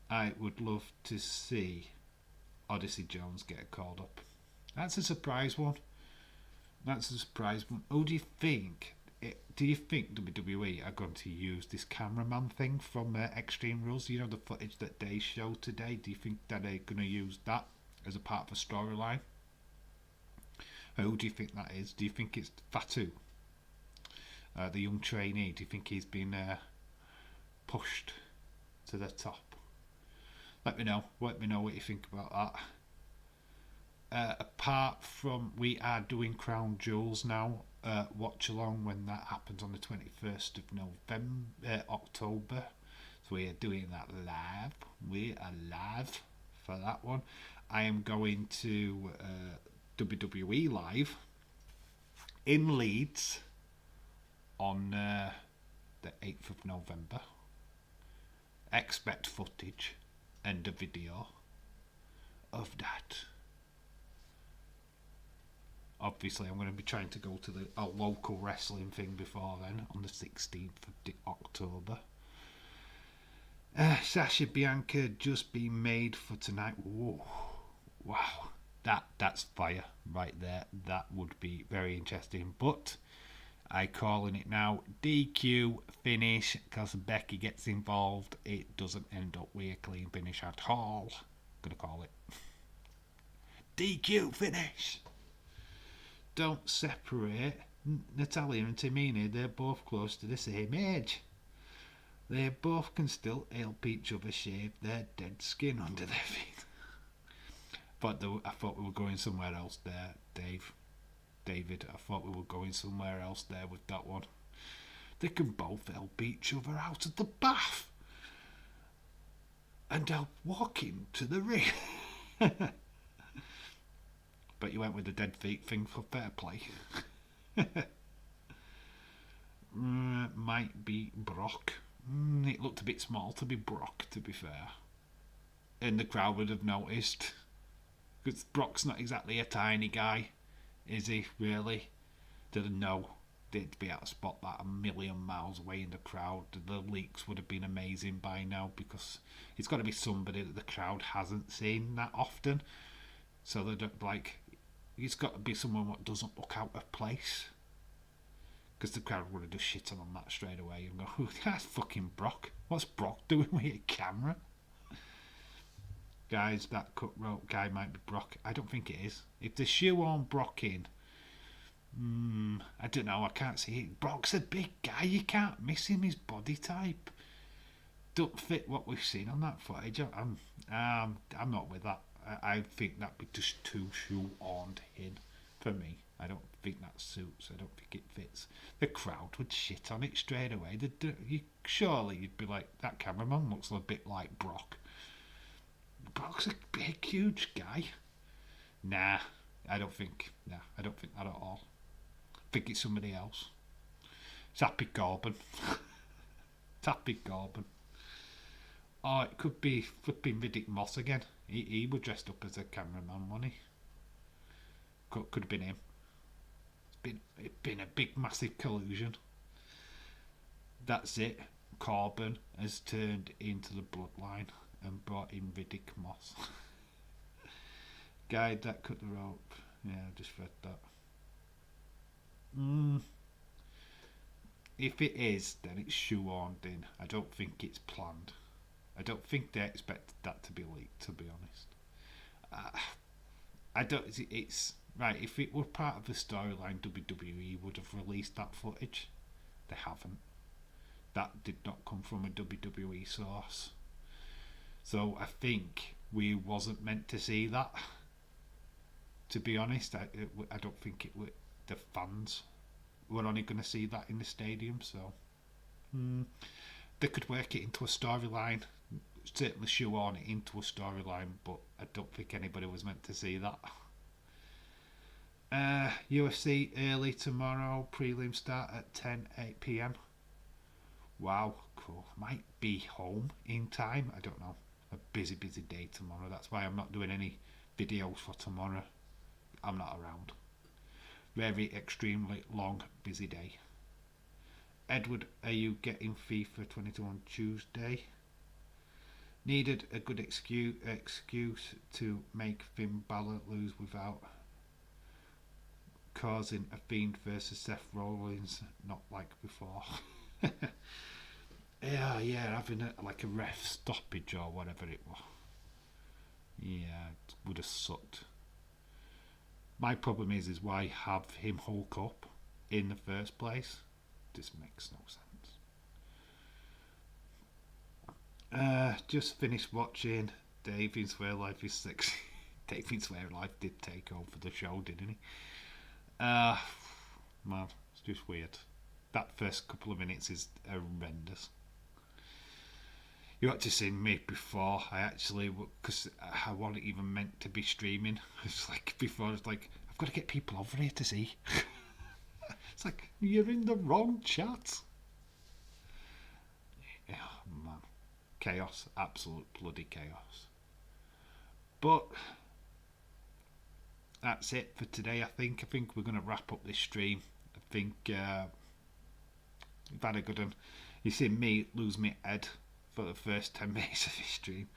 [SPEAKER 1] I would love to see Odyssey Jones get called up. That's a surprise one. Who do you think? Do you think WWE are going to use this cameraman thing from Extreme Rules? You know, the footage that they showed today. Do you think that they're going to use that as a part of a storyline? Who do you think that is? Do you think it's Fatu, the young trainee? Do you think he's been pushed to the top? Let me know. Let me know what you think about that. Apart from, we are doing Crown Jewels now. Watch along when that happens on the 21st of October. So we are doing that live. We are live for that one. I am going to WWE Live in Leeds on the 8th of November. Expect footage and a video of that. Obviously, I'm going to be trying to go to a local wrestling thing before then, on the 16th of October. Sasha Bianca just being made for tonight. Whoa. Wow. That's fire right there. That would be very interesting. But I'm calling it now. DQ finish, because Becky gets involved. It doesn't end up with a clean finish at all. Gonna call it DQ finish. Don't separate Natalia and Tamina. They're both close to the same age. They both can still help each other shave their dead skin under their feet. But I thought we were going somewhere else there, David. I thought we were going somewhere else there with that one. They can both help each other out of the bath and help walk into the ring. But you went with the dead feet thing for fair play. Might be Brock. It looked a bit small to be Brock, to be fair. And the crowd would have noticed. Because Brock's not exactly a tiny guy, is he, really? Didn't know. They'd be able to spot that a million miles away in the crowd. The leaks would have been amazing by now, because it's got to be somebody that the crowd hasn't seen that often. So they don't, like, it's got to be someone that doesn't look out of place. Because the crowd would have just shit on that straight away and go, oh, that's fucking Brock. What's Brock doing with a camera? Guys, that cut rope guy might be Brock. I don't think it is. If the shoe on Brock in, I don't know, I can't see it. Brock's a big guy, you can't miss him, his body type don't fit what we've seen on that footage. I'm not with that. I think that'd be just too shoe-on in for me. I don't think that suits. I don't think it fits. The crowd would shit on it straight away. Surely you'd be like, that cameraman looks a bit like Brock. Brock's a big, huge guy. Nah, I don't think. Nah, I don't think that at all. I think it's somebody else. It's Happy Corbin. It's Happy Corbin. Oh, it could be flipping Riddick Moss again. He was dressed up as a cameraman, wasn't he? Could have been him. It's been a big, massive collusion. That's it. Corbin has turned into the bloodline and brought in Riddick Moss. Guide that cut the rope. Yeah, I just read that. If it is, then it's shoehorned in. I don't think it's planned. I don't think they expected that to be leaked, to be honest. I don't. It's right. If it were part of the storyline, WWE would have released that footage. They haven't. That did not come from a WWE source. So I think we wasn't meant to see that. To be honest, I don't think it would. The fans were only going to see that in the stadium. So they could work it into a storyline. Certainly shoehorn it into a storyline, but I don't think anybody was meant to see that. UFC early tomorrow. Prelim start at 8 p.m. Wow, cool. Might be home in time. I don't know. A busy day tomorrow. That's why I'm not doing any videos for tomorrow. I'm not around. Very extremely long, busy day. Edward, are you getting FIFA 22 on Tuesday? Needed a good excuse to make Finn Balor lose without causing a Fiend versus Seth Rollins, not like before. yeah, having like a ref stoppage or whatever it was. Yeah, it would have sucked. My problem is why have him Hulk up in the first place? This makes no sense. Just finished watching David Swear Life is Sexy. David Swear Life did take over the show, didn't he? Man, it's just weird. That first couple of minutes is horrendous. You ought to seen me before. I actually, because I wasn't even meant to be streaming. It's like before, it's like I've got to get people over here to see. It's like you're in the wrong chat. Yeah, man, chaos, absolute bloody chaos. But that's it for today. I think we're going to wrap up this stream. I think we've had a good one. You see me lose my head for the first 10 minutes of this stream.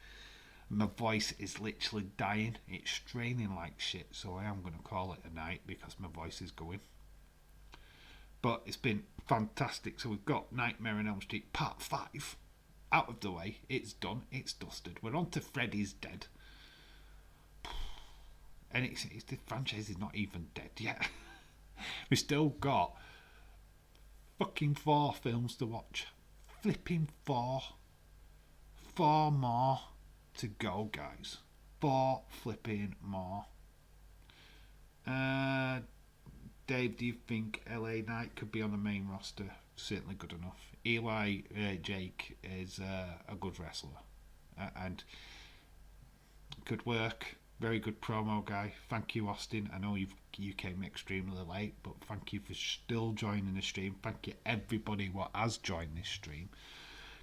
[SPEAKER 1] My voice is literally dying. It's straining like shit, so I am going to call it a night because my voice is going. But it's been fantastic. So we've got Nightmare on Elm Street Part 5 out of the way. It's done. It's dusted. We're on to Freddy's Dead. And it's the franchise is not even dead yet. We've still got fucking 4 films to watch. Flipping 4. 4 more to go, guys. 4 flipping more. Dave, do you think LA Knight could be on the main roster? Certainly good enough. Eli Jake is a good wrestler and good work. Very good promo guy. Thank you, Austin. I know you came extremely late, but thank you for still joining the stream. Thank you everybody who has joined this stream.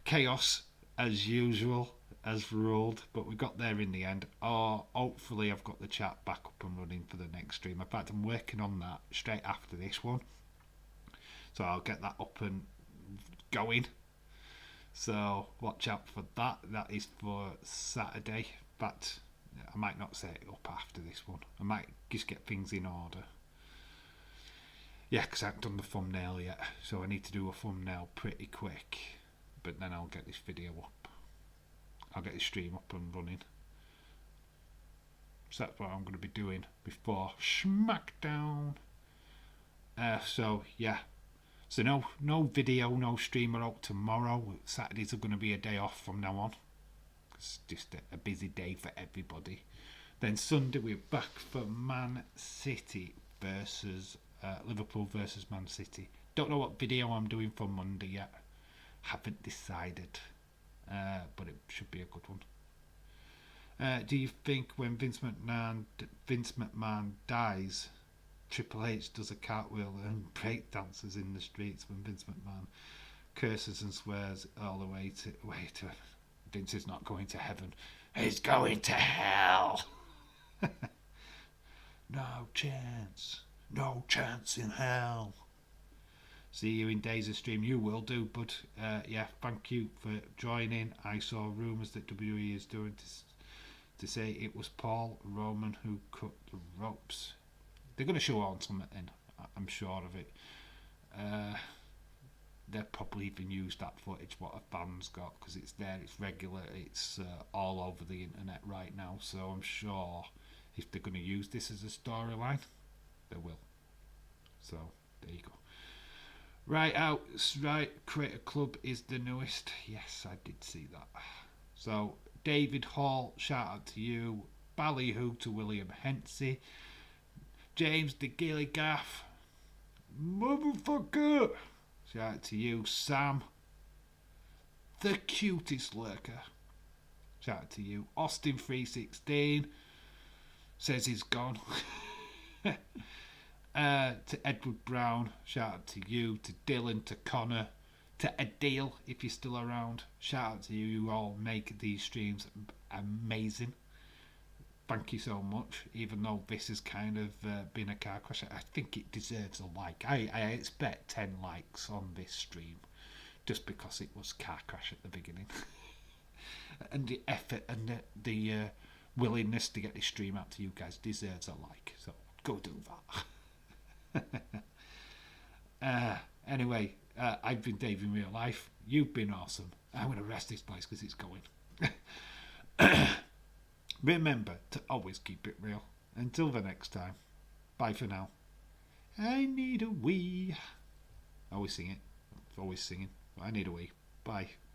[SPEAKER 1] Chaos as usual has ruled, but we got there in the end. Hopefully I've got the chat back up and running for the next stream. In fact, I'm working on that straight after this one, so I'll get that up and going. So watch out for that. That is for Saturday. In fact, I might not set it up after this one. I might just get things in order. Yeah, because I haven't done the thumbnail yet, so I need to do a thumbnail pretty quick. But then I'll get this video up. I'll get this stream up and running. So that's what I'm going to be doing before SmackDown. So yeah. So no video, no streamer out tomorrow. Saturdays are going to be a day off from now on. It's just a busy day for everybody. Then Sunday we're back for Man City versus Liverpool versus Man City. Don't know what video I'm doing for Monday yet. Haven't decided, but it should be a good one. Do you think when Vince McMahon dies, Triple H does a cartwheel and break dances in the streets when Vince McMahon curses and swears all the way to Vince is not going to heaven, he's going to hell. No chance, no chance in hell. See you in Days of Stream. You will do, but yeah, thank you for joining. I saw rumours that WWE is doing to say it was Paul Roman who cut the ropes. They're going to show on something, I'm sure of it. They'll probably even use that footage what a fan's got, because it's there, it's regular, it's all over the internet right now, so I'm sure if they're going to use this as a storyline, they will. So there you go. Right out, right, Creator Club is the newest. Yes, I did see that. So David Hall, shout out to you. Ballyhoo to William Hensey. James de Gilligaff, motherfucker, shout out to you. Sam, the cutest lurker, shout out to you. Austin 316 says he's gone. To Edward Brown, shout out to you. To Dylan, to Connor, to Adele, if you're still around, shout out to you. You all make these streams amazing. Thank you so much. Even though this has kind of been a car crash, I think it deserves a like. I expect 10 likes on this stream, just because it was car crash at the beginning. And the effort and the willingness to get this stream out to you guys deserves a like. So go do that. Anyway, I've been Dave in real life. You've been awesome. I'm going to rest this place because it's going. Remember to always keep it real. Until the next time. Bye for now. I need a wee. I always sing it. Always singing. I need a wee. Bye.